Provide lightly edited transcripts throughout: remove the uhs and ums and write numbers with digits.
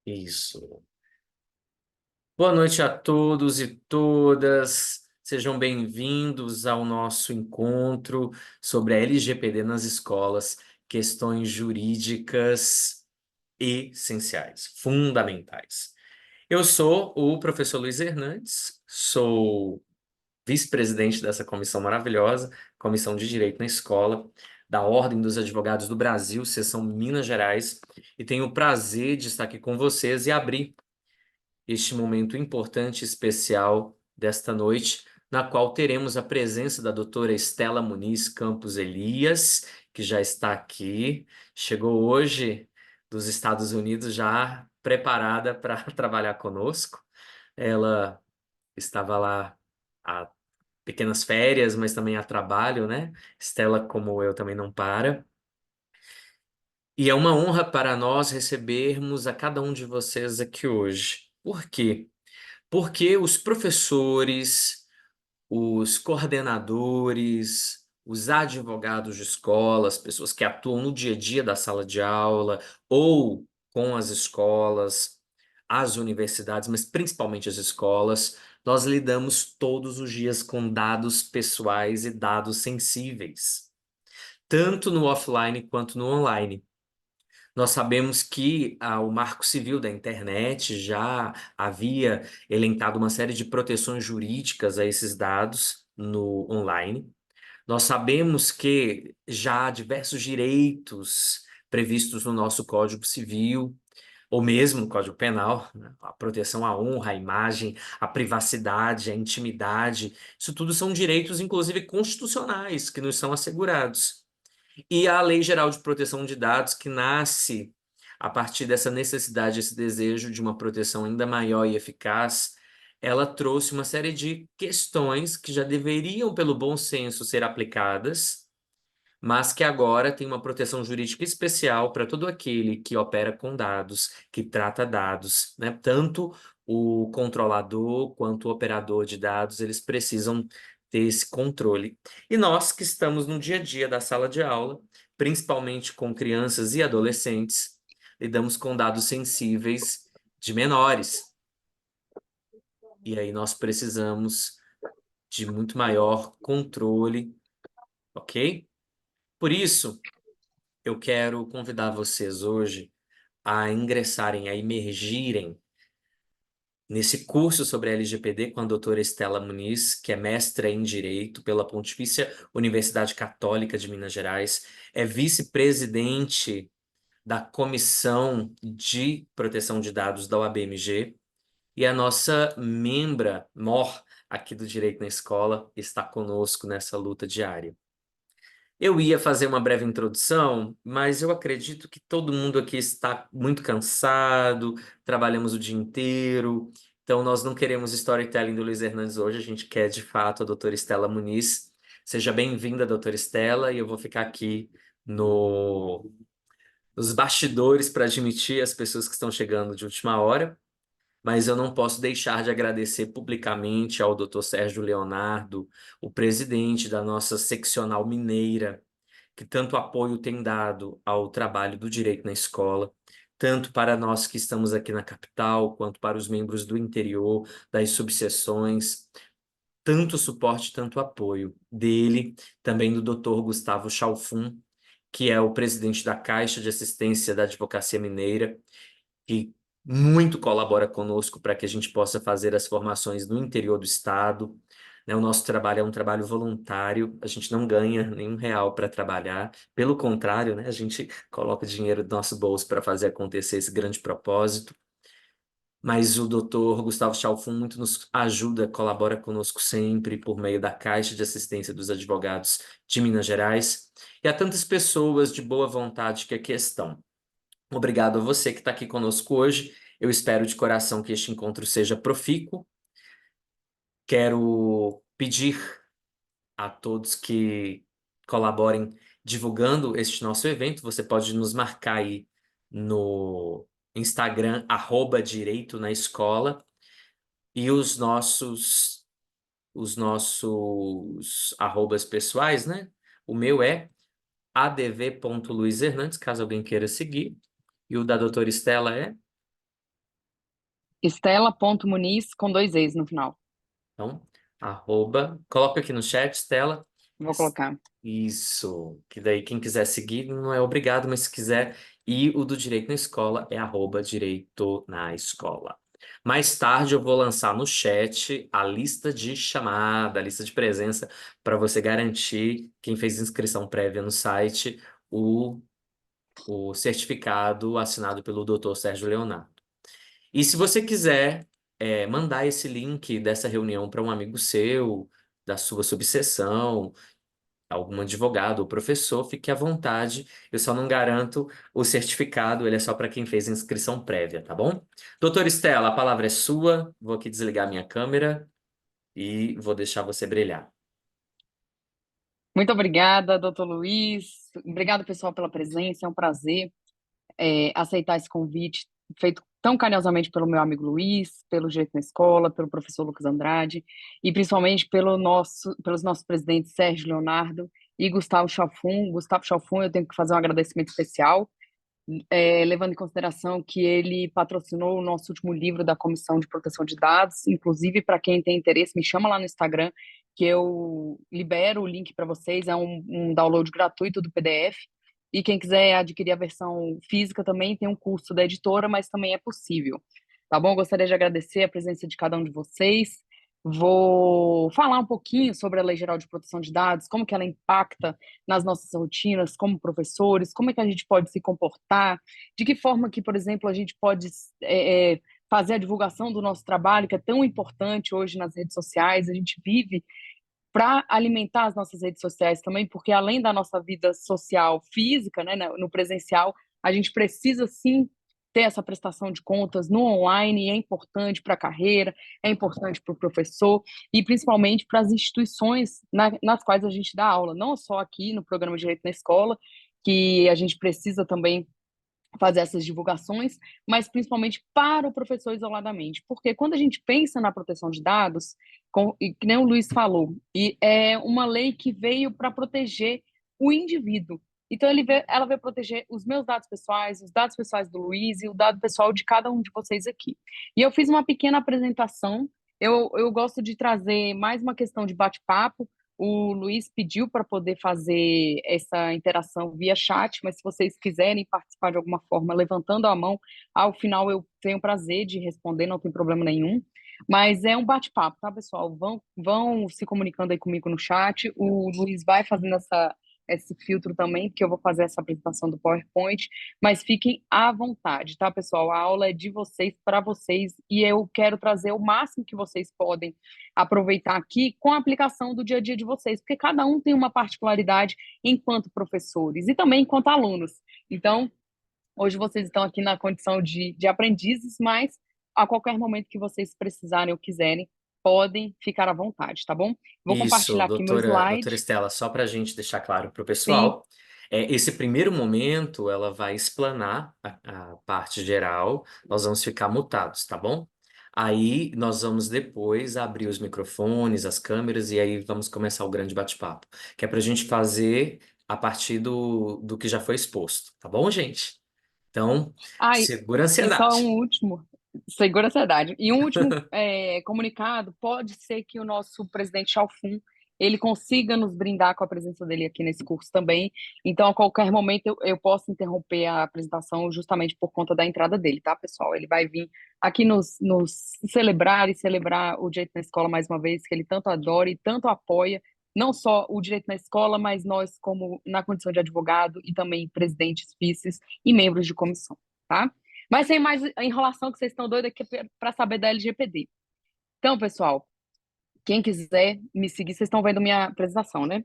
Isso. Boa noite a todos e todas. Sejam bem-vindos ao nosso encontro sobre a LGPD nas escolas, questões jurídicas essenciais, fundamentais. Eu sou o professor Luiz Hernandes, sou vice-presidente dessa comissão maravilhosa, Comissão de Direito na Escola, da Ordem dos Advogados do Brasil, seção Minas Gerais, e tenho o prazer de estar aqui com vocês e abrir este momento importante e especial desta noite, na qual teremos a presença da doutora Estela Muniz Campos Elias, que já está aqui, chegou hoje dos Estados Unidos já preparada para trabalhar conosco. Ela estava lá a pequenas férias, mas também a trabalho, né? Estela, como eu, também não para. E é uma honra para nós recebermos a cada um de vocês aqui hoje. Por quê? Porque os professores, os coordenadores, os advogados de escola, as pessoas que atuam no dia a dia da sala de aula ou com as escolas, as universidades, mas principalmente as escolas, nós lidamos todos os dias com dados pessoais e dados sensíveis, tanto no offline quanto no online. Nós sabemos que o Marco Civil da Internet já havia elencado uma série de proteções jurídicas a esses dados no online. Nós sabemos que já há diversos direitos previstos no nosso Código Civil, ou mesmo no Código Penal, né? A proteção à honra, à imagem, à privacidade, à intimidade. Isso tudo são direitos, inclusive constitucionais, que nos são assegurados. E a Lei Geral de Proteção de Dados, que nasce a partir dessa necessidade, esse desejo de uma proteção ainda maior e eficaz, ela trouxe uma série de questões que já deveriam, pelo bom senso, ser aplicadas, mas que agora tem uma proteção jurídica especial para todo aquele que opera com dados, que trata dados, né? Tanto o controlador quanto o operador de dados, eles precisam ter esse controle. E nós que estamos no dia a dia da sala de aula, principalmente com crianças e adolescentes, lidamos com dados sensíveis de menores. E aí nós precisamos de muito maior controle, ok? Por isso, eu quero convidar vocês hoje a ingressarem, a imergirem nesse curso sobre LGPD com a doutora Estela Muniz, que é mestra em Direito pela Pontifícia Universidade Católica de Minas Gerais, é vice-presidente da Comissão de Proteção de Dados da OABMG e a nossa membra mor aqui do Direito na Escola está conosco nessa luta diária. Eu ia fazer uma breve introdução, mas eu acredito que todo mundo aqui está muito cansado, trabalhamos o dia inteiro, então nós não queremos storytelling do Luiz Hernandes hoje, a gente quer de fato a doutora Estela Muniz. Seja bem-vinda, doutora Estela, e eu vou ficar aqui no, nos bastidores para admitir as pessoas que estão chegando de última hora, mas eu não posso deixar de agradecer publicamente ao doutor Sérgio Leonardo, o presidente da nossa seccional mineira, que tanto apoio tem dado ao trabalho do direito na escola, tanto para nós que estamos aqui na capital, quanto para os membros do interior, das subseções, tanto suporte, tanto apoio dele, também do Dr. Gustavo Chalfun, que é o presidente da Caixa de Assistência da Advocacia Mineira, que muito colabora conosco para que a gente possa fazer as formações no interior do estado, né? O nosso trabalho é um trabalho voluntário, a gente não ganha nenhum real para trabalhar, pelo contrário, né? A gente coloca o dinheiro do nosso bolso para fazer acontecer esse grande propósito. Mas o doutor Gustavo Chalfun muito nos ajuda, colabora conosco sempre por meio da Caixa de Assistência dos Advogados de Minas Gerais. E há tantas pessoas de boa vontade que aqui estão. Obrigado a você que está aqui conosco hoje. Eu espero de coração que este encontro seja profícuo. Quero pedir a todos que colaborem divulgando este nosso evento. Você pode nos marcar aí no Instagram, @direito na escola, e os nossos arrobas pessoais, né? O meu é adv.luizhernandes, caso alguém queira seguir, e o da doutora Estela é Estela.muniz com dois e's no final. Então, arroba, coloca aqui no chat, Stella. Vou colocar. Isso, que daí quem quiser seguir não é obrigado, mas se quiser. E o do Direito na Escola é arroba Direito na Escola. Mais tarde eu vou lançar no chat a lista de chamada, a lista de presença, para você garantir, quem fez inscrição prévia no site, o, o certificado assinado pelo Dr. Sérgio Leonardo. E se você quiser mandar esse link dessa reunião para um amigo seu, da sua subseção, algum advogado ou professor, fique à vontade. Eu só não garanto o certificado, ele é só para quem fez inscrição prévia, tá bom? Doutora Estela, a palavra é sua. Vou aqui desligar minha câmera e vou deixar você brilhar. Muito obrigada, doutor Luiz. Obrigado, pessoal, pela presença. É um prazer aceitar esse convite feito tão carinhosamente pelo meu amigo Luiz, pelo Direito na Escola, pelo professor Lucas Andrade e principalmente pelos nossos presidentes Sérgio Leonardo e Gustavo Chalfun. Gustavo Chalfun, eu tenho que fazer um agradecimento especial, levando em consideração que ele patrocinou o nosso último livro da Comissão de Proteção de Dados. Inclusive, para quem tem interesse, me chama lá no Instagram, que eu libero o link para vocês. É um download gratuito do PDF. E quem quiser adquirir a versão física também tem um curso da editora, mas também é possível. Tá bom? Gostaria de agradecer a presença de cada um de vocês. Vou falar um pouquinho sobre a Lei Geral de Proteção de Dados, como que ela impacta nas nossas rotinas como professores, como é que a gente pode se comportar, de que forma que, por exemplo, a gente pode fazer a divulgação do nosso trabalho, que é tão importante hoje nas redes sociais. A gente vive para alimentar as nossas redes sociais também, porque além da nossa vida social física, né, no presencial, a gente precisa sim ter essa prestação de contas no online, e é importante para a carreira, é importante para o professor e principalmente para as instituições nas quais a gente dá aula, não só aqui no programa Direito na Escola, que a gente precisa também fazer essas divulgações, mas principalmente para o professor isoladamente, porque quando a gente pensa na proteção de dados, e que nem o Luiz falou, e é uma lei que veio para proteger o indivíduo. Então ela veio proteger os meus dados pessoais, os dados pessoais do Luiz e o dado pessoal de cada um de vocês aqui. E eu fiz uma pequena apresentação. Eu gosto de trazer mais uma questão de bate-papo. O Luiz pediu para poder fazer essa interação via chat, mas se vocês quiserem participar de alguma forma, levantando a mão, ao final eu tenho prazer de responder, não tem problema nenhum. Mas é um bate-papo, tá, pessoal? Vão se comunicando aí comigo no chat. O Luiz vai fazendo esse filtro também, porque eu vou fazer essa apresentação do PowerPoint, mas fiquem à vontade, tá, pessoal? A aula é de vocês para vocês e eu quero trazer o máximo que vocês podem aproveitar aqui com a aplicação do dia a dia de vocês, porque cada um tem uma particularidade enquanto professores e também enquanto alunos. Então, hoje vocês estão aqui na condição de aprendizes, mas a qualquer momento que vocês precisarem ou quiserem, podem ficar à vontade, tá bom? Vou Isso, compartilhar aqui meu doutora slide. Estela, só para a gente deixar claro para o Sim. pessoal, esse primeiro momento ela vai explanar a parte geral, nós vamos ficar mutados, tá bom? Aí nós vamos depois abrir os microfones, as câmeras, e aí vamos começar o grande bate-papo, que é para a gente fazer a partir do que já foi exposto, tá bom, gente? Então, Ah, segura a e só ansiedade. um último, segura a ansiedade. E um último comunicado, pode ser que o nosso presidente Chalfun, ele consiga nos brindar com a presença dele aqui nesse curso também. Então, a qualquer momento, eu posso interromper a apresentação justamente por conta da entrada dele, tá, pessoal? Ele vai vir aqui nos celebrar e celebrar o Direito na Escola mais uma vez, que ele tanto adora e tanto apoia, não só o Direito na Escola, mas nós como na condição de advogado e também presidentes, vices e membros de comissão, tá? Mas sem mais enrolação, que vocês estão doidos aqui para saber da LGPD. Então, pessoal, quem quiser me seguir, vocês estão vendo minha apresentação, né?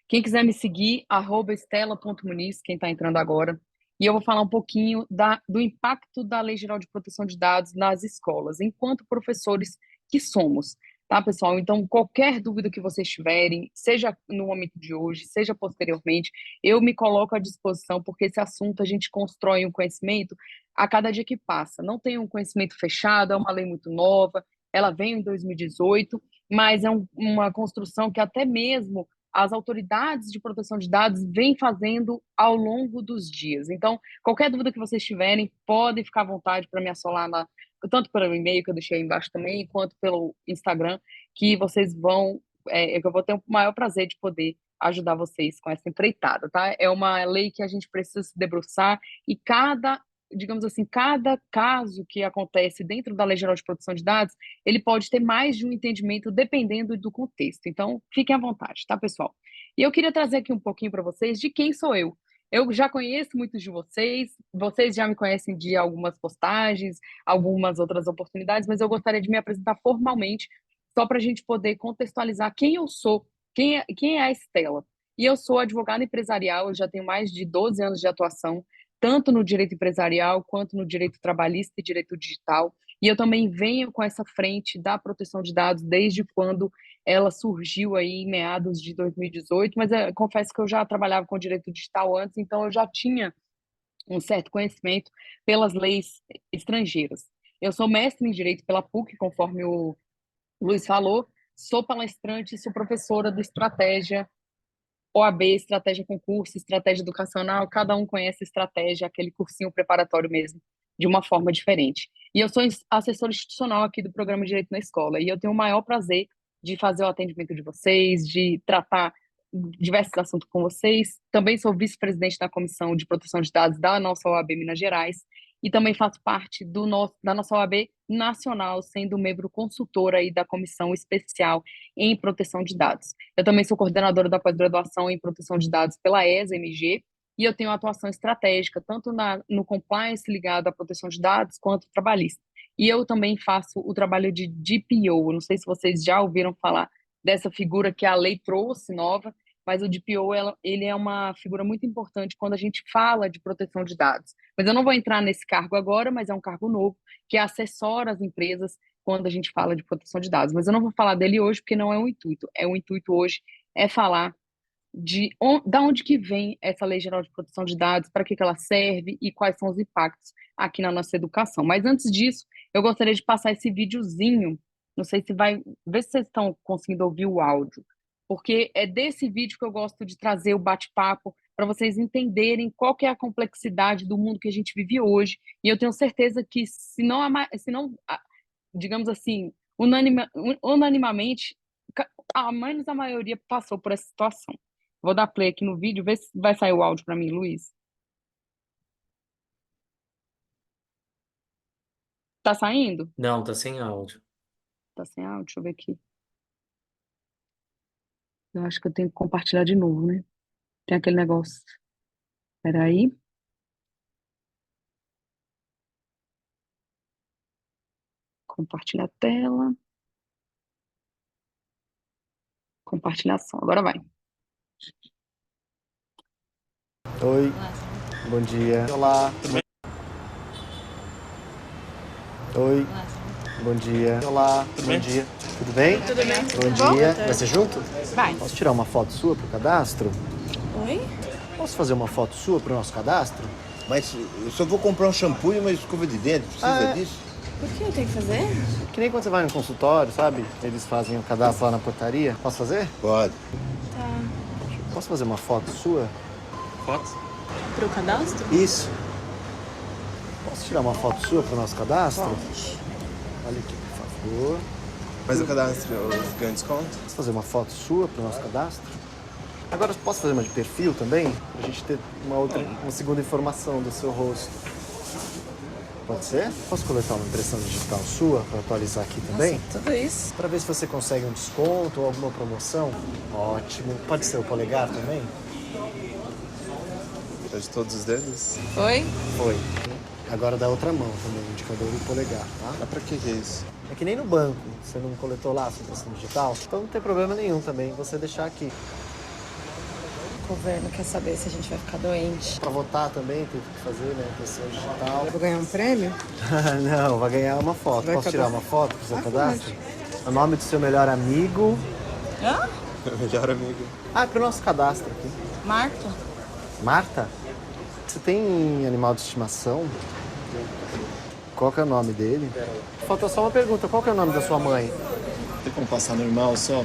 Quem quiser me seguir, @estela.muniz, quem está entrando agora. E eu vou falar um pouquinho do impacto da Lei Geral de Proteção de Dados nas escolas, enquanto professores que somos. Tá, pessoal? Então, qualquer dúvida que vocês tiverem, seja no momento de hoje, seja posteriormente, eu me coloco à disposição, porque esse assunto a gente constrói um conhecimento a cada dia que passa. Não tem um conhecimento fechado, é uma lei muito nova, ela veio em 2018, mas é uma construção que até mesmo as autoridades de proteção de dados vêm fazendo ao longo dos dias. Então, qualquer dúvida que vocês tiverem, podem ficar à vontade para me assolar tanto pelo e-mail que eu deixei aí embaixo também, quanto pelo Instagram, que vocês vão, que eu vou ter o maior prazer de poder ajudar vocês com essa empreitada, tá? É uma lei que a gente precisa se debruçar e digamos assim, cada caso que acontece dentro da Lei Geral de Proteção de Dados, ele pode ter mais de um entendimento dependendo do contexto. Então, fiquem à vontade, tá, pessoal? E eu queria trazer aqui um pouquinho para vocês de quem sou eu. Eu já conheço muitos de vocês já me conhecem de algumas postagens, algumas outras oportunidades, mas eu gostaria de me apresentar formalmente, só para a gente poder contextualizar quem eu sou, quem é a Estela. E eu sou advogada empresarial, eu já tenho mais de 12 anos de atuação, tanto no direito empresarial, quanto no direito trabalhista e direito digital. E eu também venho com essa frente da proteção de dados desde quando ela surgiu aí em meados de 2018, mas confesso que eu já trabalhava com direito digital antes, então eu já tinha um certo conhecimento pelas leis estrangeiras. Eu sou mestre em direito pela PUC, conforme o Luiz falou, sou palestrante, sou professora do Estratégia OAB, Estratégia Concurso, Estratégia Educacional, cada um conhece estratégia, aquele cursinho preparatório mesmo, de uma forma diferente. E eu sou assessora institucional aqui do Programa Direito na Escola, e eu tenho o maior prazer de fazer o atendimento de vocês, de tratar diversos assuntos com vocês. Também sou vice-presidente da Comissão de Proteção de Dados da nossa OAB Minas Gerais, e também faço parte da nossa OAB nacional, sendo membro consultora aí da Comissão Especial em Proteção de Dados. Eu também sou coordenadora da pós-graduação em Proteção de Dados pela ESA-MG, e eu tenho atuação estratégica, tanto no compliance ligado à proteção de dados, quanto trabalhista. E eu também faço o trabalho de DPO, não sei se vocês já ouviram falar dessa figura que a lei trouxe nova, mas o DPO ele é uma figura muito importante quando a gente fala de proteção de dados. Mas eu não vou entrar nesse cargo agora, mas é um cargo novo que assessora as empresas quando a gente fala de proteção de dados. Mas eu não vou falar dele hoje porque não é o intuito. O intuito hoje é falar da onde que vem essa Lei Geral de Proteção de Dados, para que ela serve e quais são os impactos aqui na nossa educação. Mas antes disso, eu gostaria de passar esse videozinho, não sei se vai, ver se vocês estão conseguindo ouvir o áudio, porque é desse vídeo que eu gosto de trazer o bate-papo para vocês entenderem qual que é a complexidade do mundo que a gente vive hoje, e eu tenho certeza que se não digamos assim, unanimamente, a menos a maioria passou por essa situação. Vou dar play aqui no vídeo, ver se vai sair o áudio para mim, Luiz. Tá saindo? Não, tá sem áudio. Tá sem áudio? Deixa eu ver aqui. Eu acho que eu tenho que compartilhar de novo, né? Tem aquele negócio. Peraí. Compartilhar a tela. Compartilhação. Agora vai. Oi, bom dia. Olá. Oi, bom dia. Olá, bom dia. Tudo bem? Tudo bem? Bom dia. Vai ser junto? Vai. Posso tirar uma foto sua pro cadastro? Oi? Posso fazer uma foto sua pro nosso cadastro? Mas eu só vou comprar um shampoo e uma escova de dente, precisa disso? Por que eu tenho que fazer? Que nem quando você vai no consultório, sabe? Eles fazem o cadastro lá na portaria. Posso fazer? Pode. Tá. Posso fazer uma foto sua? Pro cadastro? Isso. Posso tirar uma foto sua pro nosso cadastro? Pode. Olha aqui, por favor. Mas o cadastro ganha desconto? Posso fazer uma foto sua pro nosso cadastro? Agora, posso fazer uma de perfil também? Pra gente ter uma segunda informação do seu rosto. Pode ser? Posso coletar uma impressão digital sua para atualizar aqui também? Nossa, tudo isso? Para ver se você consegue um desconto ou alguma promoção? Ótimo. Pode ser o polegar também? De todos os dedos? Oi? Foi. Agora da outra mão também, o indicador e o polegar, tá? Mas pra que é isso? É que nem no banco, você não coletou lá a sua impressão digital, então não tem problema nenhum também você deixar aqui. O governo quer saber se a gente vai ficar doente. Para votar também tem que fazer, né, impressão digital. Eu vou ganhar um prêmio? Não, vai ganhar uma foto. Vai Posso tirar cadastrar? uma foto pro seu Ah, cadastro? O nome do seu melhor amigo. Hã? Meu melhor amigo. Ah, é pro nosso cadastro aqui. Marta? Marta? Você tem animal de estimação? Qual que é o nome dele? Falta só uma pergunta. Qual que é o nome da sua mãe? Tem como passar normal só? O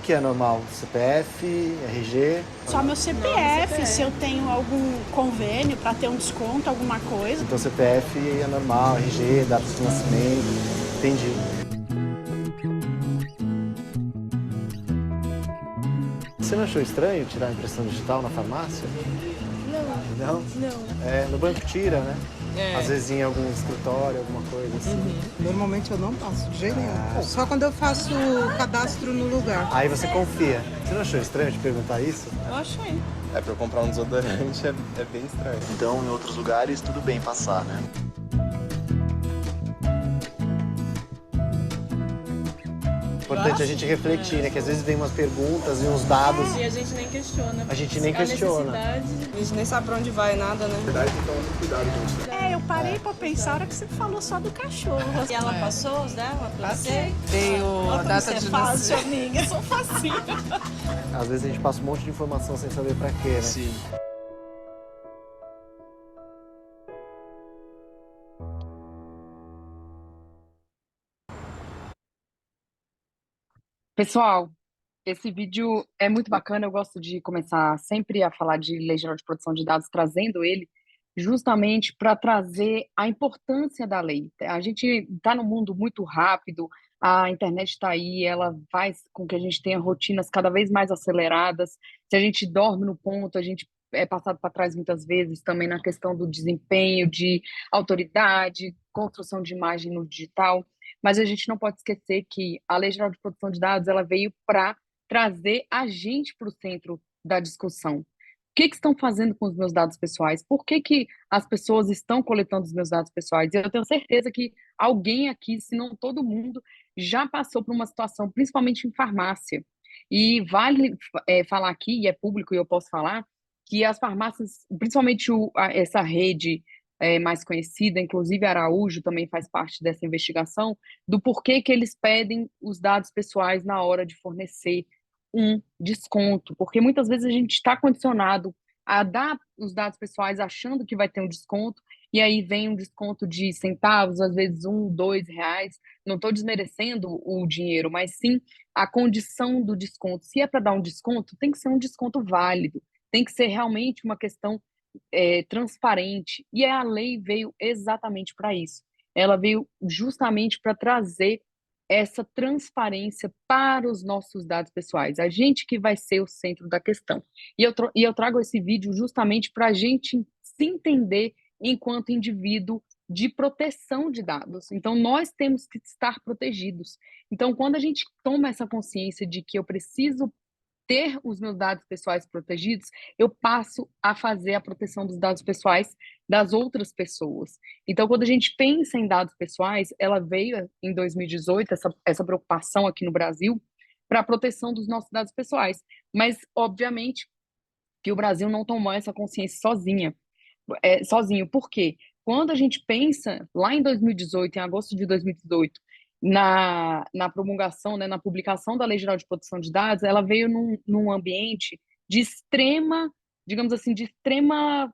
que é normal? CPF, RG? Só meu CPF, se eu tenho algum convênio para ter um desconto, alguma coisa. Então CPF é normal, RG, data de nascimento. Entendi. Você não achou estranho tirar a impressão digital na farmácia? Não? Não. É, no banco tira, né? É. Às vezes em algum escritório, alguma coisa assim. Normalmente eu não passo de jeito nenhum. Só quando eu faço o cadastro no lugar. Aí você confia. Você não achou estranho te perguntar isso? Eu achei. É, pra eu comprar um desodorante é bem estranho. Então, em outros lugares, tudo bem passar, né? Importante a gente refletir, né? Que às vezes vem umas perguntas e uns dados. E a gente nem questiona. A gente nem questiona. Necessidade. A gente nem sabe pra onde vai, nada, né? Eu parei para pensar a hora que você falou só do cachorro. E ela passou os dela pra você? Tenho a data Você é de fácil, nascimento. amiga, eu sou facinho. Às vezes a gente passa um monte de informação sem saber pra quê, né? Sim. Pessoal, esse vídeo é muito bacana. Eu gosto de começar sempre a falar de Lei Geral de Proteção de Dados, trazendo ele justamente para trazer a importância da lei. A gente está num mundo muito rápido, a internet está aí, ela faz com que a gente tenha rotinas cada vez mais aceleradas. Se a gente dorme no ponto, a gente é passado para trás muitas vezes também na questão do desempenho, de autoridade, construção de imagem no digital. Mas a gente não pode esquecer que a Lei Geral de Proteção de Dados ela veio para trazer a gente para o centro da discussão. O que estão fazendo com os meus dados pessoais? Por que as pessoas estão coletando os meus dados pessoais? Eu tenho certeza que alguém aqui, se não todo mundo, já passou por uma situação, principalmente em farmácia. E vale falar aqui, e é público e eu posso falar, que as farmácias, principalmente essa rede mais conhecida, inclusive Araújo também faz parte dessa investigação, do porquê que eles pedem os dados pessoais na hora de fornecer um desconto, porque muitas vezes a gente está condicionado a dar os dados pessoais achando que vai ter um desconto, e aí vem um desconto de centavos, às vezes R$ 1, R$ 2. Não estou desmerecendo o dinheiro, mas sim a condição do desconto. Se é para dar um desconto, tem que ser um desconto válido, tem que ser realmente uma questão transparente. E a lei veio exatamente para isso. Ela veio justamente para trazer essa transparência para os nossos dados pessoais. A gente que vai ser o centro da questão. E eu trago esse vídeo justamente para a gente se entender enquanto indivíduo de proteção de dados. Então, nós temos que estar protegidos. Então, quando a gente toma essa consciência de que eu preciso ter os meus dados pessoais protegidos, eu passo a fazer a proteção dos dados pessoais das outras pessoas. Então, quando a gente pensa em dados pessoais, ela veio em 2018, essa preocupação aqui no Brasil, para a proteção dos nossos dados pessoais. Mas, obviamente, que o Brasil não tomou essa consciência sozinho. Por quê? Quando a gente pensa lá em 2018, em agosto de 2018, na promulgação, né, na publicação da Lei Geral de Proteção de Dados, ela veio num ambiente de extrema, digamos assim, de extrema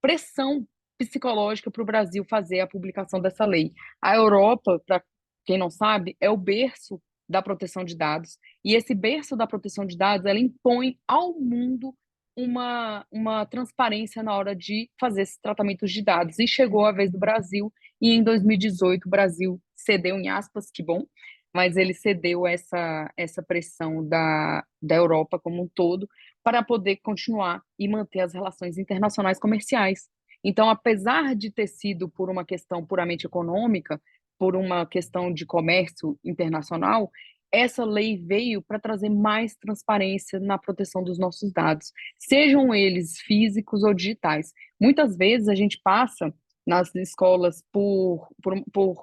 pressão psicológica para o Brasil fazer a publicação dessa lei. A Europa, para quem não sabe, é o berço da proteção de dados, e esse berço da proteção de dados, ela impõe ao mundo uma transparência na hora de fazer esses tratamentos de dados, e chegou a vez do Brasil, e em 2018 o Brasil cedeu, em aspas, que bom, mas ele cedeu essa pressão da Europa como um todo para poder continuar e manter as relações internacionais comerciais. Então, apesar de ter sido por uma questão puramente econômica, por uma questão de comércio internacional, essa lei veio para trazer mais transparência na proteção dos nossos dados, sejam eles físicos ou digitais. Muitas vezes a gente passa nas escolas por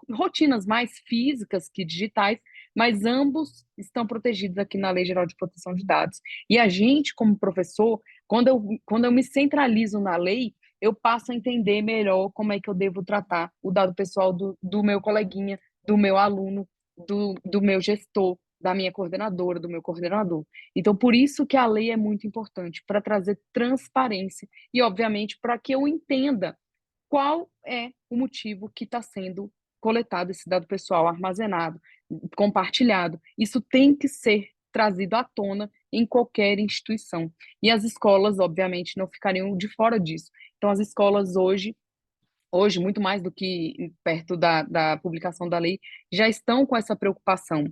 rotinas mais físicas que digitais, mas ambos estão protegidos aqui na Lei Geral de Proteção de Dados. E a gente, como professor, quando eu me centralizo na lei, eu passo a entender melhor como é que eu devo tratar o dado pessoal do meu coleguinha, do meu aluno, do meu gestor, da minha coordenadora, do meu coordenador. Então, por isso que a lei é muito importante, para trazer transparência e, obviamente, para que eu entenda qual é o motivo que está sendo coletado esse dado pessoal, armazenado. compartilhado. Isso tem que ser trazido à tona em qualquer instituição. E as escolas, obviamente, não ficariam de fora disso. Então, as escolas hoje, muito mais do que perto da publicação da lei, já estão com essa preocupação.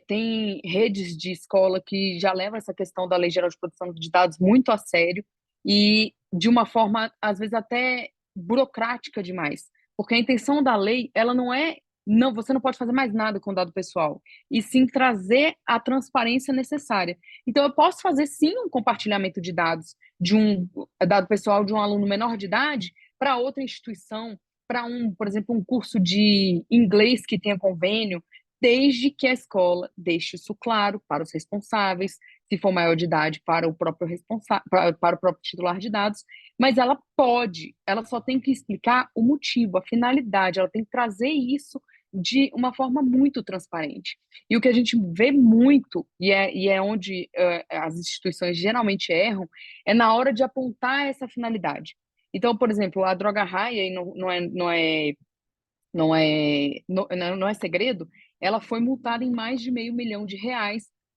Tem redes de escola que já levam essa questão da Lei Geral de Proteção de Dados muito a sério e de uma forma, às vezes, até burocrática demais. Porque a intenção da lei, ela não é, não, você não pode fazer mais nada com dado pessoal, e sim trazer a transparência necessária. Então, eu posso fazer, sim, um compartilhamento de dados, de um dado pessoal de um aluno menor de idade, para outra instituição, para por exemplo, um curso de inglês que tenha convênio, desde que a escola deixe isso claro para os responsáveis, se for maior de idade, para o próprio responsável, para o próprio titular de dados, mas ela só tem que explicar o motivo, a finalidade, ela tem que trazer isso de uma forma muito transparente. E o que a gente vê muito, e é onde as instituições geralmente erram, é na hora de apontar essa finalidade. Então, por exemplo, a droga raia, e não é segredo, ela foi multada em mais de R$ 500 mil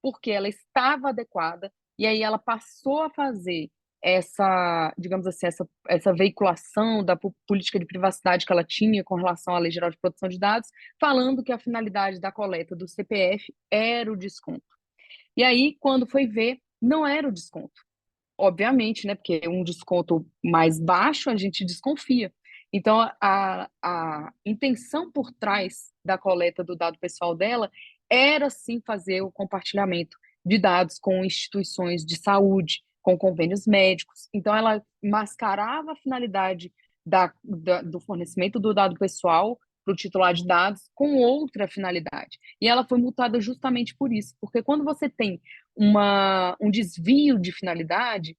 porque ela estava adequada e aí ela passou a fazer essa, digamos assim, essa veiculação da política de privacidade que ela tinha com relação à Lei Geral de Proteção de Dados, falando que a finalidade da coleta do CPF era o desconto. E aí, quando foi ver, não era o desconto. Obviamente, né? Porque um desconto mais baixo a gente desconfia. Então, a intenção por trás da coleta do dado pessoal dela era sim fazer o compartilhamento de dados com instituições de saúde, com convênios médicos. Então, ela mascarava a finalidade do fornecimento do dado pessoal para o titular de dados com outra finalidade. E ela foi multada justamente por isso, porque quando você tem um desvio de finalidade,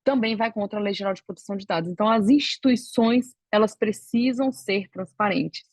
também vai contra a Lei Geral de Proteção de Dados. Então, as instituições, elas precisam ser transparentes.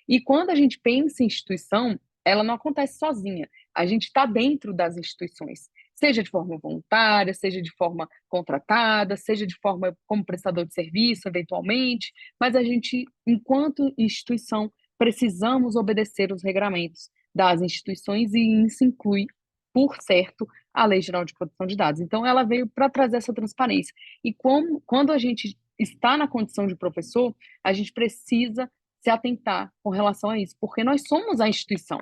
E quando a gente pensa em instituição, ela não acontece sozinha. A gente está dentro das instituições, seja de forma voluntária, seja de forma contratada, seja de forma como prestador de serviço, eventualmente, mas a gente, enquanto instituição, precisamos obedecer os regramentos das instituições e isso inclui, por certo, a Lei Geral de Proteção de Dados. Então, ela veio para trazer essa transparência. E quando a gente está na condição de professor, a gente precisa se atentar com relação a isso, porque nós somos a instituição.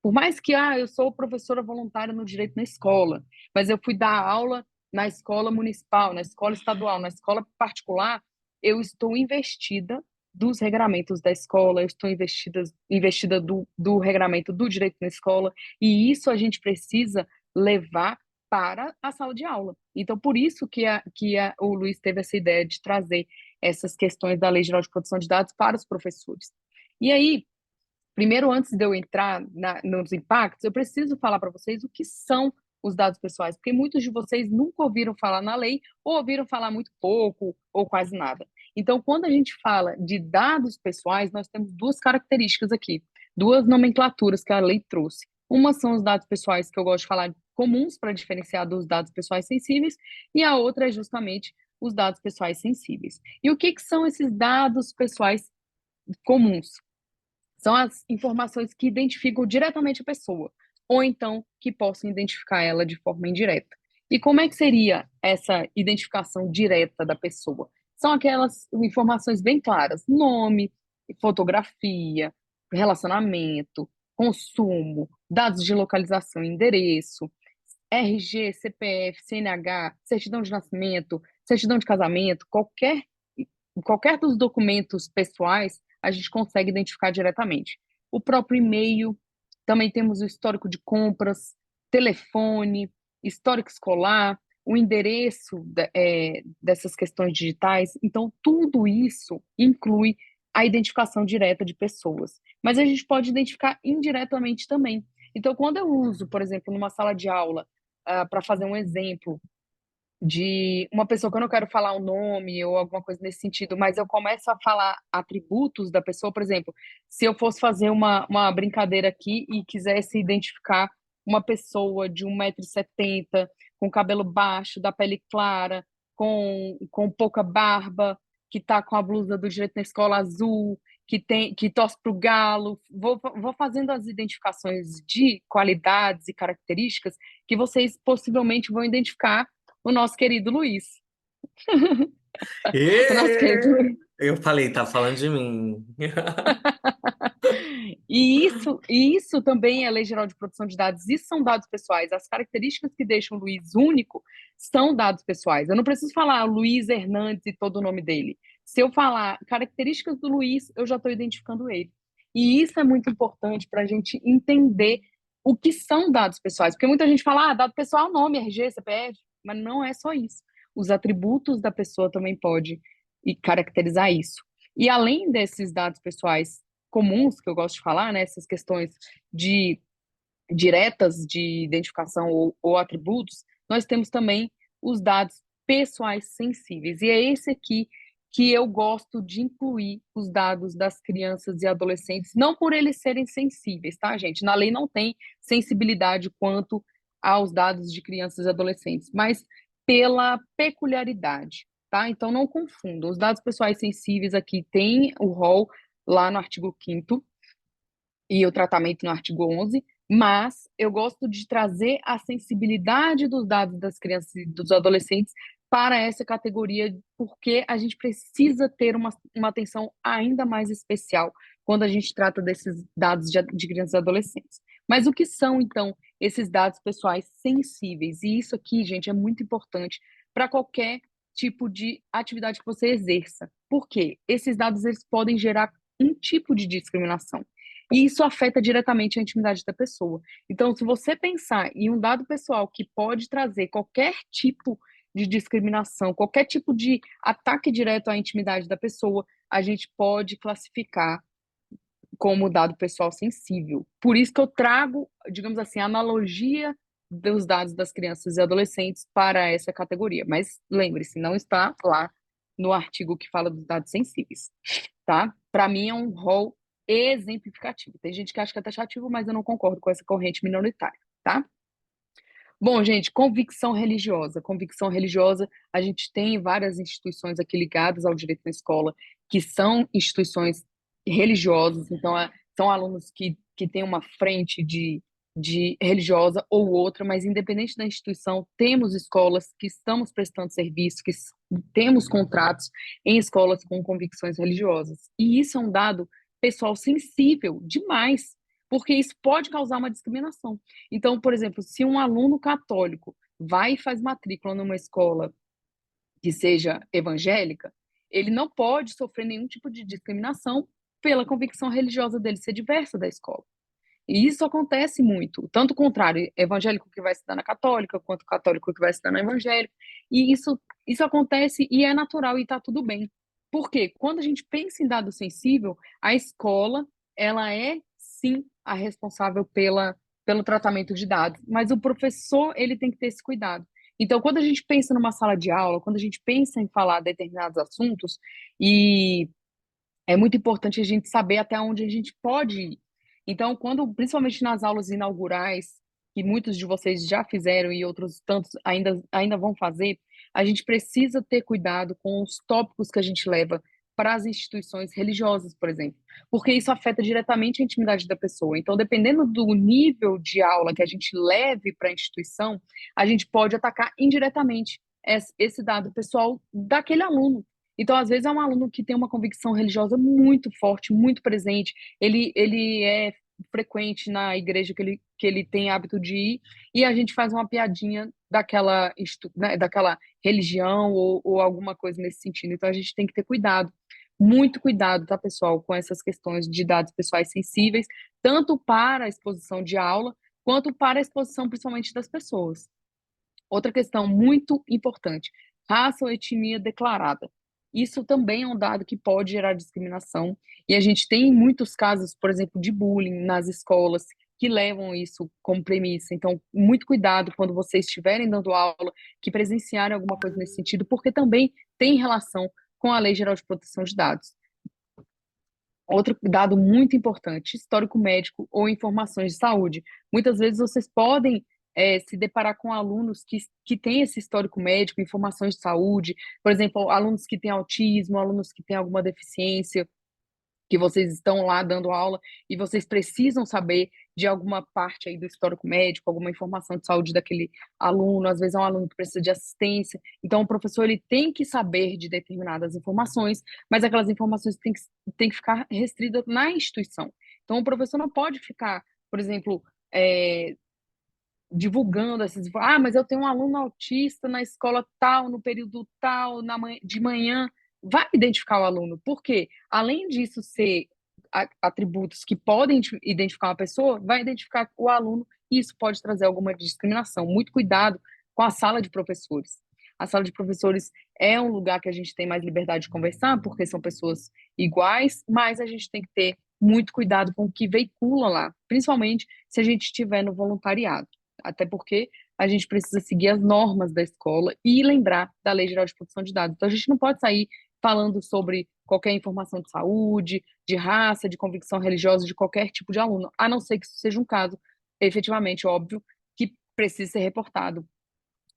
Por mais que eu sou professora voluntária no direito na escola, mas eu fui dar aula na escola municipal, na escola estadual, na escola particular, eu estou investida dos regramentos da escola, eu estou investida do regramento do direito na escola, e isso a gente precisa levar para a sala de aula. Então, por isso que o Luiz teve essa ideia de trazer essas questões da Lei Geral de Proteção de Dados para os professores. E aí, primeiro, antes de eu entrar nos impactos, eu preciso falar para vocês o que são os dados pessoais, porque muitos de vocês nunca ouviram falar na lei, ou ouviram falar muito pouco, ou quase nada. Então, quando a gente fala de dados pessoais, nós temos duas características aqui, duas nomenclaturas que a lei trouxe. Uma são os dados pessoais, que eu gosto de falar comuns para diferenciar dos dados pessoais sensíveis, e a outra é justamente os dados pessoais sensíveis. E o que são esses dados pessoais comuns? São as informações que identificam diretamente a pessoa, ou então que possam identificar ela de forma indireta. E como é que seria essa identificação direta da pessoa? São aquelas informações bem claras: nome, fotografia, relacionamento, consumo, dados de localização e endereço, RG, CPF, CNH, certidão de nascimento, certidão de casamento, qualquer dos documentos pessoais a gente consegue identificar diretamente. O próprio e-mail, também temos o histórico de compras, telefone, histórico escolar, o endereço dessas questões digitais. Então, tudo isso inclui a identificação direta de pessoas. Mas a gente pode identificar indiretamente também. Então, quando eu uso, por exemplo, numa sala de aula, para fazer um exemplo de uma pessoa que eu não quero falar o nome ou alguma coisa nesse sentido, mas eu começo a falar atributos da pessoa, por exemplo, se eu fosse fazer uma brincadeira aqui e quisesse identificar uma pessoa de 1,70 m, com cabelo baixo, da pele clara, com pouca barba, que está com a blusa do direito na escola azul, que torce para o Galo. Vou fazendo as identificações de qualidades e características que vocês possivelmente vão identificar o nosso querido Luiz. O nosso querido E... Luiz. Eu falei, tá falando de mim. E isso também é a Lei Geral de Proteção de Dados, isso são dados pessoais. As características que deixam o Luiz único são dados pessoais. Eu não preciso falar Luiz Hernandes e todo o nome dele. Se eu falar características do Luiz, eu já estou identificando ele. E isso é muito importante para a gente entender o que são dados pessoais. Porque muita gente fala, dado pessoal, nome, RG, CPF, mas não é só isso. Os atributos da pessoa também pode caracterizar isso. E além desses dados pessoais comuns, que eu gosto de falar, né, essas questões de diretas de identificação ou atributos, nós temos também os dados pessoais sensíveis. E é esse aqui que eu gosto de incluir os dados das crianças e adolescentes, não por eles serem sensíveis, tá, gente? Na lei não tem sensibilidade quanto aos dados de crianças e adolescentes, mas pela peculiaridade, tá? Então não confundam. Os dados pessoais sensíveis aqui tem o rol lá no artigo 5º e o tratamento no artigo 11, mas eu gosto de trazer a sensibilidade dos dados das crianças e dos adolescentes para essa categoria, porque a gente precisa ter uma atenção ainda mais especial quando a gente trata desses dados de crianças e adolescentes. Mas o que são, então, esses dados pessoais sensíveis? E isso aqui, gente, é muito importante para qualquer tipo de atividade que você exerça. Por quê? Esses dados eles podem gerar um tipo de discriminação. E isso afeta diretamente a intimidade da pessoa. Então, se você pensar em um dado pessoal que pode trazer qualquer tipo de discriminação, qualquer tipo de ataque direto à intimidade da pessoa, a gente pode classificar como dado pessoal sensível. Por isso que eu trago, digamos assim, a analogia dos dados das crianças e adolescentes para essa categoria. Mas lembre-se, não está lá no artigo que fala dos dados sensíveis, tá? Para mim é um rol exemplificativo. Tem gente que acha que é taxativo, mas eu não concordo com essa corrente minoritária, tá? Bom, gente, convicção religiosa. Convicção religiosa, a gente tem várias instituições aqui ligadas ao direito na escola, que são instituições religiosas, então são alunos que têm uma frente de religiosa ou outra, mas independente da instituição, temos escolas que estamos prestando serviço, temos contratos em escolas com convicções religiosas. E isso é um dado pessoal sensível demais, porque isso pode causar uma discriminação. Então, por exemplo, se um aluno católico vai e faz matrícula numa escola que seja evangélica, ele não pode sofrer nenhum tipo de discriminação pela convicção religiosa dele ser diversa da escola. E isso acontece muito, tanto o contrário, evangélico que vai estudar na católica, quanto católico que vai estudar na evangélica, e isso acontece e é natural e está tudo bem. Por quê? Quando a gente pensa em dado sensível, a escola, ela é, sim, a responsável pelo tratamento de dados, mas o professor, ele tem que ter esse cuidado. Então, quando a gente pensa numa sala de aula, quando a gente pensa em falar determinados assuntos, e é muito importante a gente saber até onde a gente pode ir. Então, principalmente nas aulas inaugurais, que muitos de vocês já fizeram e outros tantos ainda vão fazer, a gente precisa ter cuidado com os tópicos que a gente leva para as instituições religiosas, por exemplo, porque isso afeta diretamente a intimidade da pessoa. Então, dependendo do nível de aula que a gente leve para a instituição, a gente pode atacar indiretamente esse dado pessoal daquele aluno. Então, às vezes, é um aluno que tem uma convicção religiosa muito forte, muito presente, ele é frequente na igreja que ele tem hábito de ir, e a gente faz uma piadinha daquela religião ou alguma coisa nesse sentido. Então, a gente tem que ter cuidado, muito cuidado, tá, pessoal, com essas questões de dados pessoais sensíveis, tanto para a exposição de aula, quanto para a exposição, principalmente, das pessoas. Outra questão muito importante, raça ou etnia declarada. Isso também é um dado que pode gerar discriminação, e a gente tem muitos casos, por exemplo, de bullying nas escolas, que levam isso como premissa. Então, muito cuidado quando vocês estiverem dando aula, que presenciarem alguma coisa nesse sentido, porque também tem relação com a Lei Geral de Proteção de Dados. Outro dado muito importante, histórico médico ou informações de saúde. Muitas vezes vocês podem se deparar com alunos que têm esse histórico médico, informações de saúde, por exemplo, alunos que têm autismo, alunos que têm alguma deficiência, que vocês estão lá dando aula e vocês precisam saber de alguma parte aí do histórico médico, alguma informação de saúde daquele aluno, às vezes é um aluno que precisa de assistência, então o professor ele tem que saber de determinadas informações, mas aquelas informações têm que ficar restritas na instituição. Então o professor não pode ficar, por exemplo, divulgando essas mas eu tenho um aluno autista na escola tal, no período tal, de manhã. Vai identificar o aluno, porque além disso ser atributos que podem identificar uma pessoa, vai identificar o aluno e isso pode trazer alguma discriminação. Muito cuidado com a sala de professores. A sala de professores é um lugar que a gente tem mais liberdade de conversar, porque são pessoas iguais, mas a gente tem que ter muito cuidado com o que veicula lá, principalmente se a gente estiver no voluntariado. Até porque a gente precisa seguir as normas da escola e lembrar da Lei Geral de Proteção de Dados. Então, a gente não pode sair falando sobre qualquer informação de saúde, de raça, de convicção religiosa, de qualquer tipo de aluno, a não ser que isso seja um caso, efetivamente, óbvio, que precisa ser reportado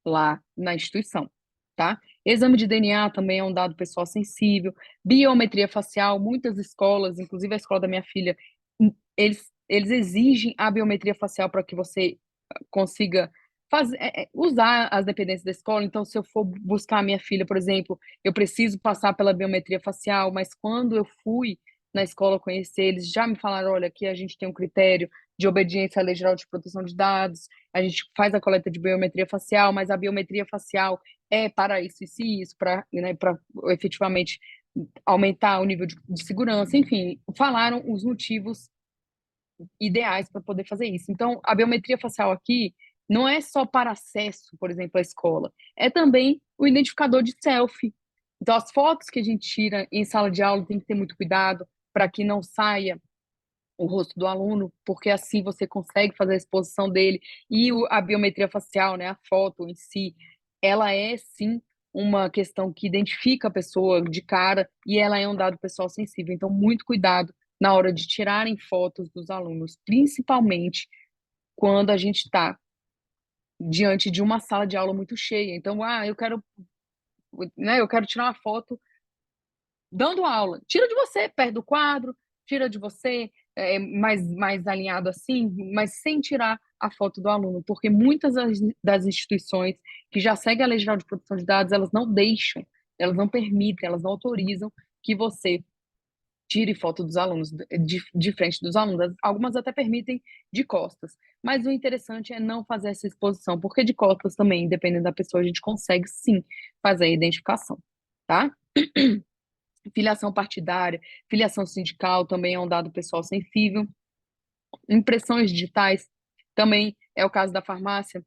lá na instituição, tá? Exame de DNA também é um dado pessoal sensível. Biometria facial, muitas escolas, inclusive a escola da minha filha, eles exigem a biometria facial para que você consiga usar as dependências da escola. Então, se eu for buscar a minha filha, por exemplo, eu preciso passar pela biometria facial, mas quando eu fui na escola conhecer, eles já me falaram, olha, aqui a gente tem um critério de obediência à Lei Geral de Proteção de Dados, a gente faz a coleta de biometria facial, mas a biometria facial é para isso e isso, para, né, para efetivamente aumentar o nível de segurança, enfim, falaram os motivos ideais para poder fazer isso. Então, a biometria facial aqui não é só para acesso, por exemplo, à escola, é também o identificador de selfie. Então, as fotos que a gente tira em sala de aula tem que ter muito cuidado para que não saia o rosto do aluno, porque assim você consegue fazer a exposição dele e a biometria facial, né, a foto em si, ela é sim uma questão que identifica a pessoa de cara e ela é um dado pessoal sensível. Então, muito cuidado na hora de tirarem fotos dos alunos, principalmente quando a gente está diante de uma sala de aula muito cheia. Então, eu quero tirar uma foto dando aula. Tira de você, perto do quadro, tira de você, mais alinhado assim, mas sem tirar a foto do aluno, porque muitas das instituições que já seguem a Lei Geral de Proteção de Dados, elas não deixam, elas não permitem, elas não autorizam que você tire foto dos alunos, de frente dos alunos. Algumas até permitem de costas. Mas o interessante é não fazer essa exposição, porque de costas também, dependendo da pessoa, a gente consegue sim fazer a identificação, tá? Filiação partidária, filiação sindical também é um dado pessoal sensível. Impressões digitais também é o caso da farmácia.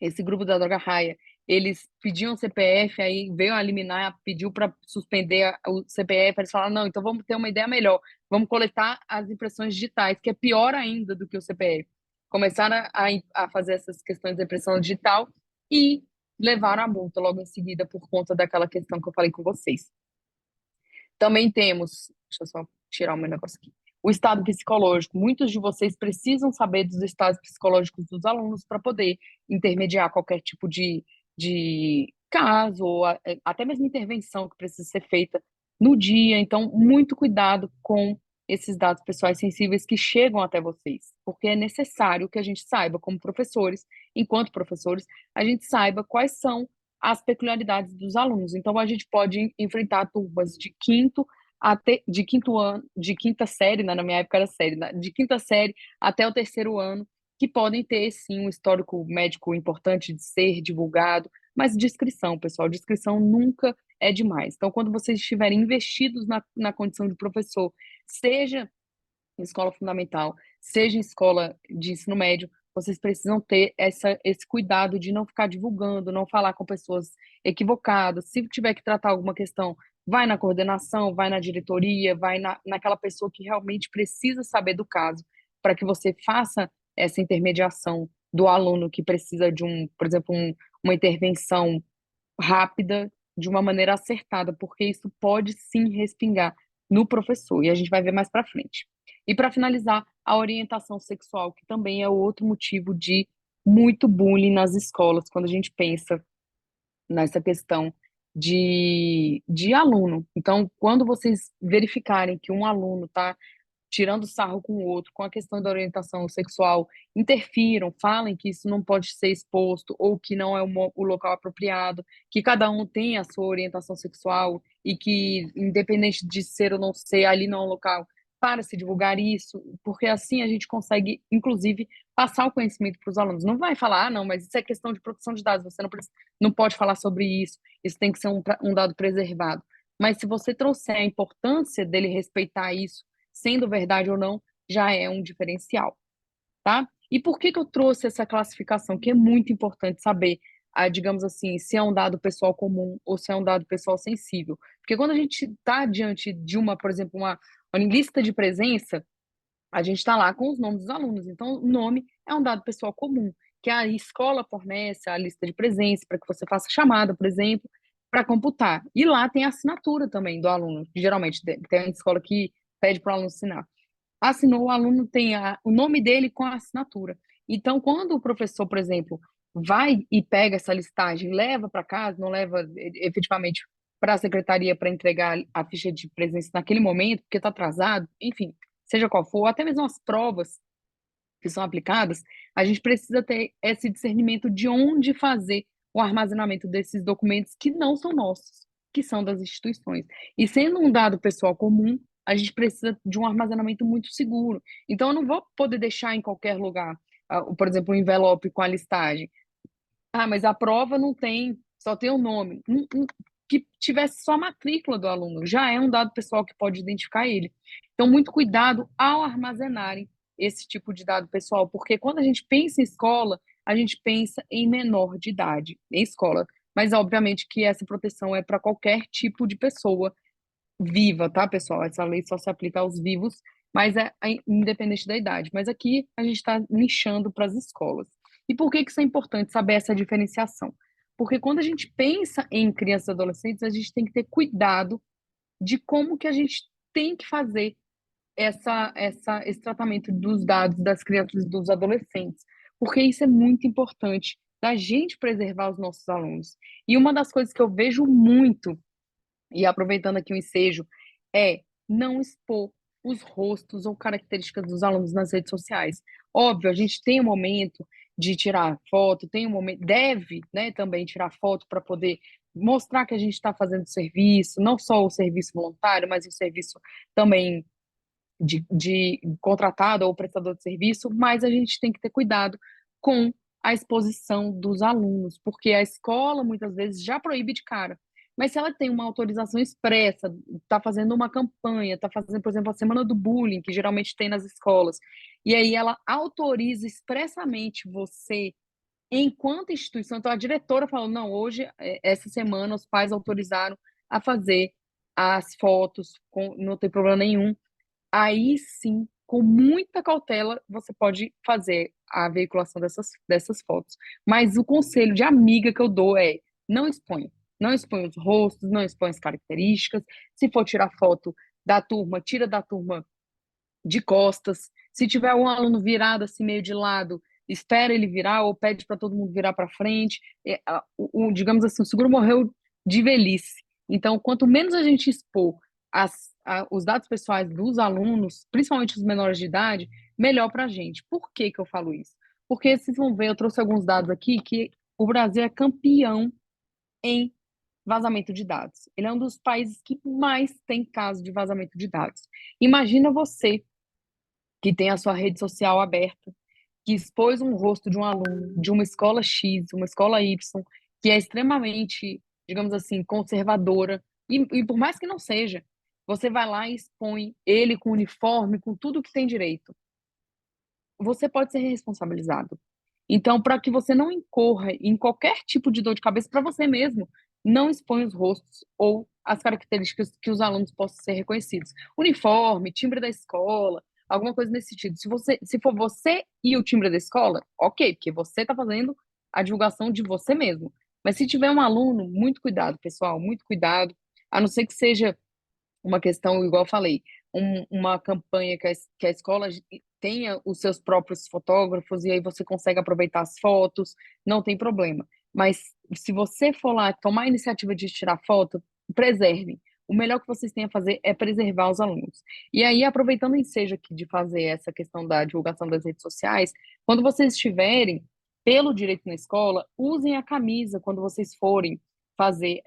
Esse grupo da Droga Raia, eles pediam CPF, aí veio a liminar, pediu para suspender o CPF, eles falaram, não, então vamos ter uma ideia melhor, vamos coletar as impressões digitais, que é pior ainda do que o CPF. Começaram a fazer essas questões de impressão digital e levaram a multa logo em seguida por conta daquela questão que eu falei com vocês. Também temos, deixa eu só tirar o meu negócio aqui, o estado psicológico. Muitos de vocês precisam saber dos estados psicológicos dos alunos para poder intermediar qualquer tipo de caso, ou até mesmo intervenção que precisa ser feita no dia. Então, muito cuidado com esses dados pessoais sensíveis que chegam até vocês, porque é necessário que a gente saiba, como professores, enquanto professores, a gente saiba quais são as peculiaridades dos alunos. Então, a gente pode enfrentar turmas de quinto ano, de quinta série, né? Na minha época era série, né? De quinta série até o terceiro ano, que podem ter, sim, um histórico médico importante de ser divulgado, mas discrição, pessoal, discrição nunca é demais. Então, quando vocês estiverem investidos na condição de professor, seja em escola fundamental, seja em escola de ensino médio, vocês precisam ter esse cuidado de não ficar divulgando, não falar com pessoas equivocadas. Se tiver que tratar alguma questão, vai na coordenação, vai na diretoria, vai naquela pessoa que realmente precisa saber do caso, para que você faça essa intermediação do aluno que precisa de por exemplo, uma intervenção rápida, de uma maneira acertada, porque isso pode sim respingar no professor, e a gente vai ver mais para frente. E para finalizar, a orientação sexual, que também é outro motivo de muito bullying nas escolas, quando a gente pensa nessa questão de aluno. Então, quando vocês verificarem que um aluno está tirando sarro com o outro, com a questão da orientação sexual, interfiram, falem que isso não pode ser exposto ou que não é o local apropriado, que cada um tem a sua orientação sexual e que, independente de ser ou não ser, ali não é um local para se divulgar isso, porque assim a gente consegue, inclusive, passar o conhecimento para os alunos. Não vai falar, não, mas isso é questão de proteção de dados, você não pode falar sobre isso, isso tem que ser um dado preservado. Mas se você trouxer a importância dele respeitar isso, sendo verdade ou não, já é um diferencial, tá? E por que eu trouxe essa classificação? Que é muito importante saber, digamos assim, se é um dado pessoal comum ou se é um dado pessoal sensível. Porque quando a gente está diante de por exemplo, uma lista de presença, a gente está lá com os nomes dos alunos. Então, o nome é um dado pessoal comum, que a escola fornece a lista de presença para que você faça chamada, por exemplo, para computar. E lá tem a assinatura também do aluno, que geralmente tem a escola que pede para o aluno assinar. Assinou, o aluno tem o nome dele com a assinatura. Então, quando o professor, por exemplo, vai e pega essa listagem, leva para casa, não leva efetivamente para a secretaria para entregar a ficha de presença naquele momento, porque está atrasado, enfim, seja qual for, até mesmo as provas que são aplicadas, a gente precisa ter esse discernimento de onde fazer o armazenamento desses documentos que não são nossos, que são das instituições. E sendo um dado pessoal comum, a gente precisa de um armazenamento muito seguro. Então, eu não vou poder deixar em qualquer lugar, por exemplo, um envelope com a listagem. Ah, mas a prova não tem, só tem o nome. Que tivesse só a matrícula do aluno, já é um dado pessoal que pode identificar ele. Então, muito cuidado ao armazenarem esse tipo de dado pessoal, porque quando a gente pensa em escola, a gente pensa em menor de idade, em escola. Mas, obviamente, que essa proteção é para qualquer tipo de pessoa viva, tá, pessoal? Essa lei só se aplica aos vivos, mas é independente da idade. Mas aqui a gente está nichando para as escolas. E por que isso é importante saber essa diferenciação? Porque quando a gente pensa em crianças e adolescentes, a gente tem que ter cuidado de como que a gente tem que fazer esse tratamento dos dados das crianças e dos adolescentes, porque isso é muito importante da gente preservar os nossos alunos. E uma das coisas que eu vejo muito, e aproveitando aqui o ensejo, é não expor os rostos ou características dos alunos nas redes sociais. Óbvio, a gente tem um momento de tirar foto, tem um momento, deve, né, também tirar foto para poder mostrar que a gente está fazendo serviço, não só o serviço voluntário, mas o serviço também de contratado ou prestador de serviço, mas a gente tem que ter cuidado com a exposição dos alunos, porque a escola muitas vezes já proíbe de cara. Mas se ela tem uma autorização expressa, está fazendo uma campanha, está fazendo, por exemplo, a semana do bullying, que geralmente tem nas escolas, e aí ela autoriza expressamente você, enquanto instituição, então a diretora falou, não, hoje, essa semana, os pais autorizaram a fazer as fotos, não tem problema nenhum, aí sim, com muita cautela, você pode fazer a veiculação dessas fotos. Mas o conselho de amiga que eu dou é: não exponha. Não exponha os rostos, não exponha as características. Se for tirar foto da turma, tira da turma de costas. Se tiver um aluno virado assim, meio de lado, espera ele virar ou pede para todo mundo virar para frente. Digamos assim, o seguro morreu de velhice. Então, quanto menos a gente expor os dados pessoais dos alunos, principalmente os menores de idade, melhor para a gente. Por que que eu falo isso? Porque vocês vão ver, eu trouxe alguns dados aqui, que o Brasil é campeão em vazamento de dados. Ele é um dos países que mais tem casos de vazamento de dados. Imagina você que tem a sua rede social aberta, que expôs um rosto de um aluno de uma escola X, uma escola Y, que é extremamente, digamos assim, conservadora, e por mais que não seja, você vai lá e expõe ele com uniforme, com tudo que tem direito. Você pode ser responsabilizado. Então, para que você não incorra em qualquer tipo de dor de cabeça para você mesmo, não expõe os rostos ou as características que os alunos possam ser reconhecidos. Uniforme, timbre da escola, alguma coisa nesse sentido. Se for você e o timbre da escola, ok, porque você está fazendo a divulgação de você mesmo. Mas se tiver um aluno, muito cuidado, pessoal, muito cuidado, a não ser que seja uma questão, igual eu falei, uma campanha que a escola tenha os seus próprios fotógrafos e aí você consegue aproveitar as fotos, não tem problema. mas se você for lá tomar a iniciativa de tirar foto, preservem. O melhor que vocês têm a fazer é preservar os alunos. E aí, aproveitando o ensejo aqui de fazer essa questão da divulgação das redes sociais, quando vocês estiverem pelo direito na escola, usem a camisa quando vocês forem fazer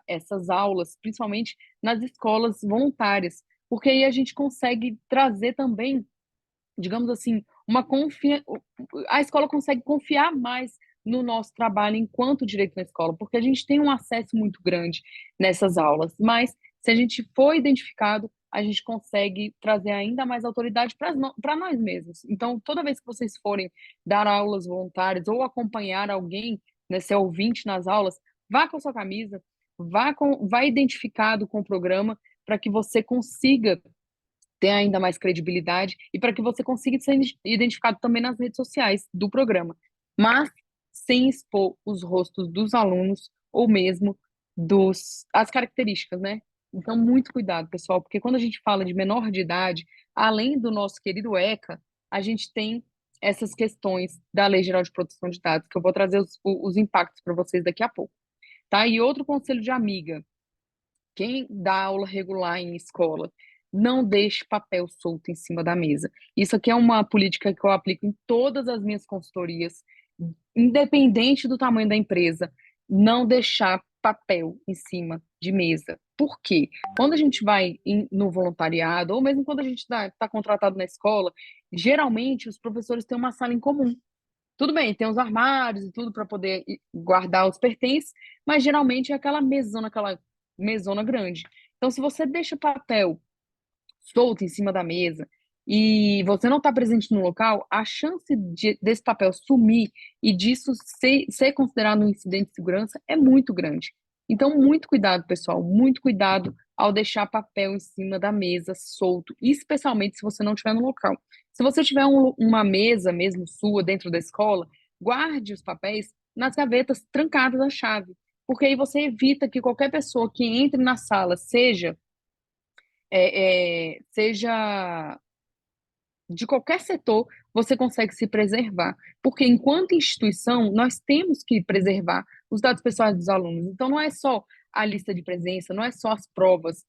essas aulas, principalmente nas escolas voluntárias, porque aí a gente consegue trazer também, digamos assim, a escola consegue confiar mais no nosso trabalho enquanto direito na escola, porque a gente tem um acesso muito grande nessas aulas, mas se a gente for identificado, a gente consegue trazer ainda mais autoridade para nós mesmos. Então, toda vez que vocês forem dar aulas voluntárias ou acompanhar alguém, né, ser ouvinte nas aulas, vá com a sua camisa, vá identificado com o programa para que você consiga ter ainda mais credibilidade e para que você consiga ser identificado também nas redes sociais do programa, mas sem expor os rostos dos alunos ou mesmo as características, né? Então, muito cuidado, pessoal, porque quando a gente fala de menor de idade, além do nosso querido ECA, a gente tem essas questões da Lei Geral de Proteção de Dados, que eu vou trazer os impactos para vocês daqui a pouco, tá? E outro conselho de amiga, quem dá aula regular em escola, não deixe papel solto em cima da mesa. Isso aqui é uma política que eu aplico em todas as minhas consultorias, independente do tamanho da empresa, não deixar papel em cima de mesa. Por quê? Quando a gente vai no voluntariado, ou mesmo quando a gente está contratado na escola, geralmente os professores têm uma sala em comum. Tudo bem, tem os armários e tudo para poder guardar os pertences, mas geralmente é aquela mesona grande. Então, se você deixa papel solto em cima da mesa e você não está presente no local, a chance desse papel sumir e disso ser considerado um incidente de segurança é muito grande. Então, muito cuidado, pessoal, muito cuidado ao deixar papel em cima da mesa solto, especialmente se você não estiver no local. Se você tiver uma mesa mesmo sua dentro da escola, guarde os papéis nas gavetas trancadas à chave, porque aí você evita que qualquer pessoa que entre na sala, seja de qualquer setor, você consegue se preservar. Porque, enquanto instituição, nós temos que preservar os dados pessoais dos alunos. Então, não é só a lista de presença, não é só as provas,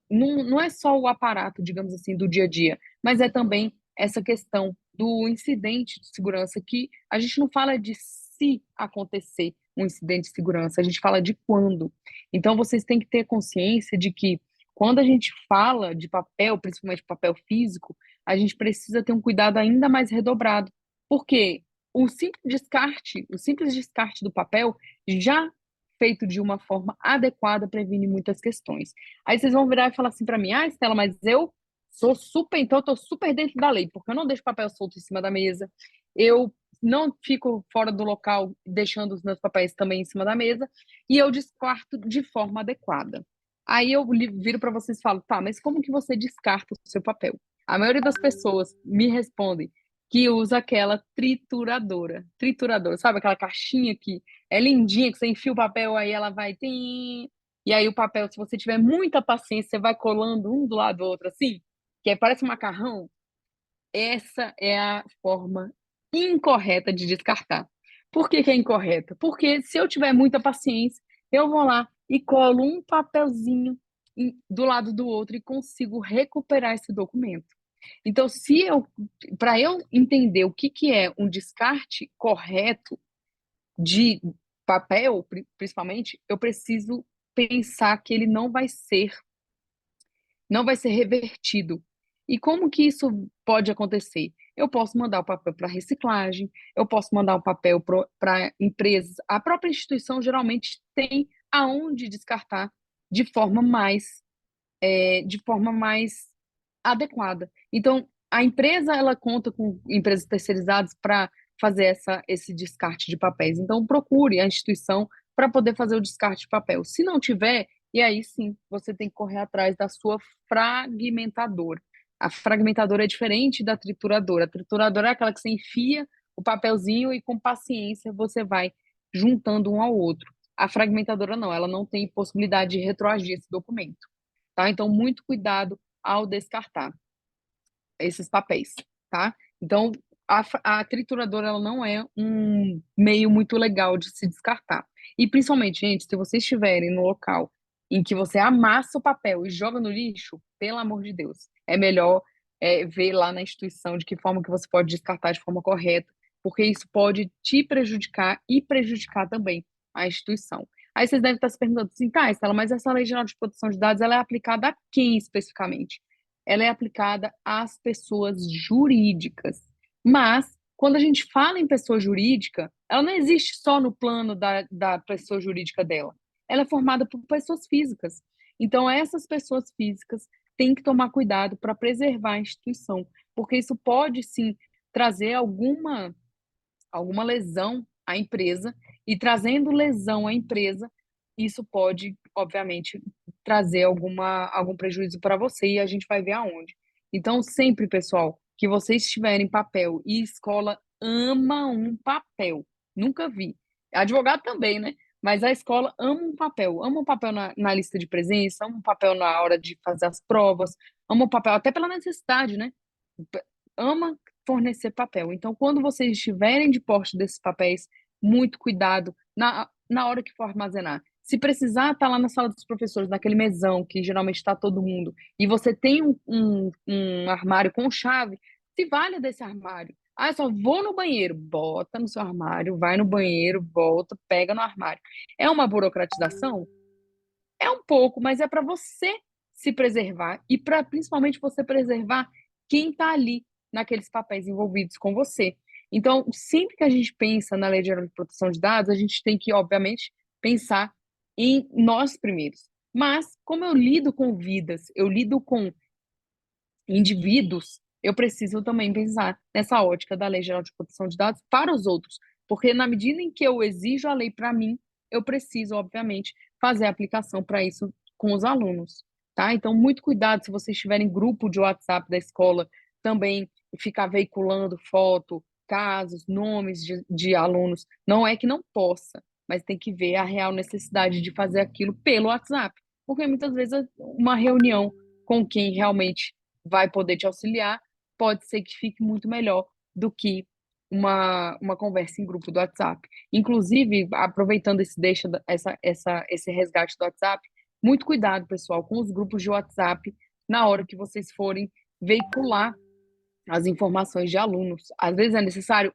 não é só o aparato, digamos assim, do dia a dia, mas é também essa questão do incidente de segurança, que a gente não fala de se acontecer um incidente de segurança, a gente fala de quando. Então, vocês têm que ter consciência de que, quando a gente fala de papel, principalmente papel físico, a gente precisa ter um cuidado ainda mais redobrado, porque o simples descarte do papel, já feito de uma forma adequada, previne muitas questões. Aí vocês vão virar e falar assim para mim: ah, Estela, mas eu então eu tô super dentro da lei, porque eu não deixo papel solto em cima da mesa, eu não fico fora do local deixando os meus papéis também em cima da mesa, e eu descarto de forma adequada. Aí eu viro para vocês e falo: tá, mas como que você descarta o seu papel? A maioria das pessoas me respondem que usa aquela trituradora. Trituradora, sabe? Aquela caixinha que é lindinha, que você enfia o papel, aí ela vai... E aí o papel, se você tiver muita paciência, você vai colando um do lado do outro, assim, parece um macarrão. Essa é a forma incorreta de descartar. Por que que é incorreta? Porque se eu tiver muita paciência, eu vou lá e colo um papelzinho do lado do outro e consigo recuperar esse documento. Então, para eu entender o que é um descarte correto de papel, principalmente, eu preciso pensar que ele não vai ser revertido. E como que isso pode acontecer? Eu posso mandar o papel para reciclagem, eu posso mandar o papel para empresas. A própria instituição geralmente tem aonde descartar de forma mais adequada. Então, a empresa, ela conta com empresas terceirizadas para fazer esse descarte de papéis. Então, procure a instituição para poder fazer o descarte de papel. Se não tiver, e aí sim, você tem que correr atrás da sua fragmentadora. A fragmentadora é diferente da trituradora. A trituradora é aquela que você enfia o papelzinho e, com paciência, você vai juntando um ao outro. A fragmentadora não, ela não tem possibilidade de retroagir esse documento. Tá? Então, muito cuidado ao descartar esses papéis, tá? Então, a trituradora ela não é um meio muito legal de se descartar. E principalmente, gente, se vocês estiverem no local em que você amassa o papel e joga no lixo, pelo amor de Deus, é melhor ver lá na instituição de que forma que você pode descartar de forma correta, porque isso pode te prejudicar e prejudicar também a instituição. Aí vocês devem estar se perguntando assim, tá, Estela, mas essa Lei Geral de Proteção de Dados, ela é aplicada a quem especificamente? Ela é aplicada às pessoas jurídicas. Mas, quando a gente fala em pessoa jurídica, ela não existe só no plano da pessoa jurídica dela. Ela é formada por pessoas físicas. Então, essas pessoas físicas têm que tomar cuidado para preservar a instituição, porque isso pode, sim, trazer alguma lesão à empresa, e trazendo lesão à empresa, isso pode, obviamente, trazer algum prejuízo para você, e a gente vai ver aonde. Então, sempre, pessoal, que vocês tiverem papel, e escola ama um papel, nunca vi. Advogado também, né? Mas a escola ama um papel na lista de presença, ama um papel na hora de fazer as provas, ama um papel até pela necessidade, né? Ama fornecer papel. Então, quando vocês estiverem de posse desses papéis, muito cuidado na hora que for armazenar. Se precisar, tá lá na sala dos professores, naquele mesão que geralmente está todo mundo, e você tem um armário com chave, se valha desse armário. Ah, eu só vou no banheiro. Bota no seu armário, vai no banheiro, volta, pega no armário. É uma burocratização? É um pouco, mas é para você se preservar e para principalmente você preservar quem está ali naqueles papéis envolvidos com você. Então, sempre que a gente pensa na Lei Geral de Proteção de Dados, a gente tem que, obviamente, pensar em nós primeiros. Mas, como eu lido com vidas, eu lido com indivíduos, eu preciso também pensar nessa ótica da Lei Geral de Proteção de Dados para os outros. Porque na medida em que eu exijo a lei para mim, eu preciso, obviamente, fazer a aplicação para isso com os alunos, tá? Então, muito cuidado se vocês tiverem grupo de WhatsApp da escola, também ficar veiculando foto, casos, nomes de alunos. Não é que não possa, mas tem que ver a real necessidade de fazer aquilo pelo WhatsApp. Porque muitas vezes uma reunião com quem realmente vai poder te auxiliar, pode ser que fique muito melhor do que uma conversa em grupo do WhatsApp. Inclusive, aproveitando esse resgate do WhatsApp, muito cuidado, pessoal, com os grupos de WhatsApp na hora que vocês forem veicular as informações de alunos. Às vezes é necessário?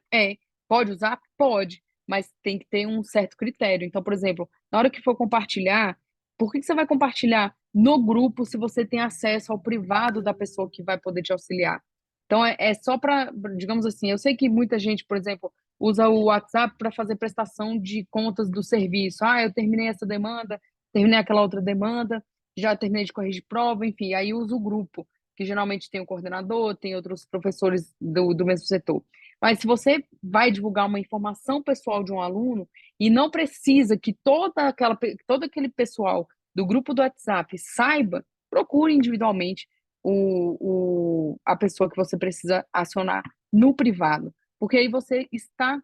Pode usar? Pode, mas tem que ter um certo critério. Então, por exemplo, na hora que for compartilhar, por que você vai compartilhar no grupo se você tem acesso ao privado da pessoa que vai poder te auxiliar? Então, é só para, digamos assim, eu sei que muita gente, por exemplo, usa o WhatsApp para fazer prestação de contas do serviço. Ah, eu terminei essa demanda, terminei aquela outra demanda, já terminei de corrigir prova, enfim, aí usa o grupo, que geralmente tem o coordenador, tem outros professores do mesmo setor. Mas se você vai divulgar uma informação pessoal de um aluno e não precisa que todo aquele pessoal do grupo do WhatsApp saiba, procure individualmente a pessoa que você precisa acionar no privado, porque aí você está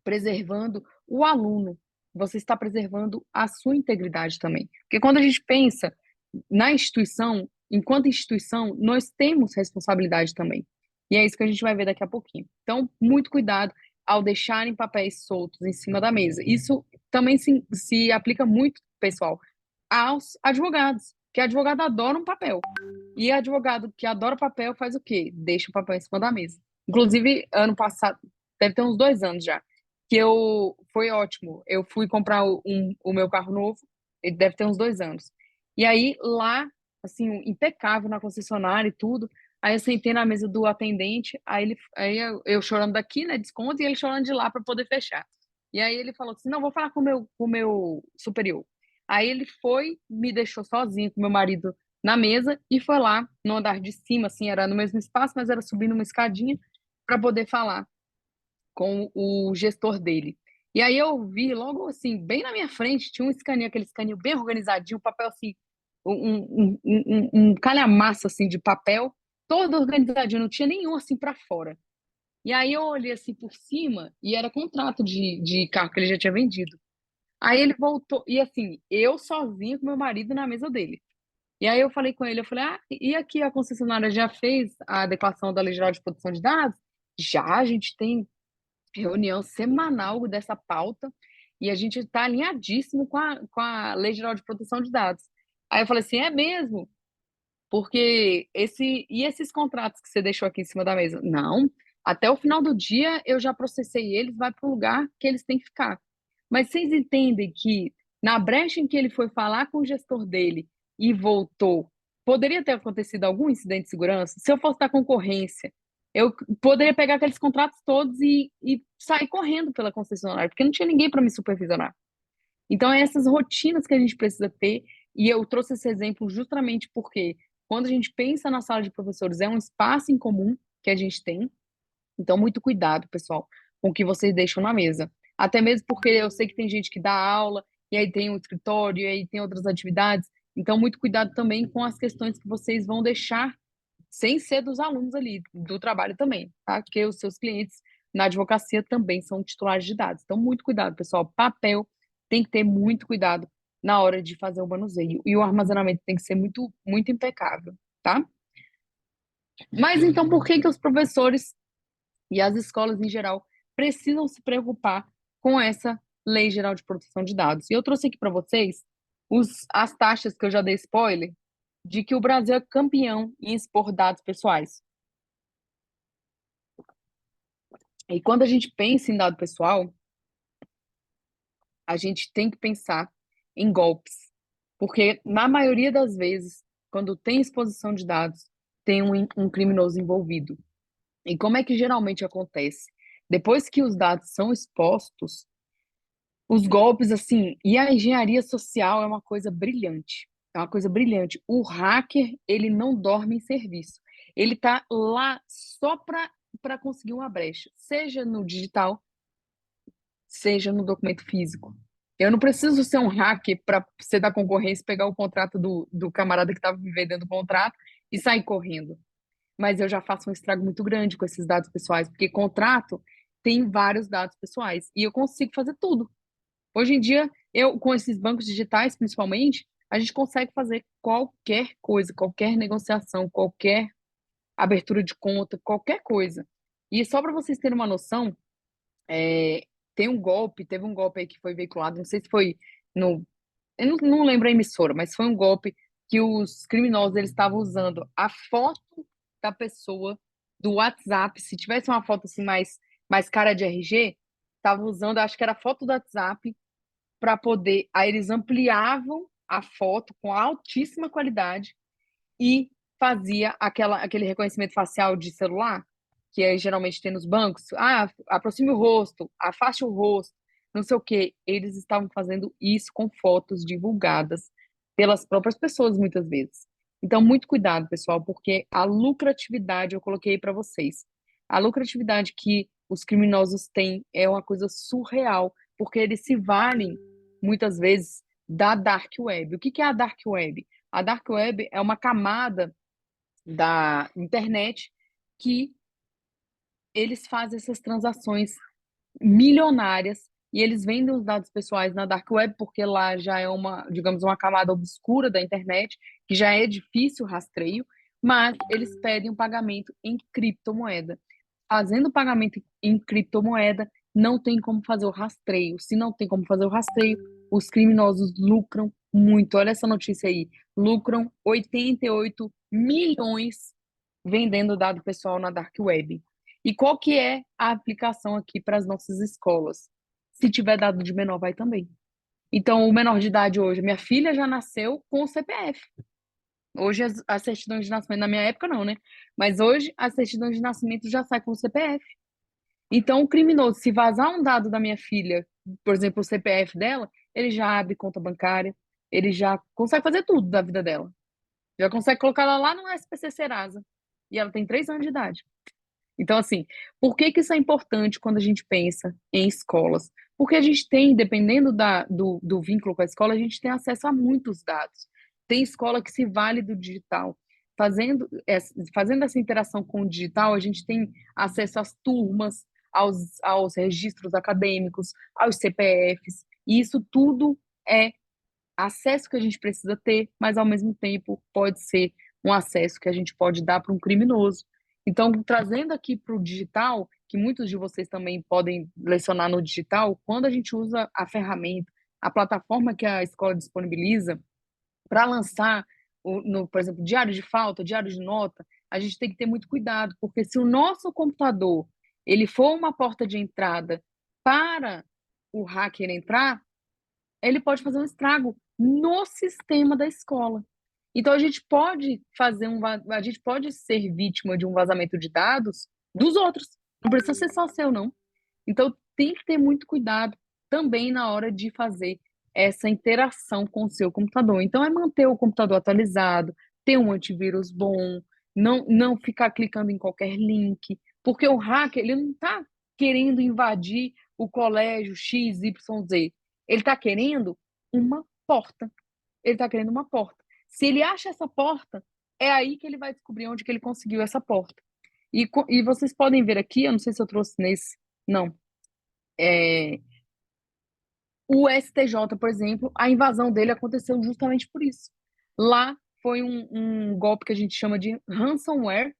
preservando o aluno, você está preservando a sua integridade também. Porque quando a gente pensa na instituição, enquanto instituição, nós temos responsabilidade também. E é isso que a gente vai ver daqui a pouquinho. Então, muito cuidado ao deixarem papéis soltos em cima da mesa. Isso também se aplica muito, pessoal, aos advogados, que advogado adora um papel. E advogado que adora papel faz o quê? Deixa o papel em cima da mesa. Inclusive, ano passado, deve ter uns 2 anos já, foi ótimo. Eu fui comprar o meu carro novo, ele deve ter uns 2 anos. E aí, lá, assim, impecável na concessionária e tudo. Aí eu sentei na mesa do atendente, aí eu chorando daqui, né, desconto, e ele chorando de lá para poder fechar. E aí ele falou assim, não, vou falar com o meu superior. Aí ele foi, me deixou sozinho com meu marido na mesa e foi lá no andar de cima, assim, era no mesmo espaço, mas era subindo uma escadinha para poder falar com o gestor dele. E aí eu vi logo assim, bem na minha frente, tinha um escaninho, aquele escaninho bem organizadinho, um papel assim, um calhamaço assim de papel, todo organizadinho, não tinha nenhum assim para fora. E aí eu olhei assim por cima e era contrato de carro que ele já tinha vendido. Aí ele voltou, e assim, eu sozinha com meu marido na mesa dele. E aí eu falei com ele, eu falei, e aqui a concessionária já fez a declaração da Lei Geral de Proteção de Dados? Já a gente tem reunião semanal dessa pauta e a gente está alinhadíssimo com a Lei Geral de Proteção de Dados. Aí eu falei assim, é mesmo? Porque esses contratos que você deixou aqui em cima da mesa? Não, até o final do dia eu já processei eles, vai para o lugar que eles têm que ficar. Mas vocês entendem que na brecha em que ele foi falar com o gestor dele e voltou, poderia ter acontecido algum incidente de segurança? Se eu fosse da concorrência, eu poderia pegar aqueles contratos todos e sair correndo pela concessionária, porque não tinha ninguém para me supervisionar. Então, é essas rotinas que a gente precisa ter, e eu trouxe esse exemplo justamente porque quando a gente pensa na sala de professores, é um espaço em comum que a gente tem. Então, muito cuidado, pessoal, com o que vocês deixam na mesa. Até mesmo porque eu sei que tem gente que dá aula, e aí tem um escritório, e aí tem outras atividades. Então, muito cuidado também com as questões que vocês vão deixar sem ser dos alunos ali, do trabalho também, tá? Porque os seus clientes na advocacia também são titulares de dados. Então, muito cuidado, pessoal. Papel tem que ter muito cuidado na hora de fazer o manuseio. E o armazenamento tem que ser muito, muito impecável, tá? Mas então, por que os professores e as escolas em geral precisam se preocupar com essa Lei Geral de Proteção de Dados? E eu trouxe aqui para vocês as taxas que eu já dei spoiler de que o Brasil é campeão em expor dados pessoais. E quando a gente pensa em dado pessoal, a gente tem que pensar em golpes. Porque, na maioria das vezes, quando tem exposição de dados, tem um criminoso envolvido. E como é que geralmente acontece? Depois que os dados são expostos, os golpes, assim, e a engenharia social é uma coisa brilhante. É uma coisa brilhante. O hacker, ele não dorme em serviço. Ele tá lá só para conseguir uma brecha, seja no digital, seja no documento físico. Eu não preciso ser um hacker para ser da concorrência, pegar o contrato do camarada que estava me vendendo o contrato e sair correndo. Mas eu já faço um estrago muito grande com esses dados pessoais, porque contrato tem vários dados pessoais e eu consigo fazer tudo. Hoje em dia, com esses bancos digitais, principalmente, a gente consegue fazer qualquer coisa, qualquer negociação, qualquer abertura de conta, qualquer coisa. E só para vocês terem uma noção, teve um golpe aí que foi veiculado, não sei se foi no. Eu não lembro a emissora, mas foi um golpe que os criminosos eles estavam usando a foto da pessoa do WhatsApp. Se tivesse uma foto assim mais cara de RG, estavam usando, acho que era a foto do WhatsApp para poder. Aí eles ampliavam a foto com altíssima qualidade e fazia aquele reconhecimento facial de celular, que geralmente tem nos bancos. Ah, aproxime o rosto, afaste o rosto, não sei o quê. Eles estavam fazendo isso com fotos divulgadas pelas próprias pessoas, muitas vezes. Então, muito cuidado, pessoal, porque a lucratividade, eu coloquei para vocês, a lucratividade que os criminosos têm é uma coisa surreal, porque eles se valem, muitas vezes, da Dark Web. O que é a Dark Web? A Dark Web é uma camada da internet que eles fazem essas transações milionárias e eles vendem os dados pessoais na Dark Web porque lá já é digamos, uma camada obscura da internet, que já é difícil o rastreio, mas eles pedem um pagamento em criptomoeda. Fazendo pagamento em criptomoeda, não tem como fazer o rastreio. Se não tem como fazer o rastreio, os criminosos lucram muito. Olha essa notícia aí. Lucram 88 milhões vendendo dado pessoal na Dark Web. E qual que é a aplicação aqui para as nossas escolas? Se tiver dado de menor, vai também. Então, o menor de idade hoje, minha filha já nasceu com o CPF. Hoje, as certidões de nascimento, na minha época não, né? Mas hoje, as certidões de nascimento já saem com o CPF. Então, o criminoso, se vazar um dado da minha filha, por exemplo, o CPF dela, ele já abre conta bancária, ele já consegue fazer tudo da vida dela. Já consegue colocar ela lá no SPC Serasa. E ela tem 3 anos de idade. Então, assim, por que isso é importante quando a gente pensa em escolas? Porque a gente tem, dependendo do vínculo com a escola, a gente tem acesso a muitos dados. Tem escola que se vale do digital. Fazendo essa interação com o digital, a gente tem acesso às turmas, aos registros acadêmicos, aos CPFs, e isso tudo é acesso que a gente precisa ter, mas ao mesmo tempo pode ser um acesso que a gente pode dar para um criminoso. Então, trazendo aqui para o digital, que muitos de vocês também podem lecionar no digital, quando a gente usa a ferramenta, a plataforma que a escola disponibiliza para lançar, por exemplo, diário de falta, diário de nota, a gente tem que ter muito cuidado, porque se o nosso computador ele for uma porta de entrada para o hacker entrar, ele pode fazer um estrago no sistema da escola. Então a gente pode a gente pode ser vítima de um vazamento de dados dos outros. Não precisa ser só seu, não. Então tem que ter muito cuidado também na hora de fazer essa interação com o seu computador. Então é manter o computador atualizado, ter um antivírus bom, não ficar clicando em qualquer link, porque o hacker ele não está querendo invadir o colégio XYZ. Ele está querendo uma porta. Ele está querendo uma porta. Se ele acha essa porta, é aí que ele vai descobrir onde que ele conseguiu essa porta. E vocês podem ver aqui, eu não sei se eu trouxe nesse, não. O STJ, por exemplo, a invasão dele aconteceu justamente por isso. Lá foi um golpe que a gente chama de ransomware,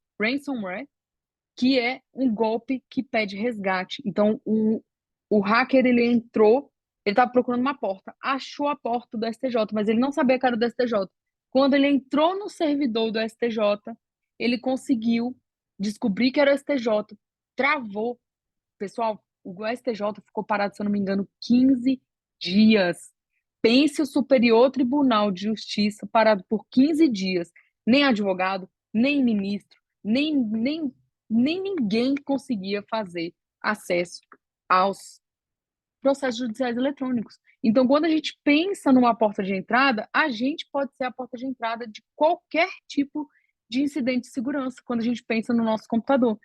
que é um golpe que pede resgate. Então, o hacker, ele entrou, ele estava procurando uma porta, achou a porta do STJ, mas ele não sabia que era do STJ. Quando ele entrou no servidor do STJ, ele conseguiu descobrir que era o STJ, travou. Pessoal, o STJ ficou parado, se eu não me engano, 15 dias. Pense o Superior Tribunal de Justiça parado por 15 dias. Nem advogado, nem ministro, nem ninguém conseguia fazer acesso aos processos judiciais eletrônicos. Então, quando a gente pensa numa porta de entrada, a gente pode ser a porta de entrada de qualquer tipo de incidente de segurança, quando a gente pensa no nosso computador.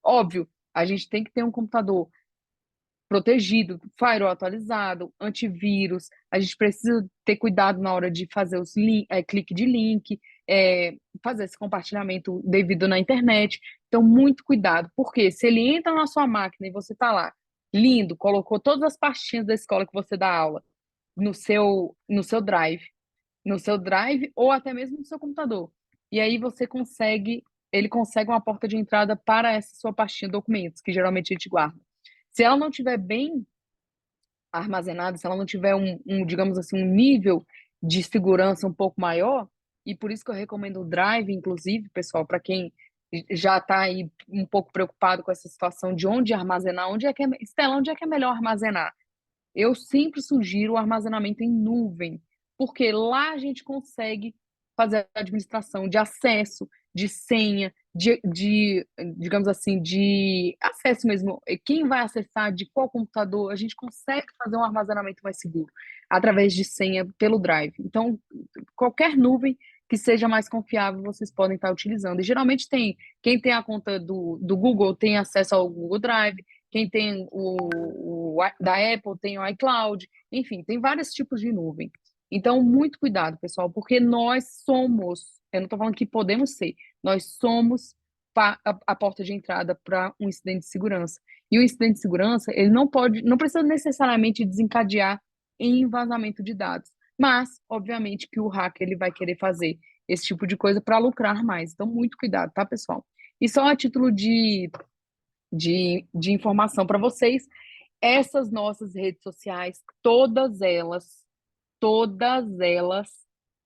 Óbvio, a gente tem que ter um computador protegido, firewall atualizado, antivírus, a gente precisa ter cuidado na hora de fazer os clique de link, fazer esse compartilhamento devido na internet. Então, muito cuidado, porque se ele entra na sua máquina e você está lá, lindo, colocou todas as pastinhas da escola que você dá aula no seu drive, ou até mesmo no seu computador. E aí ele consegue uma porta de entrada para essa sua pastinha de documentos, que geralmente a gente guarda. Se ela não tiver bem armazenada, se ela não tiver digamos assim, um nível de segurança um pouco maior, e por isso que eu recomendo o Drive, inclusive, pessoal, para quem já está aí um pouco preocupado com essa situação de onde armazenar, Estela, onde é que é melhor armazenar? Eu sempre sugiro o armazenamento em nuvem, porque lá a gente consegue fazer a administração de acesso, de senha, digamos assim, de acesso mesmo. Quem vai acessar de qual computador, a gente consegue fazer um armazenamento mais seguro através de senha pelo Drive. Então, qualquer nuvem que seja mais confiável, vocês podem estar utilizando. E geralmente quem tem a conta do Google tem acesso ao Google Drive, quem tem o da Apple tem o iCloud, enfim, tem vários tipos de nuvem. Então, muito cuidado, pessoal, porque nós somos, eu não estou falando que podemos ser, nós somos a porta de entrada para um incidente de segurança. E o incidente de segurança, ele não precisa necessariamente desencadear em vazamento de dados, mas, obviamente, que o hacker ele vai querer fazer esse tipo de coisa para lucrar mais. Então, muito cuidado, tá, pessoal? E só a título de informação para vocês, essas nossas redes sociais, todas elas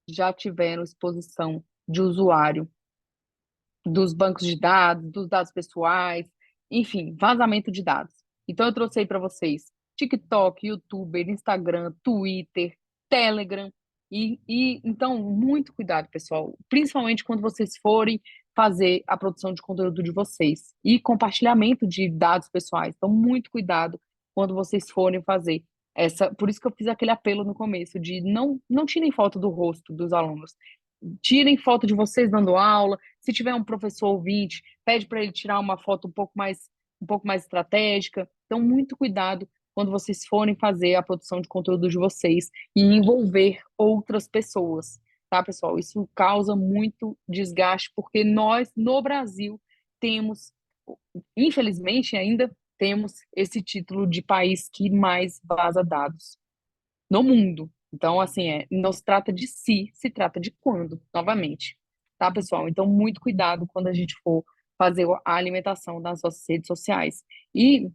já tiveram exposição de usuário dos bancos de dados, dos dados pessoais, enfim, vazamento de dados. Então, eu trouxe aí para vocês TikTok, YouTube, Instagram, Twitter, Telegram. Então, muito cuidado, pessoal, principalmente quando vocês forem fazer a produção de conteúdo de vocês e compartilhamento de dados pessoais. Então, muito cuidado quando vocês forem fazer por isso que eu fiz aquele apelo no começo de não tirem foto do rosto dos alunos. Tirem foto de vocês dando aula. Se tiver um professor ouvinte, pede para ele tirar uma foto um pouco mais estratégica. Então, muito cuidado quando vocês forem fazer a produção de conteúdo de vocês e envolver outras pessoas, tá, pessoal? Isso causa muito desgaste, porque nós, no Brasil, infelizmente ainda, temos esse título de país que mais vaza dados no mundo. Então, assim, não se trata de se trata de quando, novamente. Tá, pessoal? Então, muito cuidado quando a gente for fazer a alimentação nas nossas redes sociais. E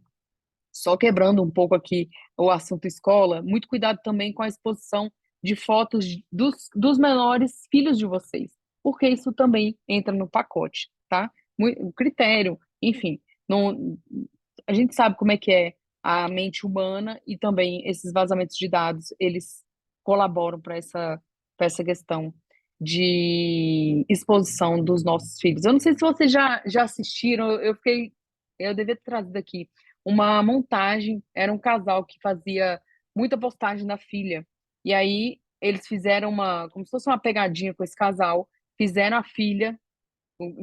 só quebrando um pouco aqui o assunto escola, muito cuidado também com a exposição de fotos dos menores filhos de vocês, porque isso também entra no pacote, tá? O critério, enfim, não, a gente sabe como é que é a mente humana e também esses vazamentos de dados, eles colaboram para essa questão de exposição dos nossos filhos. Eu não sei se vocês já assistiram, eu devia ter trazido aqui uma montagem, era um casal que fazia muita postagem da filha, e aí eles fizeram como se fosse uma pegadinha com esse casal, fizeram a filha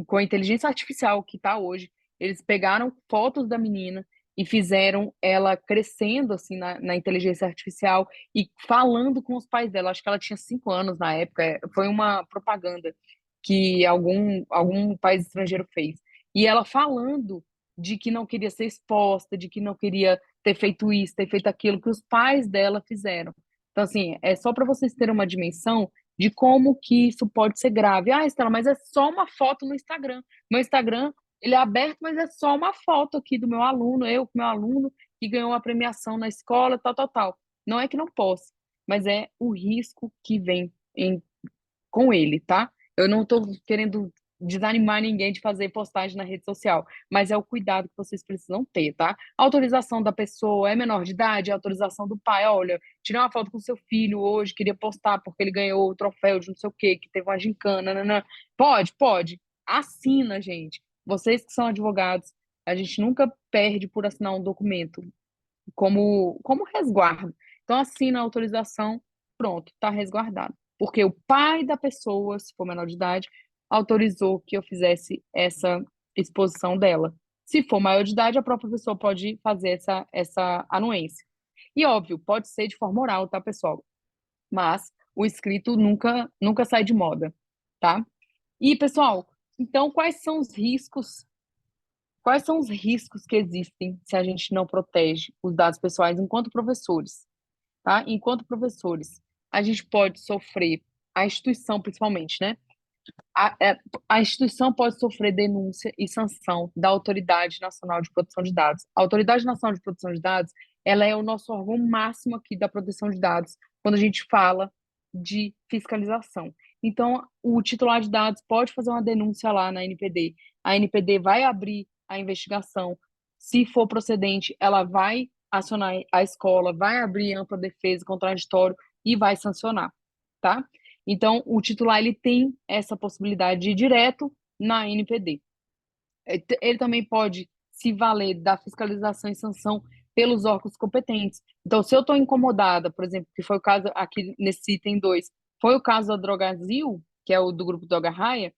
com a inteligência artificial que está hoje, eles pegaram fotos da menina e fizeram ela crescendo assim na inteligência artificial e falando com os pais dela. Acho que ela tinha 5 anos na época. Foi uma propaganda que algum país estrangeiro fez. E ela falando de que não queria ser exposta, de que não queria ter feito isso, ter feito aquilo que os pais dela fizeram. Então, assim, é só para vocês terem uma dimensão de como que isso pode ser grave. Ah, Estela, mas é só uma foto no Instagram. Meu Instagram, ele é aberto, mas é só uma foto aqui do meu aluno, eu com meu aluno que ganhou uma premiação na escola, tal, tal, tal. Não é que não posso, mas é o risco que vem com ele, tá? Eu não estou querendo desanimar ninguém de fazer postagem na rede social, mas é o cuidado que vocês precisam ter, tá? A autorização da pessoa é menor de idade, a autorização do pai, olha, tirei uma foto com seu filho hoje, queria postar porque ele ganhou o troféu de não sei o quê, que teve uma gincana, nanã. Pode. Assina, gente. Vocês que são advogados, a gente nunca perde por assinar um documento como resguardo. Então, assina a autorização, pronto, está resguardado. Porque o pai da pessoa, se for menor de idade, autorizou que eu fizesse essa exposição dela. Se for maior de idade, a própria pessoa pode fazer essa anuência. E, óbvio, pode ser de forma oral, tá, pessoal? Mas o escrito nunca sai de moda, tá? E, pessoal, então, quais são os riscos que existem se a gente não protege os dados pessoais enquanto professores, tá? Enquanto professores, a gente pode sofrer, a instituição principalmente, né? A instituição pode sofrer denúncia e sanção da Autoridade Nacional de Proteção de Dados. A Autoridade Nacional de Proteção de Dados, ela é o nosso órgão máximo aqui da proteção de dados, quando a gente fala de fiscalização. Então, o titular de dados pode fazer uma denúncia lá na NPD. A NPD vai abrir a investigação. Se for procedente, ela vai acionar a escola, vai abrir ampla defesa, contraditório e vai sancionar, tá? Então, o titular ele tem essa possibilidade de ir direto na NPD. Ele também pode se valer da fiscalização e sanção pelos órgãos competentes. Então, se eu estou incomodada, por exemplo, que foi o caso aqui nesse item 2, foi o caso da Drogazil, que é o do grupo Droga Raia,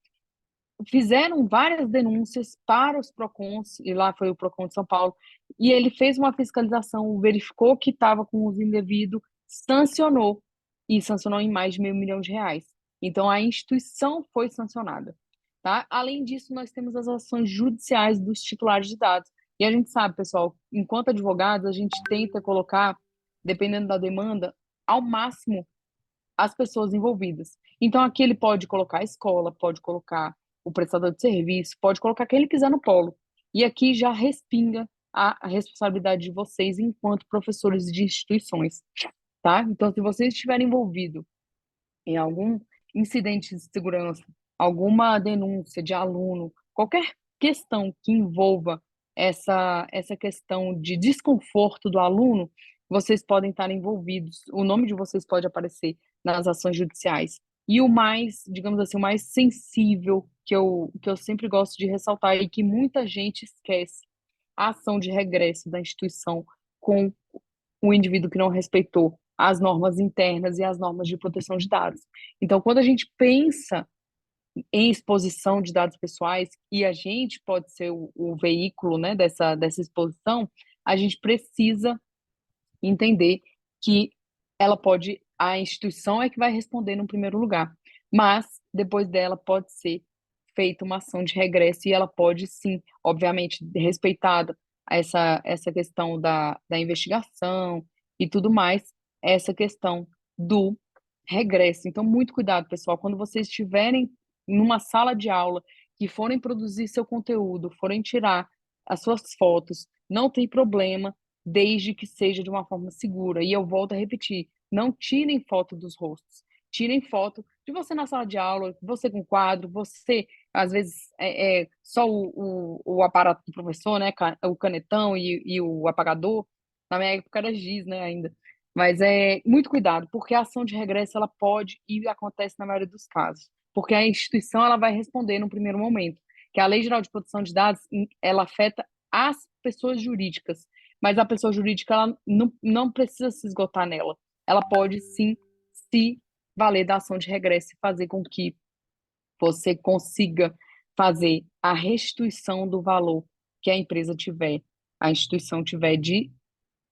fizeram várias denúncias para os PROCONs, e lá foi o PROCON de São Paulo, e ele fez uma fiscalização, verificou que estava com uso indevido, sancionou, e sancionou em mais de R$ 500 mil. Então, a instituição foi sancionada. Tá? Além disso, nós temos as ações judiciais dos titulares de dados. E a gente sabe, pessoal, enquanto advogados, a gente tenta colocar, dependendo da demanda, ao máximo as pessoas envolvidas. Então, aqui ele pode colocar a escola, pode colocar o prestador de serviço, pode colocar quem ele quiser no polo. E aqui já respinga a responsabilidade de vocês enquanto professores de instituições, tá? Então, se vocês estiverem envolvidos em algum incidente de segurança, alguma denúncia de aluno, qualquer questão que envolva essa questão de desconforto do aluno, vocês podem estar envolvidos, o nome de vocês pode aparecer nas ações judiciais. E o mais, digamos assim, o mais sensível que eu sempre gosto de ressaltar e que muita gente esquece, a ação de regresso da instituição com o indivíduo que não respeitou as normas internas e as normas de proteção de dados. Então, quando a gente pensa em exposição de dados pessoais, e a gente pode ser o veículo, né, dessa exposição, a gente precisa entender que a instituição é que vai responder no primeiro lugar, mas depois dela pode ser feita uma ação de regresso e ela pode sim, obviamente, respeitada essa questão da investigação e tudo mais, essa questão do regresso. Então, muito cuidado, pessoal, quando vocês estiverem numa sala de aula que forem produzir seu conteúdo, forem tirar as suas fotos, não tem problema, desde que seja de uma forma segura. E eu volto a repetir, não tirem foto dos rostos, tirem foto de você na sala de aula, você com quadro, você, às vezes, só o aparato do professor, né, o canetão e o apagador. Na minha época era giz, né, ainda. Mas muito cuidado, porque a ação de regresso ela pode e acontece na maioria dos casos, porque a instituição ela vai responder no primeiro momento, que a Lei Geral de Proteção de Dados ela afeta as pessoas jurídicas, mas a pessoa jurídica ela não precisa se esgotar nela, ela pode sim se valer da ação de regresso e fazer com que você consiga fazer a restituição do valor que a empresa tiver, a instituição tiver de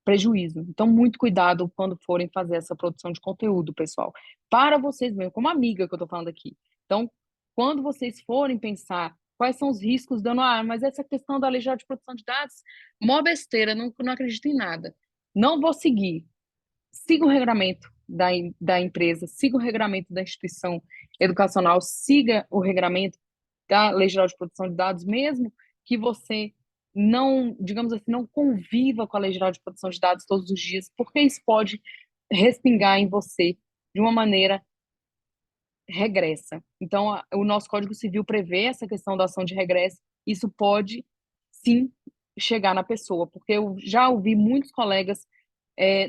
prejuízo. Então, muito cuidado quando forem fazer essa produção de conteúdo, pessoal. Para vocês mesmo, como amiga que eu estou falando aqui. Então, quando vocês forem pensar quais são os riscos dando, mas essa questão da Lei Geral de Proteção de Dados, mó besteira, não acredito em nada. Não vou seguir. Siga o regramento da empresa, siga o regramento da instituição educacional, siga o regramento da Lei Geral de Proteção de Dados, mesmo que você não, digamos assim, não conviva com a Lei Geral de Proteção de Dados todos os dias, porque isso pode respingar em você de uma maneira regressa. Então, o nosso Código Civil prevê essa questão da ação de regresso, isso pode, sim, chegar na pessoa, porque eu já ouvi muitos colegas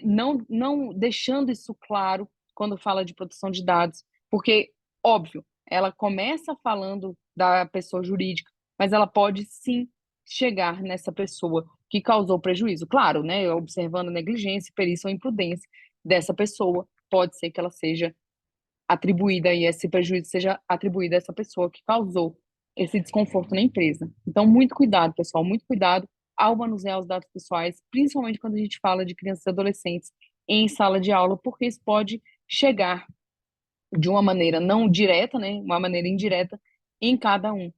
não deixando isso claro quando fala de proteção de dados, porque, óbvio, ela começa falando da pessoa jurídica, mas ela pode sim chegar nessa pessoa que causou prejuízo. Claro, né, observando negligência, perícia ou imprudência dessa pessoa, pode ser que ela seja atribuída e esse prejuízo seja atribuído a essa pessoa que causou esse desconforto na empresa. Então, muito cuidado, pessoal, muito cuidado ao manusear os dados pessoais, principalmente quando a gente fala de crianças e adolescentes em sala de aula, porque isso pode chegar de uma maneira não direta, né, uma maneira indireta em cada um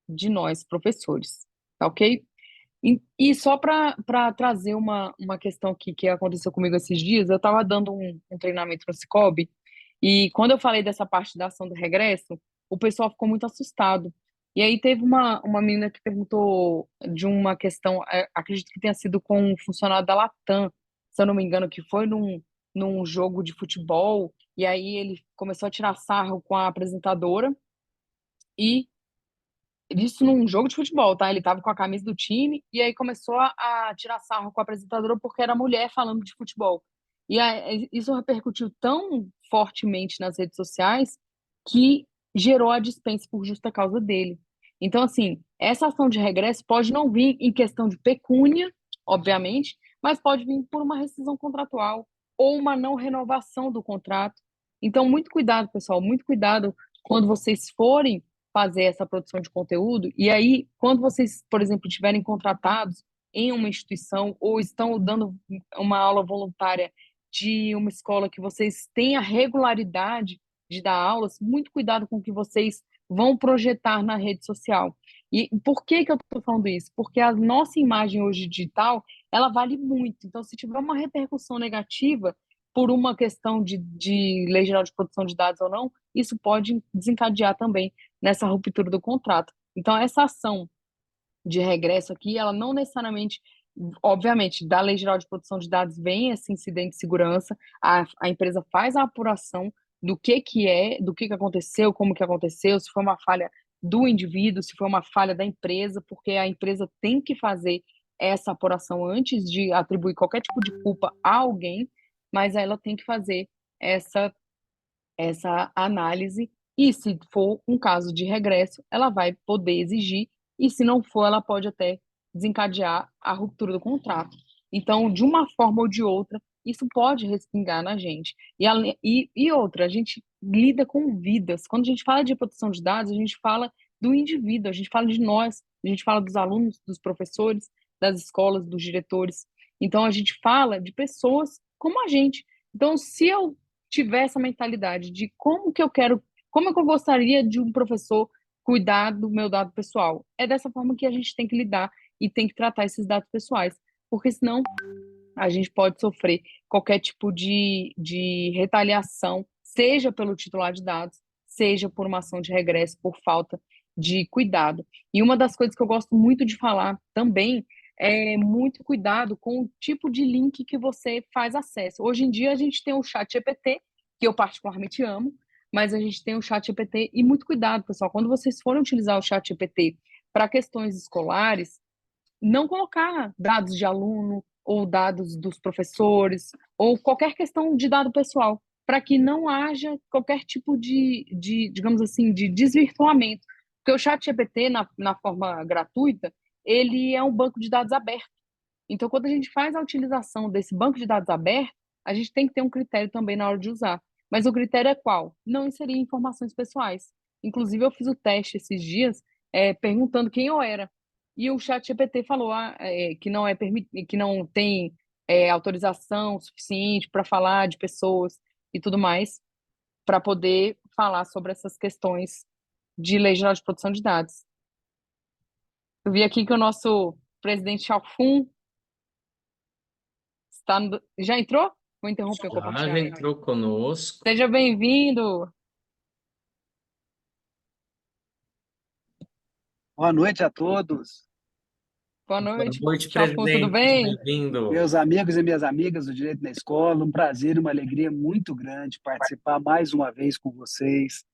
de nós, professores, tá ok? E só para trazer uma questão que aconteceu comigo esses dias, eu estava dando um treinamento no Cicobi, e quando eu falei dessa parte da ação do regresso, o pessoal ficou muito assustado. E aí teve uma menina que perguntou de uma questão, acredito que tenha sido com um funcionário da Latam, se eu não me engano, que foi num jogo de futebol, e aí ele começou a tirar sarro com a apresentadora, e isso num jogo de futebol, tá? Ele tava com a camisa do time e aí começou a tirar sarro com a apresentadora porque era mulher falando de futebol. E aí, isso repercutiu tão fortemente nas redes sociais que gerou a dispensa por justa causa dele. Então, assim, essa ação de regresso pode não vir em questão de pecúnia, obviamente, mas pode vir por uma rescisão contratual ou uma não renovação do contrato. Então, muito cuidado, pessoal, muito cuidado quando vocês forem fazer essa produção de conteúdo. E aí, quando vocês, por exemplo, estiverem contratados em uma instituição ou estão dando uma aula voluntária de uma escola que vocês têm a regularidade de dar aulas, muito cuidado com o que vocês vão projetar na rede social. E por que que eu estou falando isso? Porque a nossa imagem hoje digital, ela vale muito. Então, se tiver uma repercussão negativa por uma questão de Lei Geral de Proteção de Dados ou não, isso pode desencadear também nessa ruptura do contrato. Então, essa ação de regresso aqui, ela não necessariamente, obviamente, da Lei Geral de Proteção de Dados vem esse incidente de segurança, a empresa faz a apuração do do que aconteceu, como que aconteceu, se foi uma falha do indivíduo, se foi uma falha da empresa, porque a empresa tem que fazer essa apuração antes de atribuir qualquer tipo de culpa a alguém, mas ela tem que fazer essa análise e, se for um caso de regresso, ela vai poder exigir, e se não for, ela pode até desencadear a ruptura do contrato. Então, de uma forma ou de outra, isso pode respingar na gente. E outra, a gente lida com vidas. Quando a gente fala de proteção de dados, a gente fala do indivíduo, a gente fala de nós, a gente fala dos alunos, dos professores, das escolas, dos diretores. Então, a gente fala de pessoas como a gente. Então, se eu tiver essa mentalidade de como que eu gostaria de um professor cuidar do meu dado pessoal, é dessa forma que a gente tem que lidar e tem que tratar esses dados pessoais, porque senão a gente pode sofrer qualquer tipo de retaliação, seja pelo titular de dados, seja por uma ação de regresso por falta de cuidado. E uma das coisas que eu gosto muito de falar também é muito cuidado com o tipo de link que você faz acesso. Hoje em dia a gente tem o ChatGPT, que eu particularmente amo, mas a gente tem o ChatGPT e muito cuidado, pessoal, quando vocês forem utilizar o ChatGPT para questões escolares, não colocar dados de aluno ou dados dos professores ou qualquer questão de dado pessoal, para que não haja qualquer tipo digamos assim, de desvirtuamento. Porque o ChatGPT, na forma gratuita, ele é um banco de dados aberto. Então, quando a gente faz a utilização desse banco de dados aberto, a gente tem que ter um critério também na hora de usar. Mas o critério é qual? Não inserir informações pessoais. Inclusive, eu fiz o teste esses dias, perguntando quem eu era. E o ChatGPT falou que não que não tem autorização suficiente para falar de pessoas e tudo mais, para poder falar sobre essas questões de Lei Geral de Proteção de Dados. Eu vi aqui que o nosso presidente Chalfun já entrou? Vou interromper o Já compartilhamento. entrou conosco. Seja bem-vindo. Boa noite a todos. Boa Boa noite, noite, Chalfun, tudo presidente. bem? Bem-vindo. Meus amigos e minhas amigas do Direito na Escola, um prazer e uma alegria muito grande participar mais uma vez com vocês,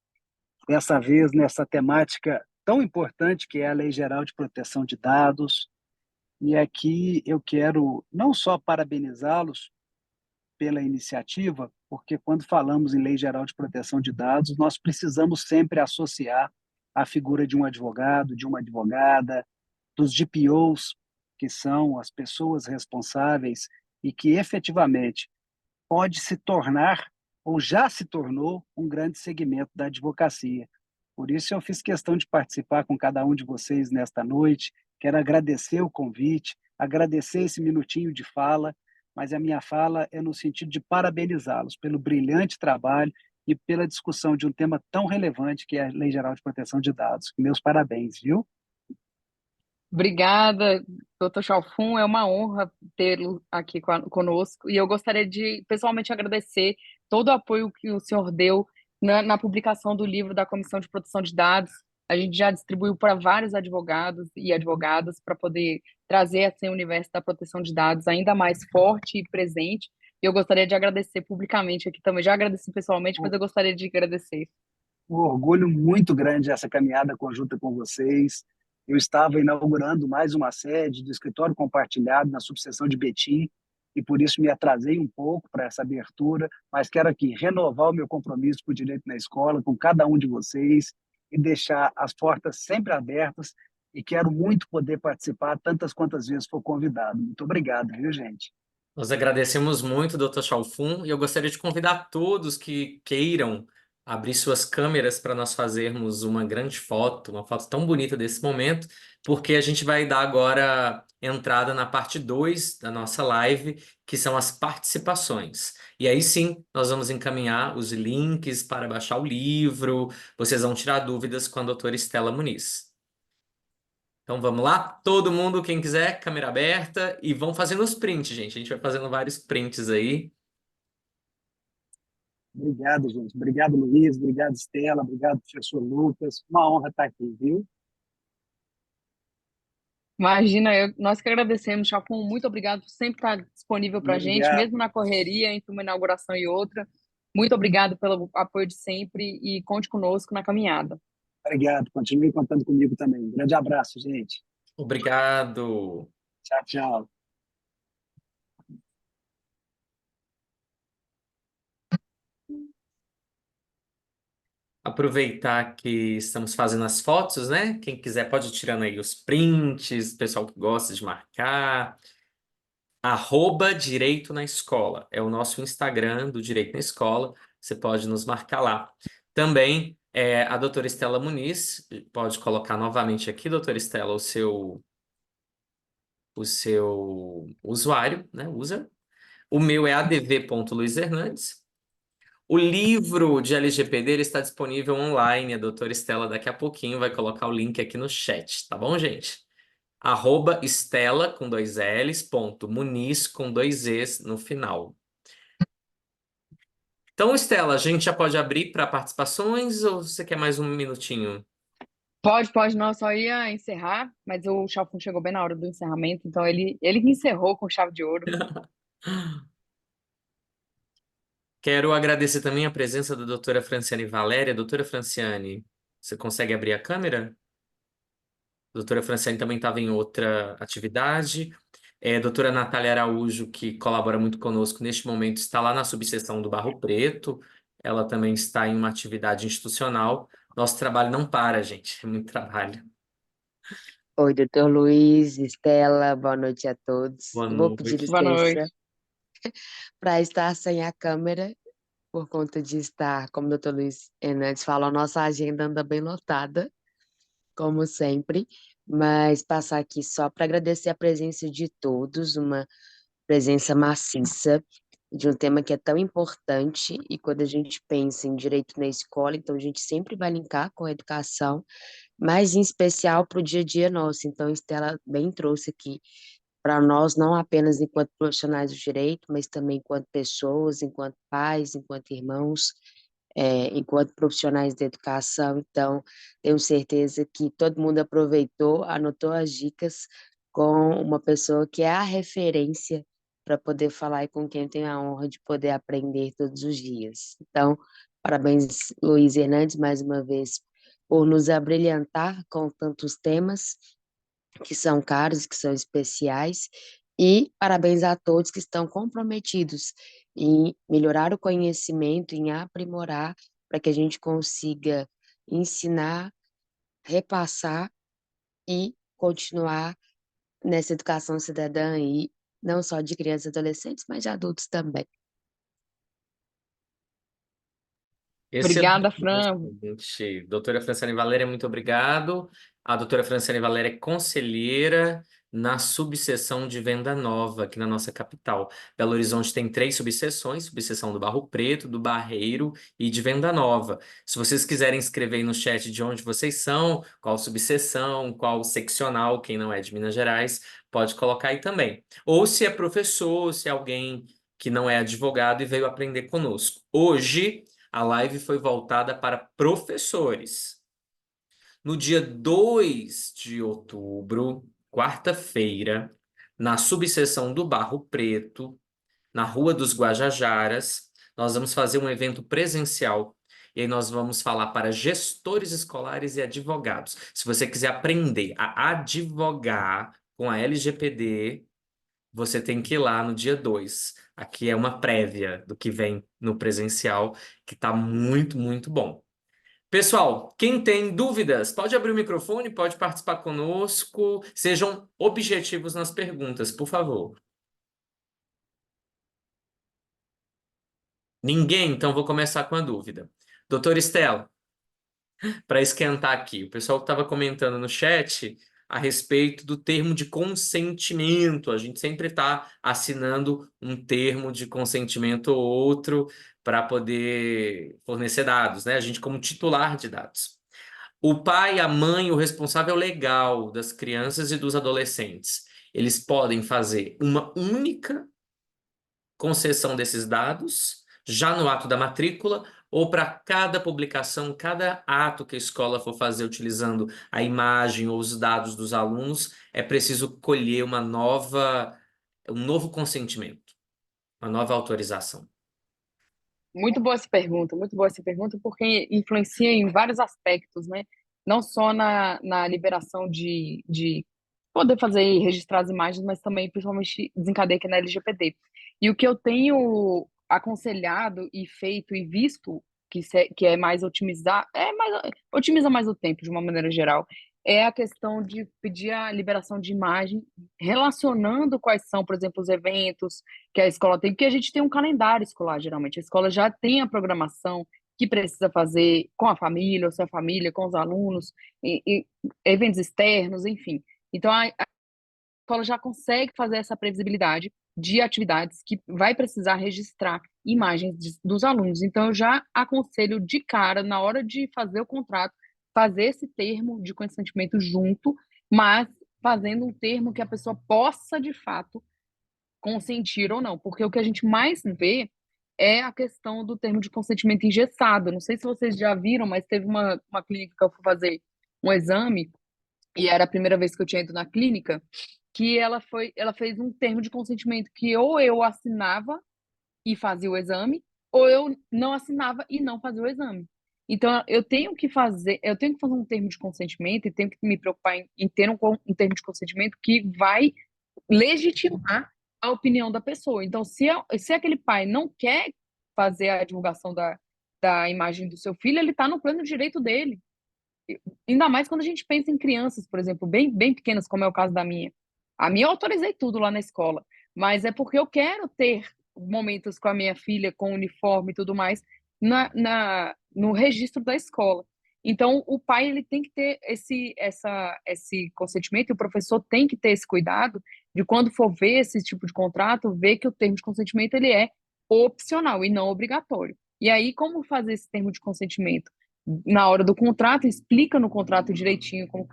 dessa vez nessa temática tão importante que é a Lei Geral de Proteção de Dados. E aqui eu quero não só parabenizá-los pela iniciativa, porque quando falamos em Lei Geral de Proteção de Dados, nós precisamos sempre associar a figura de um advogado, de uma advogada, dos DPOs, que são as pessoas responsáveis e que efetivamente pode se tornar ou já se tornou um grande segmento da advocacia. Por isso eu fiz questão de participar com cada um de vocês nesta noite. Quero agradecer o convite, agradecer esse minutinho de fala, mas a minha fala é no sentido de parabenizá-los pelo brilhante trabalho e pela discussão de um tema tão relevante que é a Lei Geral de Proteção de Dados. Meus parabéns, viu? Obrigada, doutor Chalfun. É uma honra tê-lo aqui conosco. E eu gostaria de pessoalmente agradecer todo o apoio que o senhor deu na publicação do livro da Comissão de Proteção de Dados. A gente já distribuiu para vários advogados e advogadas para poder trazer esse universo da proteção de dados ainda mais forte e presente. E eu gostaria de agradecer publicamente aqui também. Já agradeci pessoalmente, mas eu gostaria de agradecer. Um orgulho muito grande essa caminhada conjunta com vocês. Eu estava inaugurando mais uma sede do escritório compartilhado na subseção de Betim e por isso me atrasei um pouco para essa abertura, mas quero aqui renovar o meu compromisso com o Direito na Escola, com cada um de vocês e deixar as portas sempre abertas e quero muito poder participar tantas quantas vezes for convidado. Muito obrigado, viu, gente? Nós agradecemos muito, Dr. Chalfun, e eu gostaria de convidar todos que queiram abrir suas câmeras para nós fazermos uma grande foto, uma foto tão bonita desse momento, porque a gente vai dar agora entrada na parte 2 da nossa live, que são as participações. E aí sim, nós vamos encaminhar os links para baixar o livro, vocês vão tirar dúvidas com a doutora Estela Muniz. Então vamos lá, todo mundo, quem quiser, câmera aberta, e vão fazendo os prints, gente. A gente vai fazendo vários prints aí. Obrigado, gente. Obrigado, Luiz. Obrigado, Estela. Obrigado, professor Lucas. Uma honra estar aqui, viu? Imagina, nós que agradecemos, Chapum, muito obrigado por sempre estar disponível para a gente, Obrigado. mesmo na correria, entre uma inauguração e outra. Muito obrigado pelo apoio de sempre e conte conosco na caminhada. Obrigado. Continue contando comigo também. Um grande abraço, gente. Obrigado. Tchau, tchau. Aproveitar que estamos fazendo as fotos, né? Quem quiser pode ir tirando aí os prints, pessoal que gosta de marcar. @Direito na Escola é o nosso Instagram do Direito na Escola. Você pode nos marcar lá. Também a doutora Estela Muniz, pode colocar novamente aqui, doutora Estela, o seu usuário, né? User. O meu é adv.luizhernandes. O livro de LGPD ele está disponível online. A doutora Estela daqui a pouquinho vai colocar o link aqui no chat, tá bom, gente? @Estela com 2 L's, ponto, Muniz com 2 E's no final. Então, Estela, a gente já pode abrir para participações ou você quer mais um minutinho? Pode, não, eu só ia encerrar, mas o Chalfon chegou bem na hora do encerramento, então ele que encerrou com chave de ouro. Quero agradecer também a presença da doutora Franciane Valéria. Doutora Franciane, você consegue abrir a câmera? A doutora Franciane também estava em outra atividade. Doutora Natália Araújo, que colabora muito conosco neste momento, está lá na subseção do Barro Preto. Ela também está em uma atividade institucional. Nosso trabalho não para, gente. É muito trabalho. Oi, doutor Luiz, Estela, boa noite a todos. Boa Vou pedir noite. Boa noite. licença para estar sem a câmera, por conta de estar, como o doutor Luiz Hernandes falou, a nossa agenda anda bem lotada, como sempre, mas passar aqui só para agradecer a presença de todos, uma presença maciça de um tema que é tão importante, e quando a gente pensa em direito na escola, então a gente sempre vai linkar com a educação, mas em especial para o dia a dia nosso. Então, Estela bem trouxe aqui para nós, não apenas enquanto profissionais do direito, mas também enquanto pessoas, enquanto pais, enquanto irmãos, enquanto profissionais da educação. Então, tenho certeza que todo mundo aproveitou, anotou as dicas com uma pessoa que é a referência para poder falar e com quem tem a honra de poder aprender todos os dias. Então, parabéns, Luiz Hernandes, mais uma vez, por nos abrilhantar com tantos temas que são caros, que são especiais, e parabéns a todos que estão comprometidos em melhorar o conhecimento, em aprimorar, para que a gente consiga ensinar, repassar e continuar nessa educação cidadã aí, não só de crianças e adolescentes, mas de adultos também. Obrigada, Excelente. Fran. Doutora Franciane Valéria, muito obrigado. A doutora Franciane Valéria é conselheira na subseção de Venda Nova, aqui na nossa capital. Belo Horizonte tem 3 subseções: subseção do Barro Preto, do Barreiro e de Venda Nova. Se vocês quiserem escrever aí no chat de onde vocês são, qual subseção, qual seccional, quem não é de Minas Gerais, pode colocar aí também. Ou se é professor, se é alguém que não é advogado e veio aprender conosco. Hoje, a live foi voltada para professores. No dia 2 de outubro, quarta-feira, na subseção do Barro Preto, na Rua dos Guajajaras, nós vamos fazer um evento presencial. E aí nós vamos falar para gestores escolares e advogados. Se você quiser aprender a advogar com a LGPD, você tem que ir lá no dia 2. Aqui é uma prévia do que vem no presencial, que está muito, muito bom. Pessoal, quem tem dúvidas, pode abrir o microfone, pode participar conosco. Sejam objetivos nas perguntas, por favor. Ninguém? Então vou começar com a dúvida. Doutora Estela, para esquentar aqui, o pessoal estava comentando no chat a respeito do termo de consentimento. A gente sempre está assinando um termo de consentimento ou outro para poder fornecer dados, né? A gente como titular de dados. O pai, a mãe, o responsável legal das crianças e dos adolescentes, eles podem fazer uma única concessão desses dados já no ato da matrícula, ou para cada publicação, cada ato que a escola for fazer utilizando a imagem ou os dados dos alunos, é preciso colher um novo consentimento, uma nova autorização. Muito boa essa pergunta, porque influencia em vários aspectos, né? Não só na liberação de poder fazer e registrar as imagens, mas também, principalmente, desencadeia aqui na LGPD. E o que eu tenho aconselhado e feito e visto que é mais otimizar, otimiza mais o tempo, de uma maneira geral, é a questão de pedir a liberação de imagem, relacionando quais são, por exemplo, os eventos que a escola tem, porque a gente tem um calendário escolar, geralmente. A escola já tem a programação que precisa fazer com a família, ou sem a família, com os alunos, e eventos externos, enfim. Então, a escola já consegue fazer essa previsibilidade de atividades que vai precisar registrar imagens dos alunos. Então, eu já aconselho de cara, na hora de fazer o contrato, fazer esse termo de consentimento junto, mas fazendo um termo que a pessoa possa, de fato, consentir ou não. Porque o que a gente mais vê é a questão do termo de consentimento engessado. Não sei se vocês já viram, mas teve uma clínica que eu fui fazer um exame, e era a primeira vez que eu tinha ido na clínica, que ela fez um termo de consentimento que ou eu assinava e fazia o exame, ou eu não assinava e não fazia o exame. Então, eu tenho que fazer um termo de consentimento e tenho que me preocupar em ter um termo de consentimento que vai legitimar a opinião da pessoa. Então, se aquele pai não quer fazer a divulgação da imagem do seu filho, ele está no pleno direito dele. Ainda mais quando a gente pensa em crianças, por exemplo, bem, bem pequenas, como é o caso da minha. A minha eu autorizei tudo lá na escola, mas é porque eu quero ter momentos com a minha filha, com uniforme e tudo mais, no registro da escola. Então, o pai ele tem que ter esse consentimento, e o professor tem que ter esse cuidado de quando for ver esse tipo de contrato, ver que o termo de consentimento ele é opcional e não obrigatório. E aí, como fazer esse termo de consentimento? Na hora do contrato, explica no contrato direitinho como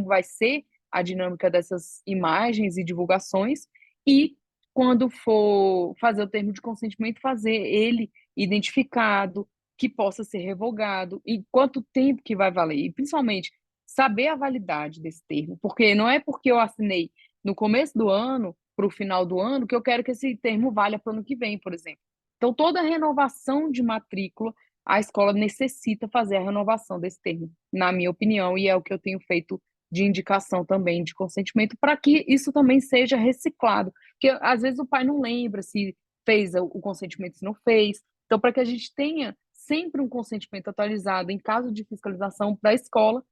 vai ser a dinâmica dessas imagens e divulgações, e quando for fazer o termo de consentimento, fazer ele identificado, que possa ser revogado, e quanto tempo que vai valer, e principalmente saber a validade desse termo, porque não é porque eu assinei no começo do ano para o final do ano que eu quero que esse termo valha para o ano que vem, por exemplo. Então, toda renovação de matrícula, a escola necessita fazer a renovação desse termo, na minha opinião, e é o que eu tenho feito de indicação também de consentimento, para que isso também seja reciclado. Porque às vezes o pai não lembra se fez o consentimento, se não fez. Então, para que a gente tenha sempre um consentimento atualizado em caso de fiscalização para a escola,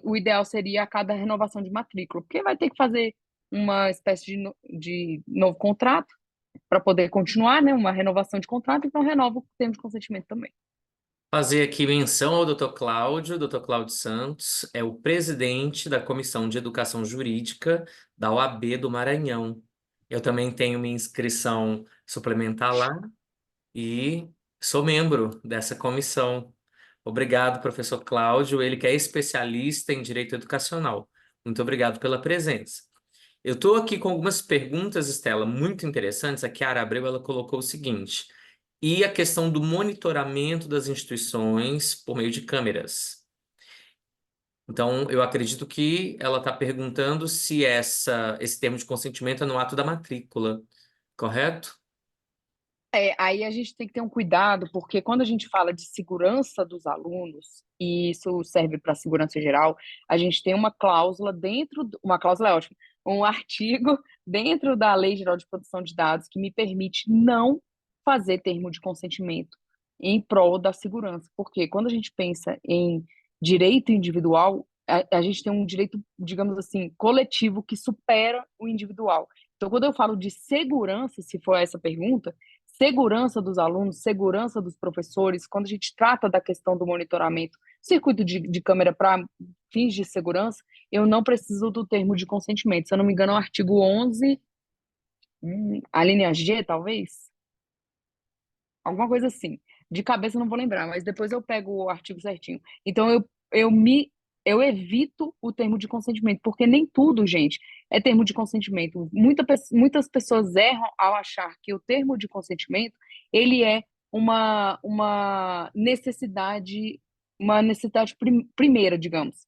o ideal seria a cada renovação de matrícula, porque vai ter que fazer uma espécie de novo contrato para poder continuar, né? Uma renovação de contrato, então renova o termo de consentimento também. Fazer aqui menção ao Dr. Cláudio Santos, é o presidente da Comissão de Educação Jurídica da OAB do Maranhão. Eu também tenho minha inscrição suplementar lá e sou membro dessa comissão. Obrigado, professor Cláudio, ele que é especialista em direito educacional. Muito obrigado pela presença. Eu estou aqui com algumas perguntas, Estela, muito interessantes. A Chiara Abreu ela colocou o seguinte: e a questão do monitoramento das instituições por meio de câmeras. Então, eu acredito que ela está perguntando se esse termo de consentimento é no ato da matrícula, correto? Aí a gente tem que ter um cuidado, porque quando a gente fala de segurança dos alunos, e isso serve para a segurança geral, a gente tem uma cláusula uma cláusula é ótima, um artigo dentro da Lei Geral de Proteção de Dados que me permite não fazer termo de consentimento em prol da segurança. Porque quando a gente pensa em direito individual, a gente tem um direito, digamos assim, coletivo que supera o individual. Então, quando eu falo de segurança, se for essa pergunta, segurança dos alunos, segurança dos professores, quando a gente trata da questão do monitoramento, circuito de câmera para fins de segurança, eu não preciso do termo de consentimento. Se eu não me engano, é o artigo 11, a linha G, talvez? Alguma coisa assim. De cabeça eu não vou lembrar, mas depois eu pego o artigo certinho. Então, eu evito o termo de consentimento, porque nem tudo, gente, é termo de consentimento. Muitas pessoas erram ao achar que o termo de consentimento, ele é uma necessidade primeira, digamos.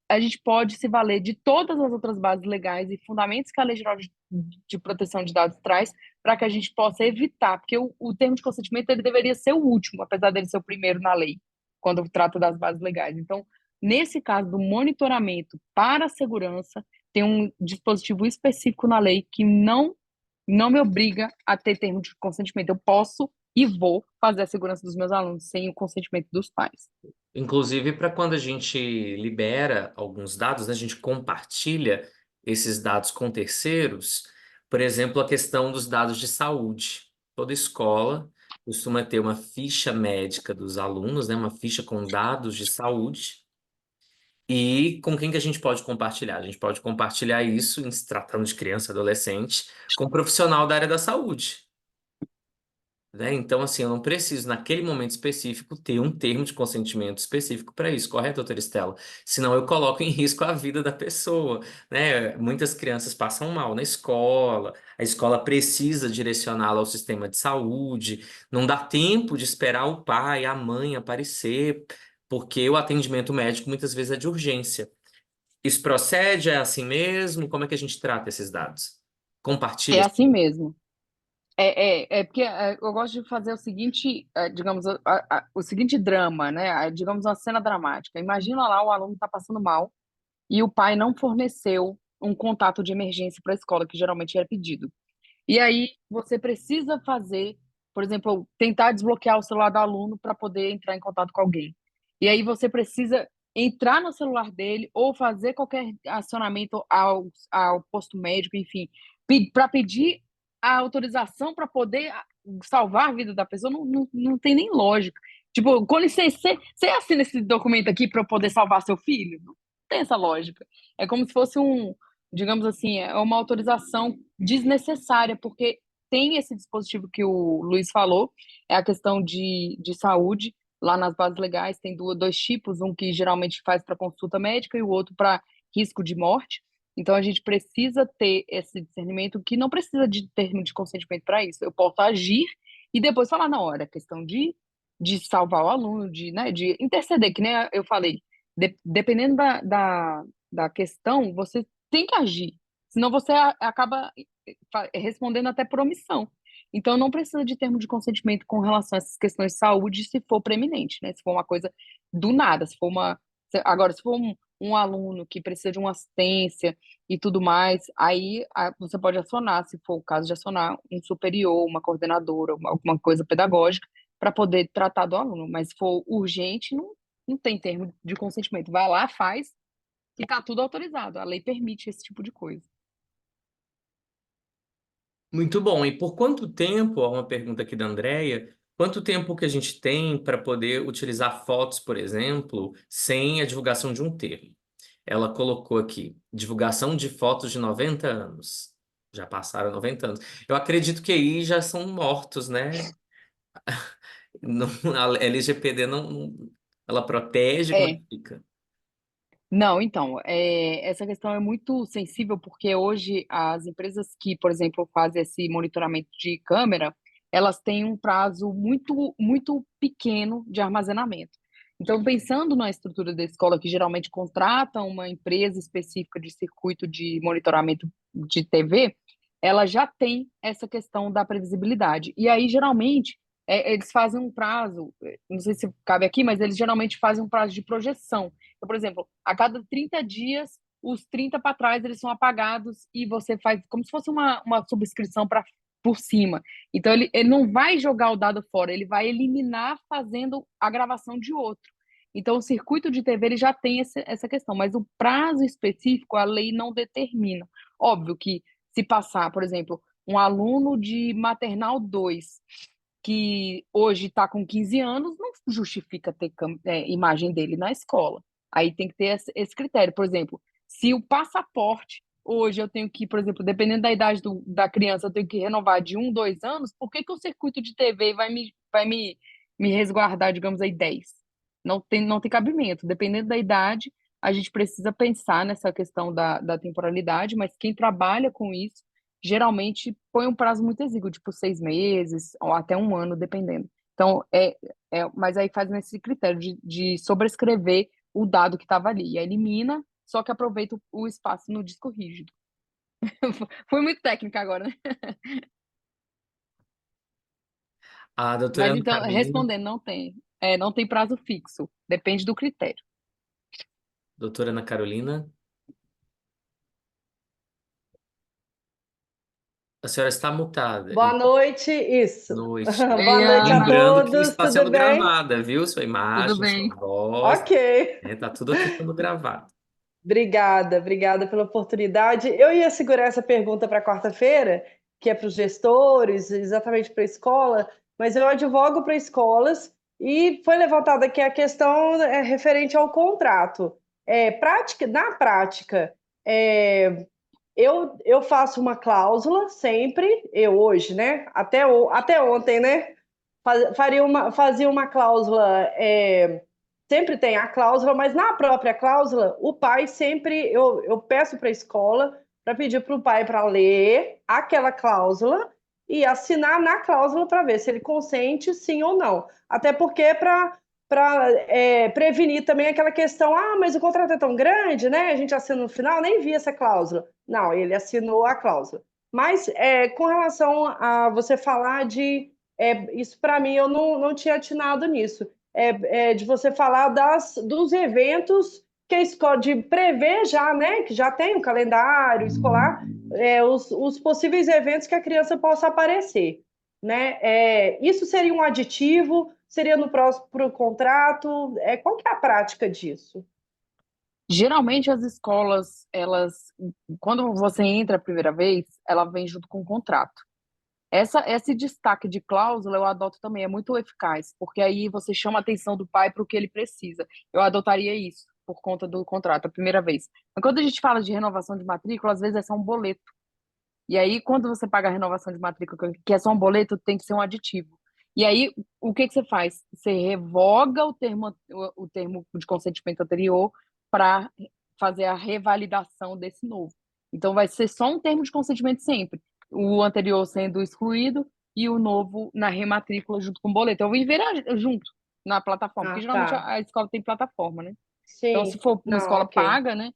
A gente pode se valer de todas as outras bases legais e fundamentos que a Lei Geral de Proteção de Dados traz para que a gente possa evitar, porque o termo de consentimento ele deveria ser o último, apesar dele ser o primeiro na lei, quando trata das bases legais. Então, nesse caso do monitoramento para a segurança, tem um dispositivo específico na lei que não me obriga a ter termo de consentimento. Eu posso e vou fazer a segurança dos meus alunos sem o consentimento dos pais. Inclusive, para quando a gente libera alguns dados, né, a gente compartilha esses dados com terceiros, por exemplo, a questão dos dados de saúde. Toda escola costuma ter uma ficha médica dos alunos, né, uma ficha com dados de saúde. E com quem que a gente pode compartilhar? A gente pode compartilhar isso, em se tratando de criança, adolescente, com um profissional da área da saúde. Né? Então, assim, eu não preciso, naquele momento específico, ter um termo de consentimento específico para isso, correto, doutora Estela? Senão eu coloco em risco a vida da pessoa, né? Muitas crianças passam mal na escola, a escola precisa direcioná-la ao sistema de saúde, não dá tempo de esperar o pai, a mãe aparecer porque o atendimento médico muitas vezes é de urgência. Isso procede? É assim mesmo? Como é que a gente trata esses dados? É Compartilha? assim mesmo. É porque eu gosto de fazer o seguinte, digamos, o seguinte drama, né? Digamos, uma cena dramática. Imagina lá, o aluno está passando mal e o pai não forneceu um contato de emergência para a escola, que geralmente era pedido. E aí você precisa fazer, por exemplo, tentar desbloquear o celular do aluno para poder entrar em contato com alguém. E aí você precisa entrar no celular dele ou fazer qualquer acionamento ao posto médico, enfim, para pedir a autorização para poder salvar a vida da pessoa, não tem nem lógica. Tipo, com licença, você assina esse documento aqui para eu poder salvar seu filho? Não tem essa lógica. É como se fosse digamos assim, é uma autorização desnecessária, porque tem esse dispositivo que o Luiz falou, é a questão de saúde. Lá nas bases legais tem dois tipos, um que geralmente faz para consulta médica e o outro para risco de morte. Então a gente precisa ter esse discernimento que não precisa de termo de consentimento para isso. Eu posso agir e depois falar na hora, questão de salvar o aluno, né, de interceder, que nem eu falei. Dependendo da questão, você tem que agir, senão você acaba respondendo até por omissão. Então, não precisa de termo de consentimento com relação a essas questões de saúde se for preeminente, né? Se for uma coisa do nada, se for Agora, se for um aluno que precisa de uma assistência e tudo mais, aí você pode acionar, se for o caso de acionar um superior, uma coordenadora, alguma coisa pedagógica, para poder tratar do aluno. Mas se for urgente, não tem termo de consentimento. Vai lá, faz, e está tudo autorizado. A lei permite esse tipo de coisa. Muito bom. E por quanto tempo, ó, uma pergunta aqui da Andrea, quanto tempo que a gente tem para poder utilizar fotos, por exemplo, sem a divulgação de um termo? Ela colocou aqui, divulgação de fotos de 90 anos. Já passaram 90 anos. Eu acredito que aí já são mortos, né? A LGPD ela protege, como é É, que fica? não, então, essa questão é muito sensível porque hoje as empresas que, por exemplo, fazem esse monitoramento de câmera, elas têm um prazo muito, muito pequeno de armazenamento. Então, pensando na estrutura da escola, que geralmente contrata uma empresa específica de circuito de monitoramento de TV, ela já tem essa questão da previsibilidade. E aí, geralmente, eles fazem um prazo, não sei se cabe aqui, mas eles geralmente fazem um prazo de projeção. Então, por exemplo, a cada 30 dias, os 30 para trás eles são apagados e você faz como se fosse uma subscrição por cima. Então, ele não vai jogar o dado fora, ele vai eliminar fazendo a gravação de outro. Então, o circuito de TV ele já tem essa questão, mas o prazo específico a lei não determina. Óbvio que se passar, por exemplo, um aluno de maternal 2 que hoje está com 15 anos, não justifica ter imagem dele na escola. Aí tem que ter esse critério. Por exemplo, se o passaporte, hoje eu tenho que, por exemplo, dependendo da idade da criança, eu tenho que renovar de 2 anos, por que o circuito de TV vai me resguardar, digamos aí, 10? Não tem cabimento. Dependendo da idade, a gente precisa pensar nessa questão da temporalidade, mas quem trabalha com isso geralmente põe um prazo muito exíguo, tipo 6 meses ou até 1 ano, dependendo. Então, mas aí faz nesse critério de sobrescrever o dado que estava ali. E aí elimina, só que aproveita o espaço no disco rígido. Foi muito técnica agora, né? A doutora Mas Ana então, Carolina, respondendo, não tem prazo fixo, depende do critério. doutora Ana Carolina, a senhora está mutada. Boa noite, isso. Noite. Boa Ei, noite a Ana, Lembrando que todos, está tudo sendo bem? gravada, viu? Sua tudo imagem, sua bem? voz, Ok. né? Tá tudo aqui sendo gravado. Obrigada pela oportunidade. Eu ia segurar essa pergunta para quarta-feira, que é para os gestores, exatamente para a escola, mas eu advogo para escolas e foi levantada aqui a questão referente ao contrato. Na prática, eu faço uma cláusula sempre, eu hoje, né? Até ontem, né? Fazia uma cláusula, sempre tem a cláusula, mas na própria cláusula, o pai sempre, eu peço para a escola para pedir para o pai para ler aquela cláusula e assinar na cláusula para ver se ele consente sim ou não. Até porque prevenir também aquela questão, mas o contrato é tão grande, né? A gente assina no final, nem vi essa cláusula. Não, ele assinou a cláusula. Mas com relação a você falar isso para mim, eu não tinha atinado nisso. De você falar dos eventos que a escola, de prever já, né? Que já tem um calendário escolar, os possíveis eventos que a criança possa aparecer, né? Isso seria um aditivo? Seria no próximo contrato? Qual que é a prática disso? Geralmente as escolas, quando você entra a primeira vez, ela vem junto com o contrato. Esse destaque de cláusula eu adoto também, é muito eficaz, porque aí você chama a atenção do pai para o que ele precisa. Eu adotaria isso por conta do contrato, a primeira vez. Mas quando a gente fala de renovação de matrícula, às vezes é só um boleto. E aí, quando você paga a renovação de matrícula, que é só um boleto, tem que ser um aditivo. E aí, o que você faz? Você revoga o termo de consentimento anterior para fazer a revalidação desse novo. Então, vai ser só um termo de consentimento sempre. O anterior sendo excluído e o novo na rematrícula junto com o boleto. Eu vou enviar junto na plataforma, porque geralmente Tá. a escola tem plataforma, né? Sim. Então, se for uma Não, escola ok. paga, né?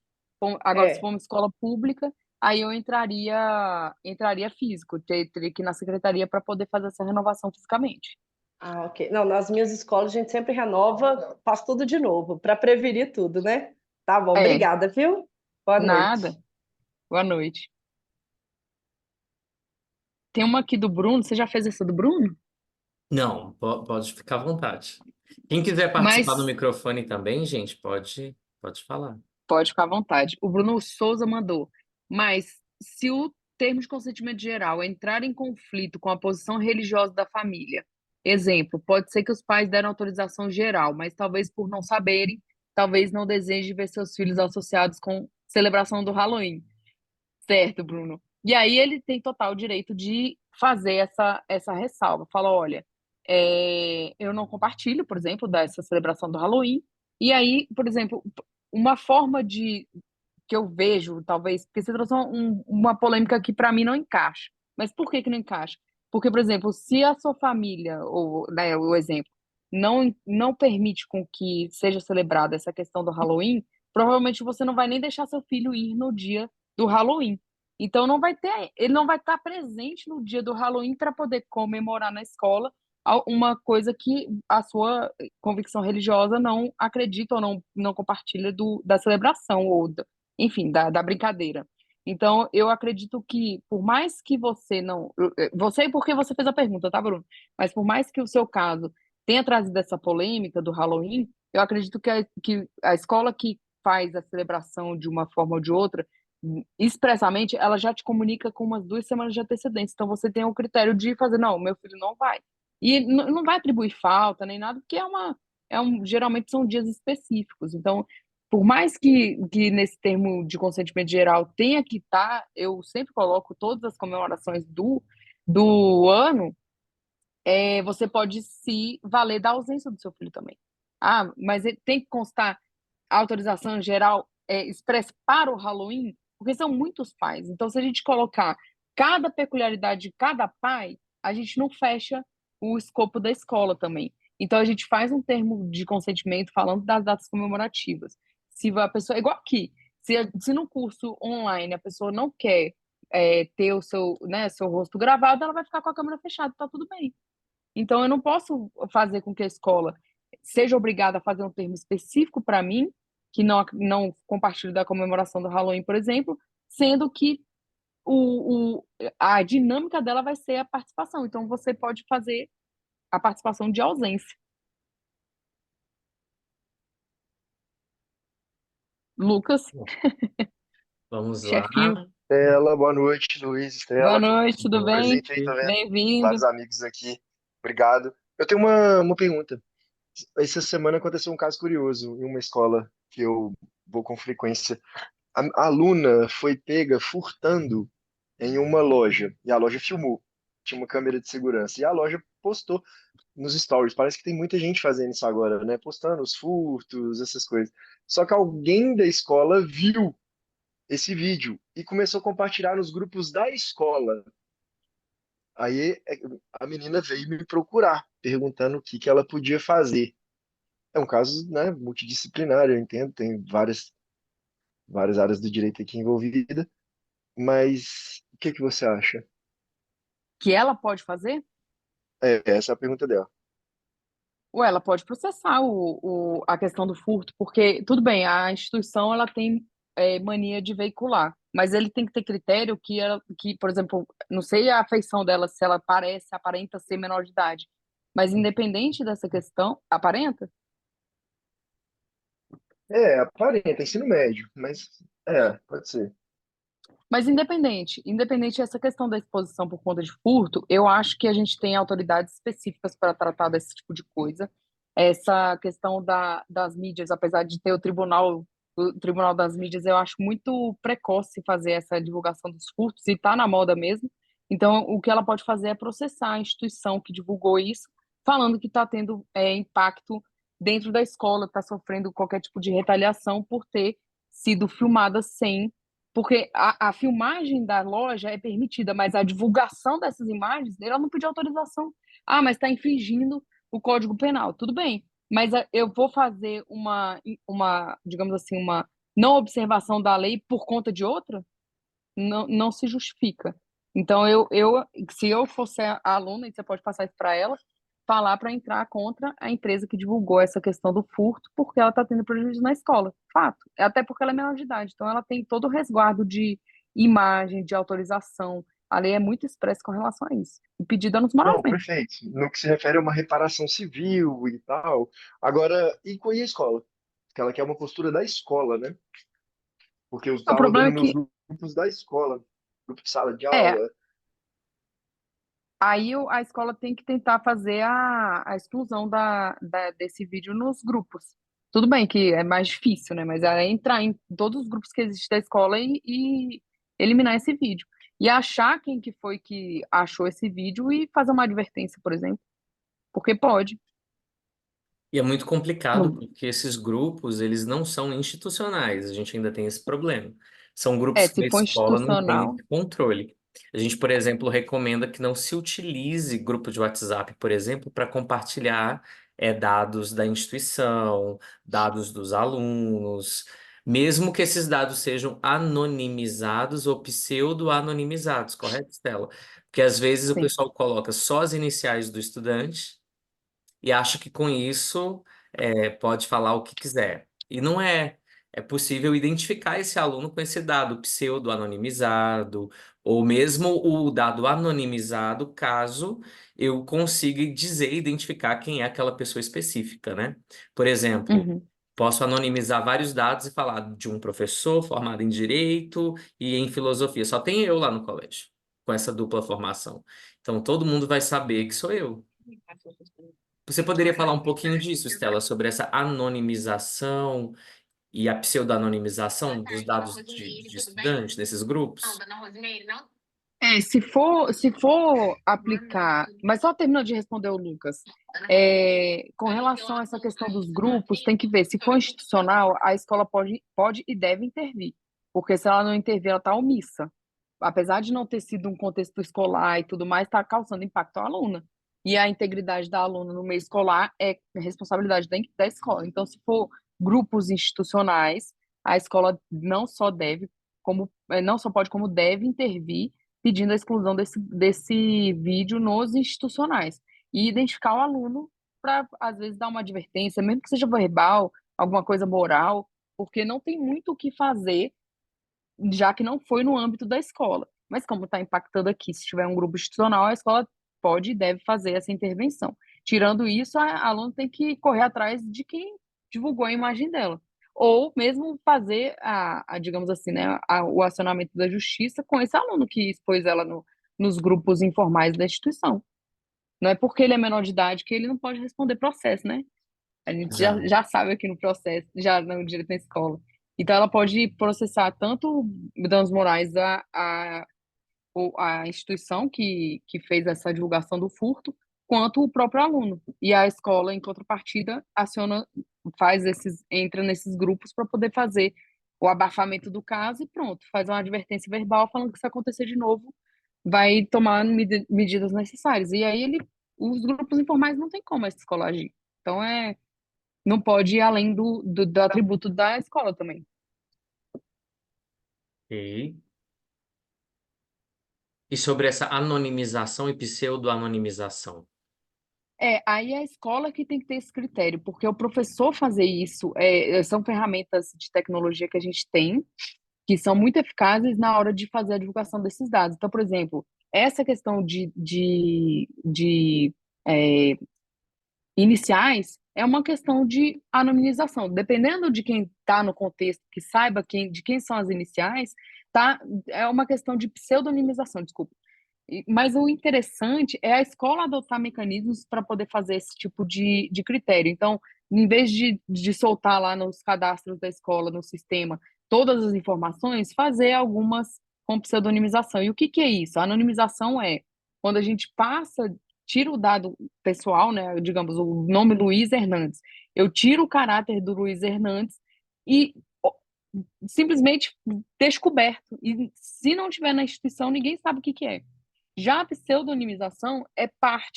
Agora, se for uma escola pública, aí eu entraria físico, teria que ir na secretaria para poder fazer essa renovação fisicamente. Ok. Não, nas minhas escolas a gente sempre renova, faz tudo de novo, para prevenir tudo, né? Tá bom, obrigada, viu? Boa Nada. noite. Boa noite. Tem uma aqui do Bruno, você já fez essa do Bruno? Não, pode ficar à vontade. Quem quiser participar no Mas microfone também, gente, pode falar. pode ficar à vontade. O Bruno Souza mandou. Mas se o termo de consentimento geral entrar em conflito com a posição religiosa da família, exemplo, pode ser que os pais deram autorização geral, mas talvez por não saberem, talvez não desejem ver seus filhos associados com celebração do Halloween. Certo, Bruno. E aí ele tem total direito de fazer essa ressalva. Fala, olha, eu não compartilho, por exemplo, dessa celebração do Halloween. E aí, por exemplo, uma forma que eu vejo, talvez, porque você trouxe uma polêmica que para mim não encaixa. Mas por que não encaixa? Porque, por exemplo, se a sua família, ou né, o exemplo, não permite com que seja celebrada essa questão do Halloween, provavelmente você não vai nem deixar seu filho ir no dia do Halloween. Então ele não vai estar presente no dia do Halloween para poder comemorar na escola uma coisa que a sua convicção religiosa não acredita ou não compartilha da celebração ou enfim, da brincadeira. Então, eu acredito que, por mais que você não. Você, porque você fez a pergunta, tá, Bruno? Mas por mais que o seu caso tenha trazido essa polêmica do Halloween, eu acredito que a escola que faz a celebração de uma forma ou de outra, expressamente, ela já te comunica com umas 2 semanas de antecedência. Então, você tem o critério de fazer, não, meu filho não vai. E não vai atribuir falta nem nada, porque geralmente são dias específicos. Então, por mais que nesse termo de consentimento geral tenha que estar, eu sempre coloco todas as comemorações do ano, você pode se valer da ausência do seu filho também. Mas ele tem que constar a autorização geral expressa para o Halloween, porque são muitos pais. Então, se a gente colocar cada peculiaridade de cada pai, a gente não fecha o escopo da escola também. Então, a gente faz um termo de consentimento falando das datas comemorativas. Se a pessoa, igual aqui, se no curso online a pessoa não quer ter o seu rosto gravado, ela vai ficar com a câmera fechada, tá tudo bem. Então, eu não posso fazer com que a escola seja obrigada a fazer um termo específico para mim, que não compartilho da comemoração do Halloween, por exemplo, sendo que a dinâmica dela vai ser a participação. Então, você pode fazer a participação de ausência. Lucas? Vamos Chefinho. lá. Estela, boa noite, Luiz, Boa Estela. noite, tudo bem? Presente aí, tá vendo? Bem-vindo. Vários amigos aqui. Obrigado. Eu tenho uma pergunta. Essa semana aconteceu um caso curioso em uma escola que eu vou com frequência. A aluna foi pega furtando em uma loja e a loja filmou. Tinha uma câmera de segurança e a loja postou nos stories. Parece que tem muita gente fazendo isso agora, né? Postando os furtos, essas coisas. Só que alguém da escola viu esse vídeo e começou a compartilhar nos grupos da escola. Aí a menina veio me procurar, perguntando o que ela podia fazer. é um caso, né, multidisciplinar, eu entendo, tem várias áreas do direito aqui envolvida, mas o que que você acha? Que ela pode fazer? Essa é a pergunta dela. Ou ela pode processar a questão do furto, porque, tudo bem, a instituição ela tem mania de veicular, mas ele tem que ter critério que, por exemplo, não sei a afeição dela, se ela aparenta ser menor de idade, mas independente dessa questão, aparenta? Aparenta, ensino médio, mas pode ser. Mas independente dessa questão da exposição por conta de furto, eu acho que a gente tem autoridades específicas para tratar desse tipo de coisa. Essa questão das mídias, apesar de ter o Tribunal das Mídias, eu acho muito precoce fazer essa divulgação dos furtos, e está na moda mesmo. Então, o que ela pode fazer é processar a instituição que divulgou isso, falando que está tendo impacto dentro da escola, está sofrendo qualquer tipo de retaliação por ter sido filmada sem porque a filmagem da loja é permitida, mas a divulgação dessas imagens, ela não pediu autorização. Ah, mas está infringindo o Código Penal. Tudo bem, mas eu vou fazer digamos assim, uma não observação da lei por conta de outra? Não, não se justifica. Então, se eu fosse a aluna, e você pode passar isso para ela, falar para entrar contra a empresa que divulgou essa questão do furto, porque ela está tendo prejuízo na escola. Fato. Até porque ela é menor de idade. Então, ela tem todo o resguardo de imagem, de autorização. A lei é muito expressa com relação a isso. E pedir danos morais Não, mesmo. perfeito. No que se refere a uma reparação civil e tal. Agora, e a escola? Porque ela quer uma postura da escola, né? Porque eu O estava problema vendo é nos que grupos da escola, grupo de sala de é, aula. aí a escola tem que tentar fazer a exclusão desse vídeo nos grupos. Tudo bem que é mais difícil, né? Mas é entrar em todos os grupos que existem da escola e eliminar esse vídeo. E achar quem que foi que achou esse vídeo e fazer uma advertência, por exemplo. Porque pode. E é muito complicado Não. porque esses grupos, eles não são institucionais, a gente ainda tem esse problema. São grupos que Se a for escola não tem institucional, esse controle. A gente, por exemplo, recomenda que não se utilize grupo de WhatsApp, por exemplo, para compartilhar dados da instituição, dados dos alunos, mesmo que esses dados sejam anonimizados ou pseudo-anonimizados, correto, Stella? Porque às vezes o sim. pessoal coloca só as iniciais do estudante e acha que com isso pode falar o que quiser. E não é. É possível identificar esse aluno com esse dado pseudo-anonimizado, ou mesmo o dado anonimizado, caso eu consiga dizer, identificar quem é aquela pessoa específica, né? Por exemplo, Uhum. posso anonimizar vários dados e falar de um professor formado em direito e em filosofia. Só tem eu lá no colégio, com essa dupla formação. Então todo mundo vai saber que sou eu. Você poderia falar um pouquinho disso, Stella, sobre essa anonimização e a pseudo-anonimização dos dados de estudante nesses grupos? Se for aplicar, mas só terminando de responder o Lucas, com relação a essa questão dos grupos, tem que ver, se for institucional, a escola pode e deve intervir, porque se ela não intervir, ela está omissa. Apesar de não ter sido um contexto escolar e tudo mais, está causando impacto à aluna. E a integridade da aluna no meio escolar é responsabilidade da escola. Então, se for grupos institucionais, a escola não só pode, como deve intervir pedindo a exclusão desse vídeo nos institucionais e identificar o aluno para, às vezes, dar uma advertência, mesmo que seja verbal, alguma coisa moral, porque não tem muito o que fazer, já que não foi no âmbito da escola. Mas como está impactando aqui, se tiver um grupo institucional, a escola pode e deve fazer essa intervenção. Tirando isso, a aluna tem que correr atrás de quem divulgou a imagem dela ou mesmo fazer digamos assim, né, o acionamento da justiça com esse aluno que expôs ela nos grupos informais da instituição. Não é porque ele é menor de idade que ele não pode responder processo, né? A gente Exato. já sabe aqui no processo, já no direito na escola. Então, ela pode processar tanto danos morais a instituição que fez essa divulgação do furto, quanto o próprio aluno. E a escola, em contrapartida, entra nesses grupos para poder fazer o abafamento do caso e pronto, faz uma advertência verbal falando que se acontecer de novo, vai tomar medidas necessárias. E aí os grupos informais não tem como essa escola agir. Então não pode ir além do atributo da escola também. Ok. E sobre essa anonimização e pseudo-anonimização? Aí é a escola que tem que ter esse critério, porque o professor fazer isso, são ferramentas de tecnologia que a gente tem, que são muito eficazes na hora de fazer a divulgação desses dados. Então, por exemplo, essa questão de é, iniciais é uma questão de anonimização. Dependendo de quem está no contexto, que saiba de quem são as iniciais, tá? É uma questão de pseudonimização, desculpa. Mas o interessante é a escola adotar mecanismos para poder fazer esse tipo de critério. Então, em vez de soltar lá nos cadastros da escola, no sistema, todas as informações, fazer algumas com pseudonimização. E o que é isso? A anonimização é quando a gente tira o dado pessoal, né, digamos, o nome Luiz Hernandes. Eu tiro o caráter do Luiz Hernandes e simplesmente deixo coberto. E se não tiver na instituição, ninguém sabe o que é. Já a pseudonimização é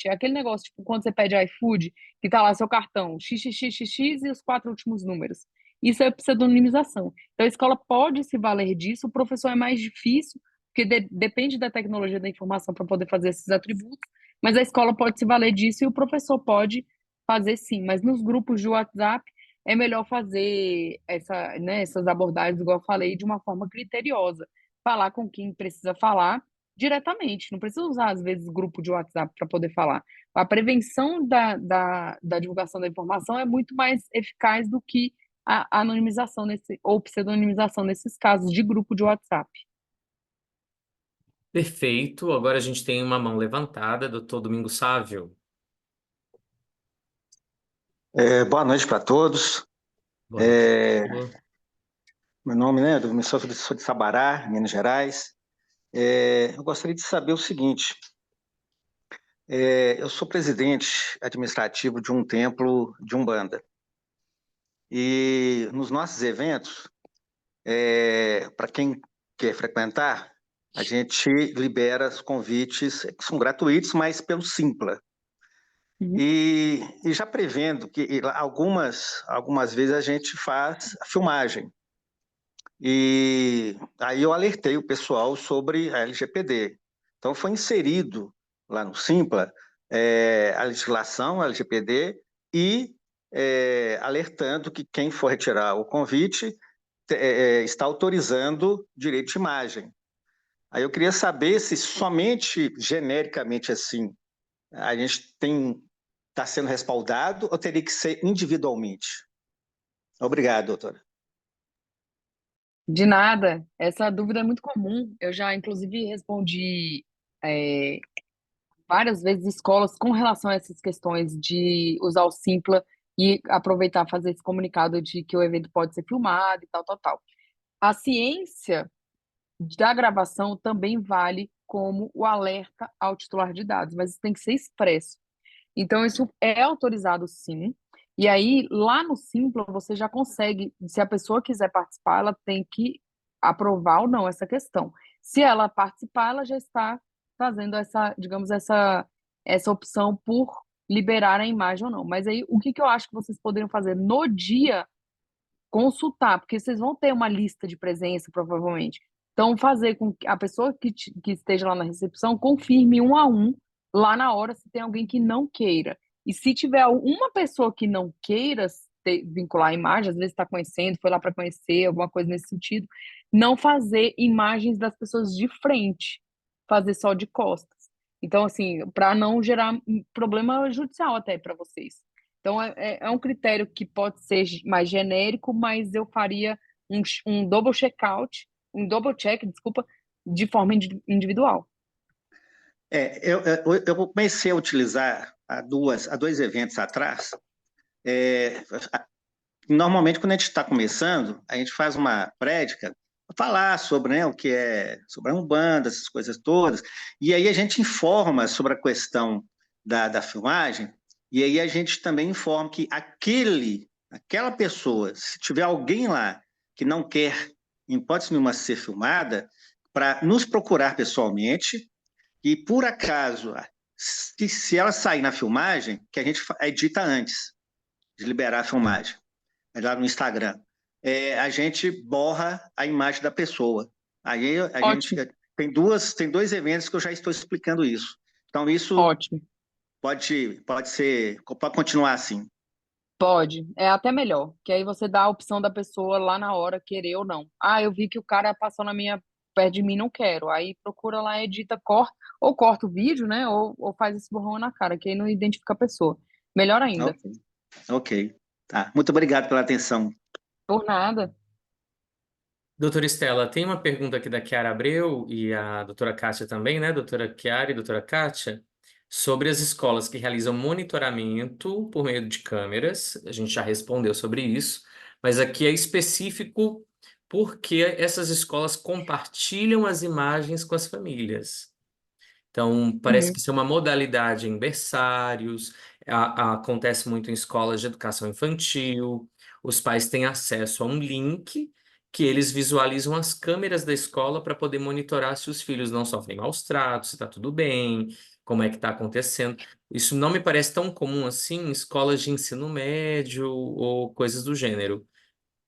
aquele negócio, tipo, quando você pede iFood, que tá lá seu cartão, XXXX e os 4 últimos números. Isso é pseudonimização. Então, a escola pode se valer disso, o professor é mais difícil, porque depende da tecnologia da informação para poder fazer esses atributos, mas a escola pode se valer disso e o professor pode fazer sim. Mas nos grupos de WhatsApp, é melhor fazer essas abordagens, igual eu falei, de uma forma criteriosa. Falar com quem precisa falar diretamente, não precisa usar, às vezes, grupo de WhatsApp para poder falar. A prevenção da divulgação da informação é muito mais eficaz do que a anonimização ou pseudonimização nesses casos de grupo de WhatsApp. Perfeito. Agora a gente tem uma mão levantada, doutor Domingos Sávio. Boa noite para todos. Boa noite. Meu nome, né, sou de Sabará, Minas Gerais. Eu gostaria de saber o seguinte: eu sou presidente administrativo de um templo de Umbanda. E nos nossos eventos, para quem quer frequentar, a gente libera os convites, que são gratuitos, mas pelo Simpla. E já prevendo que algumas vezes a gente faz a filmagem. E aí eu alertei o pessoal sobre a LGPD. Então foi inserido lá no Simpla a legislação, a LGPD, e alertando que quem for retirar o convite está autorizando direito de imagem. Aí eu queria saber se somente genericamente assim a gente está sendo respaldado ou teria que ser individualmente? Obrigado, doutora. De nada, essa dúvida é muito comum. Eu já, inclusive, respondi várias vezes escolas com relação a essas questões de usar o Simpla e aproveitar fazer esse comunicado de que o evento pode ser filmado e tal, tal, tal. A ciência da gravação também vale como o alerta ao titular de dados, mas isso tem que ser expresso. Então, isso é autorizado sim. E aí, lá no Simpla, você já consegue, se a pessoa quiser participar, ela tem que aprovar ou não essa questão. Se ela participar, ela já está fazendo essa opção por liberar a imagem ou não. Mas aí, o que eu acho que vocês poderiam fazer no dia? Consultar, porque vocês vão ter uma lista de presença, provavelmente. Então, fazer com que a pessoa que esteja lá na recepção confirme 1 a 1, lá na hora, se tem alguém que não queira. E se tiver uma pessoa que não queira vincular a imagem, às vezes está conhecendo, foi lá para conhecer, alguma coisa nesse sentido, não fazer imagens das pessoas de frente, fazer só de costas. Então, assim, para não gerar problema judicial até para vocês. Então, é um critério que pode ser mais genérico, mas eu faria um double check, desculpa, de forma individual. Eu comecei a utilizar há 2 eventos atrás. Normalmente, quando a gente está começando, a gente faz uma prédica para falar sobre, né, o que é sobre a Umbanda, essas coisas todas, e aí a gente informa sobre a questão da filmagem, e aí a gente também informa que aquela pessoa, se tiver alguém lá que não quer, em hipótese nenhuma, ser filmada, para nos procurar pessoalmente, e por acaso, se ela sair na filmagem, que a gente edita antes. de liberar a filmagem, é lá no Instagram. A gente borra a imagem da pessoa. Aí a gente Ótimo, tem dois eventos que eu já estou explicando isso. Então, isso ótimo. pode continuar assim. Pode, é até melhor, que aí você dá a opção da pessoa lá na hora querer ou não. Ah, eu vi que o cara passou perto de mim, não quero. Aí procura lá, edita, corta, ou corta o vídeo, né? Ou faz esse borrão na cara, que aí não identifica a pessoa. Melhor ainda. Ok, ok. Tá. Muito obrigado pela atenção. Por nada. Doutora Estela, tem uma pergunta aqui da Chiara Abreu e a doutora Kátia também, né? Doutora Chiara e doutora Kátia, sobre as escolas que realizam monitoramento por meio de câmeras. A gente já respondeu sobre isso, mas aqui é específico porque essas escolas compartilham as imagens com as famílias. Então, parece que Uhum. isso é uma modalidade em berçários, acontece muito em escolas de educação infantil. Os pais têm acesso a um link que eles visualizam as câmeras da escola para poder monitorar se os filhos não sofrem maus tratos, se está tudo bem, como é que está acontecendo. Isso não me parece tão comum assim em escolas de ensino médio ou coisas do gênero,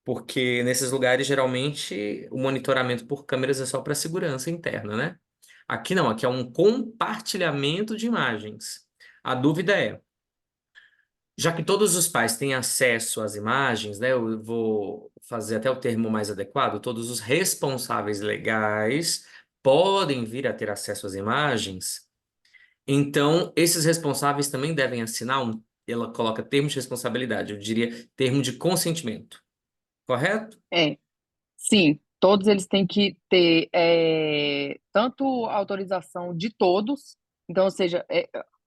porque nesses lugares geralmente o monitoramento por câmeras é só para segurança interna, né? Aqui não, aqui é um compartilhamento de imagens. A dúvida é, já que todos os pais têm acesso às imagens, né, eu vou fazer até o termo mais adequado, todos os responsáveis legais podem vir a ter acesso às imagens, então esses responsáveis também devem assinar ela coloca termo de responsabilidade, eu diria termo de consentimento, correto? É. Sim, todos eles têm que ter tanto a autorização de todos, então, ou seja,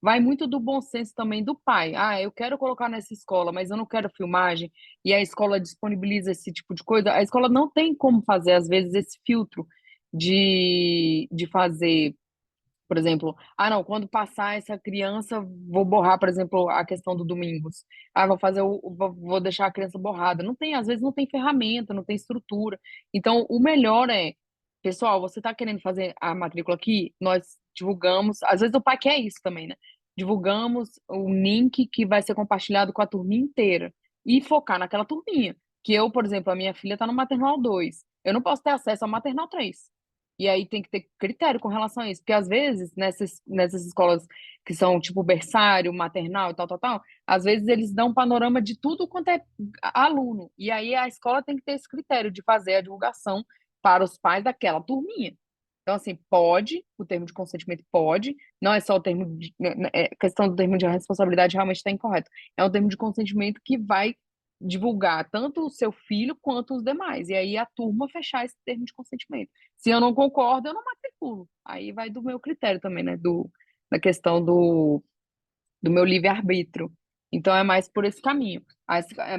vai muito do bom senso também do pai. Ah, eu quero colocar nessa escola, mas eu não quero filmagem, e a escola disponibiliza esse tipo de coisa. A escola não tem como fazer, às vezes, esse filtro de fazer. Por exemplo, ah, não, quando passar essa criança, vou borrar, por exemplo, a questão do domingos. Ah, vou deixar a criança borrada. Não tem, às vezes não tem ferramenta, não tem estrutura. Então, o melhor é, pessoal, você está querendo fazer a matrícula aqui? Nós divulgamos, às vezes o pai quer isso também, né? Divulgamos o link que vai ser compartilhado com a turminha inteira e focar naquela turminha. Que eu, por exemplo, a minha filha está no maternal 2. Eu não posso ter acesso ao maternal 3. E aí tem que ter critério com relação a isso, porque às vezes nessas escolas que são tipo berçário, maternal e tal, tal, tal, às vezes eles dão um panorama de tudo quanto é aluno. E aí a escola tem que ter esse critério de fazer a divulgação para os pais daquela turminha. Então, assim, pode, o termo de consentimento pode, não é só o termo de, questão do termo de responsabilidade realmente está incorreto. É um termo de consentimento que vai divulgar tanto o seu filho quanto os demais. E aí a turma fechar esse termo de consentimento. Se eu não concordo, eu não matriculo. Aí vai do meu critério também, né? Da questão do meu livre-arbítrio. Então é mais por esse caminho.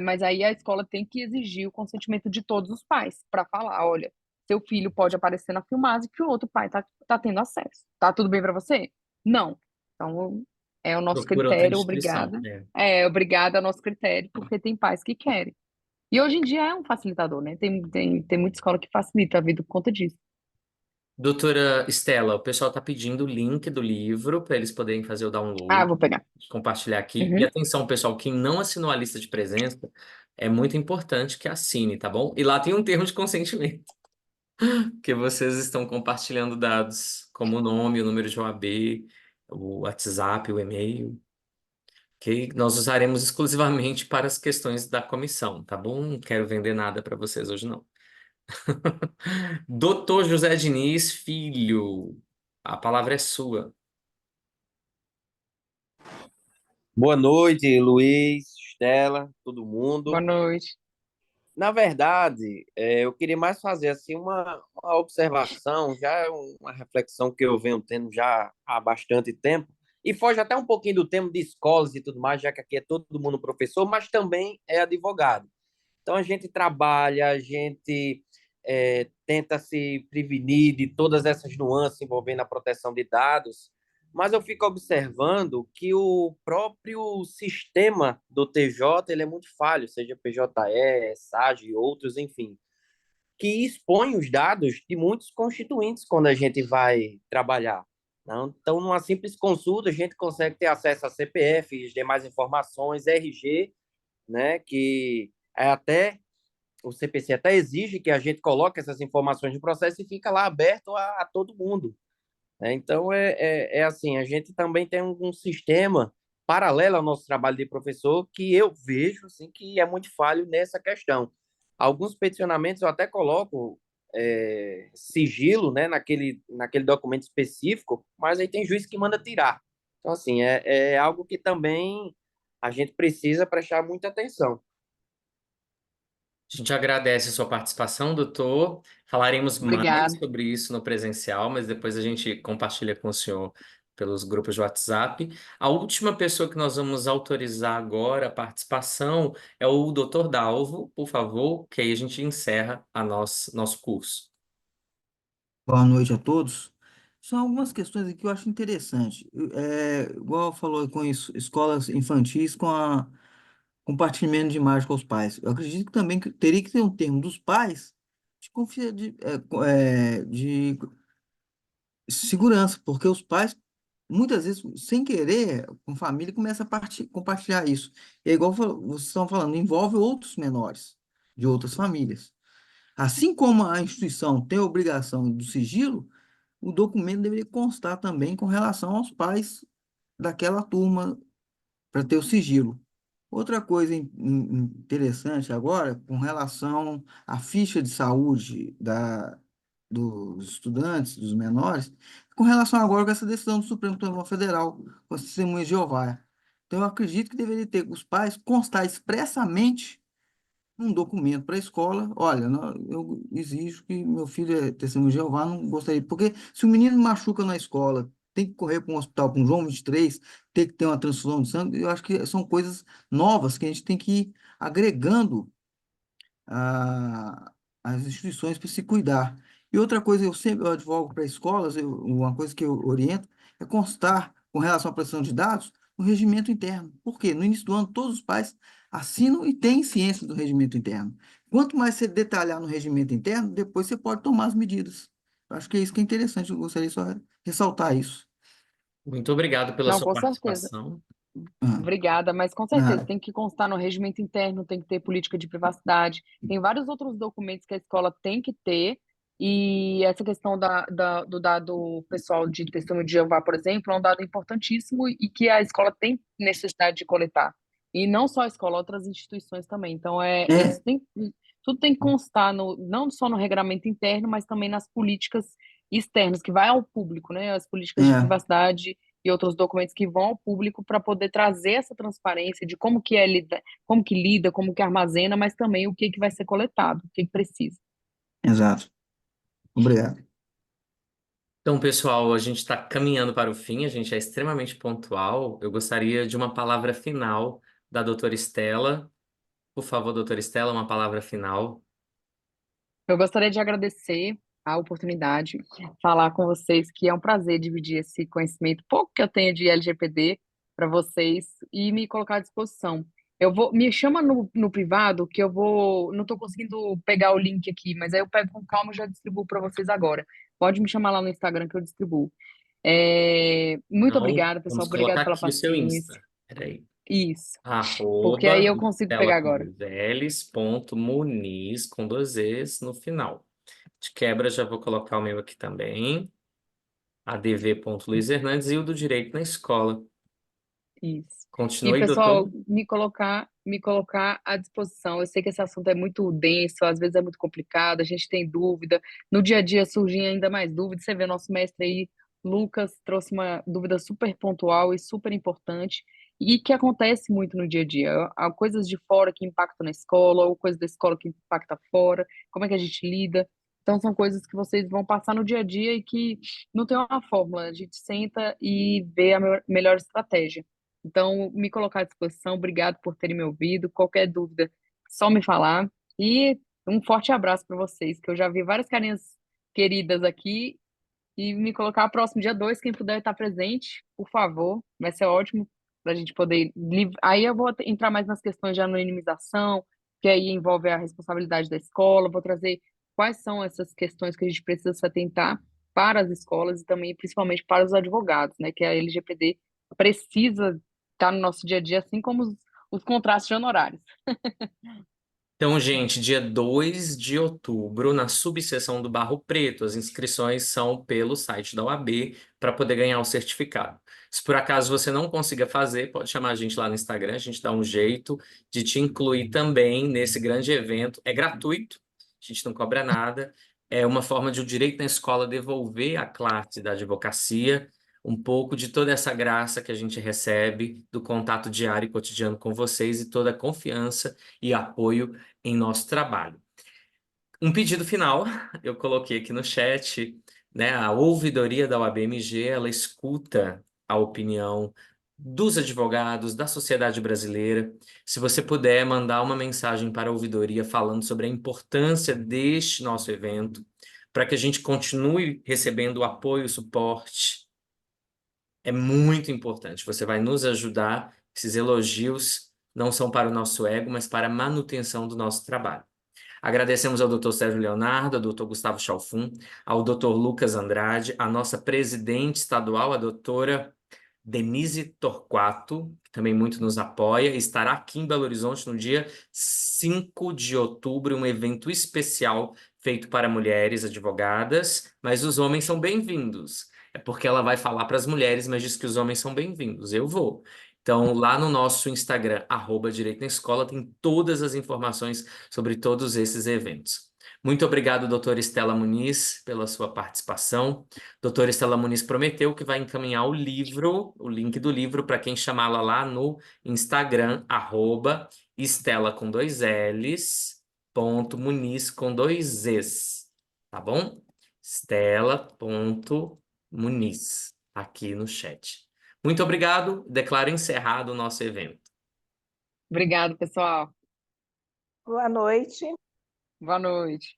Mas aí a escola tem que exigir o consentimento de todos os pais para falar, olha, seu filho pode aparecer na filmagem que o outro pai tá tendo acesso. Tá tudo bem para você? Não. Então é o nosso Procura outra critério, instituição. obrigada. Obrigada ao nosso critério, porque tem pais que querem. E hoje em dia é um facilitador, né? Tem muita escola que facilita a vida por conta disso. Doutora Estela, o pessoal está pedindo o link do livro para eles poderem fazer o Ah, download, vou pegar. compartilhar aqui. E Uhum. atenção, pessoal, quem não assinou a lista de presença, é muito importante que assine, tá bom? E lá tem um termo de consentimento, que vocês estão compartilhando dados, como o nome, o número de OAB, o WhatsApp, o e-mail, que nós usaremos exclusivamente para as questões da comissão, tá bom? Não quero vender nada para vocês hoje, não. Doutor José Diniz Filho, a palavra é sua. Boa noite, Luiz, Estela, todo Boa mundo. noite. Na verdade, eu queria mais fazer assim uma observação, já é uma reflexão que eu venho tendo já há bastante tempo, e foge até um pouquinho do tema de escolas e tudo mais, já que aqui é todo mundo professor, mas também é advogado. Então a gente trabalha, a gente tenta se prevenir de todas essas nuances envolvendo a proteção de dados, mas eu fico observando que o próprio sistema do TJ ele é muito falho, seja PJE, SAG e outros, enfim, que expõe os dados de muitos constituintes quando a gente vai trabalhar. Não? Então, numa simples consulta, a gente consegue ter acesso a CPF, demais informações, RG, né? Que é até o CPC até exige que a gente coloque essas informações no processo e fica lá aberto a todo mundo. Então, é assim, a gente também tem um sistema paralelo ao nosso trabalho de professor que eu vejo assim, que é muito falho nessa questão. Alguns peticionamentos eu até coloco sigilo, né, naquele documento específico, mas aí tem juiz que manda tirar. Então, assim, é algo que também a gente precisa prestar muita atenção. A gente agradece a sua participação, doutor. Falaremos mais Obrigada. sobre isso no presencial, mas depois a gente compartilha com o senhor pelos grupos de WhatsApp. A última pessoa que nós vamos autorizar agora a participação é o doutor Dalvo, por favor, que aí a gente encerra nosso curso. Boa noite a todos. São algumas questões aqui que eu acho interessante. Igual falou com escolas infantis com a compartilhamento de imagem com os pais. Eu acredito que também que teria que ter um termo dos pais de, de segurança, porque os pais, muitas vezes, sem querer, com família, começam a compartilhar isso. É igual vocês estão falando, envolve outros menores de outras famílias. Assim como a instituição tem a obrigação do sigilo, o documento deveria constar também com relação aos pais daquela turma para ter o sigilo. Outra coisa interessante agora, com relação à ficha de saúde dos estudantes, dos menores, com relação agora com essa decisão do Supremo Tribunal Federal, com as testemunhas de Jeová. Então, eu acredito que deveria ter os pais constar expressamente um documento para a escola, olha, eu exijo que meu filho é testemunho de Jeová, não gostaria, porque se o menino machuca na escola, tem que correr para um hospital, para um João 23, tem que ter uma transfusão de sangue, eu acho que são coisas novas que a gente tem que ir agregando as instituições para se cuidar. E outra coisa, eu advogo para escolas, uma coisa que eu oriento é constar, com relação à proteção de dados, no regimento interno. Por quê? No início do ano, todos os pais assinam e têm ciência do regimento interno. Quanto mais você detalhar no regimento interno, depois você pode tomar as medidas. Eu acho que é isso que é interessante, eu gostaria só de ressaltar isso. Muito obrigado pela Não, sua com certeza. participação. Obrigada, mas com certeza tem que constar no regimento interno, tem que ter política de privacidade, tem vários outros documentos que a escola tem que ter, e essa questão do dado pessoal de testemunho de Jeová, por exemplo, é um dado importantíssimo e que a escola tem necessidade de coletar. E não só a escola, outras instituições também. Então, isso tudo tem que constar não só no regramento interno, mas também nas políticas externas, que vai ao público, né? As políticas de privacidade e outros documentos que vão ao público para poder trazer essa transparência de como que como que lida, como que armazena, mas também o que que vai ser coletado, o que que precisa. Exato. Obrigado. Então, pessoal, a gente está caminhando para o fim, a gente é extremamente pontual. Eu gostaria de uma palavra final da doutora Estela. Por favor, doutora Estela, uma palavra final. Eu gostaria de agradecer a oportunidade, falar com vocês que é um prazer dividir esse conhecimento pouco que eu tenho de LGPD para vocês e me colocar à disposição. Me chama no privado que não estou conseguindo pegar o link aqui, mas aí eu pego com calma e já distribuo para vocês agora. Pode me chamar lá no Instagram que eu distribuo. Muito Então, obrigada, pessoal. vamos Obrigada colocar pela aqui o seu paciência. Insta. Peraí. Isso. Porque aí eu consigo pegar agora. Estela.Muniz com 2 Es no final. De quebra, já vou colocar o meu aqui também. adv.luizhernandes e o do direito na escola. Isso. Continue, pessoal, doutor. me colocar à disposição. Eu sei que esse assunto é muito denso, às vezes é muito complicado, a gente tem dúvida. No dia a dia surgem ainda mais dúvidas. Você vê nosso mestre aí, Lucas, trouxe uma dúvida super pontual e super importante e que acontece muito no dia a dia. Há coisas de fora que impactam na escola, ou coisas da escola que impactam fora, como é que a gente lida. Então, são coisas que vocês vão passar no dia a dia e que não tem uma fórmula. A gente senta e vê a melhor estratégia. Então, me colocar à disposição. Obrigado por terem me ouvido. Qualquer dúvida, só me falar. E um forte abraço para vocês, que eu já vi várias carinhas queridas aqui. E me colocar próximo dia 2, quem puder estar presente, por favor. Vai ser ótimo para a gente poder. Aí eu vou entrar mais nas questões de anonimização, que aí envolve a responsabilidade da escola. Vou trazer quais são essas questões que a gente precisa se atentar para as escolas e também, principalmente, para os advogados, né? Que a LGPD precisa estar no nosso dia a dia, assim como os contrastes de honorários. Então, gente, dia 2 de outubro, na subseção do Barro Preto, as inscrições são pelo site da UAB para poder ganhar o certificado. Se por acaso você não consiga fazer, pode chamar a gente lá no Instagram, a gente dá um jeito de te incluir também nesse grande evento. É gratuito, a gente não cobra nada. É uma forma de o direito na escola devolver à classe da advocacia um pouco de toda essa graça que a gente recebe do contato diário e cotidiano com vocês e toda a confiança e apoio em nosso trabalho. Um pedido final, eu coloquei aqui no chat, né? A ouvidoria da OAB-MG, ela escuta a opinião dos advogados, da sociedade brasileira. Se você puder mandar uma mensagem para a ouvidoria falando sobre a importância deste nosso evento, para que a gente continue recebendo o apoio, o suporte, é muito importante. Você vai nos ajudar. Esses elogios não são para o nosso ego, mas para a manutenção do nosso trabalho. Agradecemos ao Dr. Sérgio Leonardo, ao Dr. Gustavo Chalfun, ao Dr. Lucas Andrade, à nossa presidente estadual, a doutora Denise Torquato, que também muito nos apoia, estará aqui em Belo Horizonte no dia 5 de outubro, um evento especial feito para mulheres advogadas, mas os homens são bem-vindos. É porque ela vai falar para as mulheres, mas diz que os homens são bem-vindos. Eu vou. Então, lá no nosso Instagram, @Direito na Escola, tem todas as informações sobre todos esses eventos. Muito obrigado, doutora Estela Muniz, pela sua participação. Doutora Estela Muniz prometeu que vai encaminhar o livro, o link do livro, para quem chamá-la lá no Instagram, @Estela com 2 L's, .Muniz com 2 Z's, tá bom? Estela.Muniz, aqui no chat. Muito obrigado, declaro encerrado o nosso evento. Obrigado, pessoal. Boa noite. Boa noite.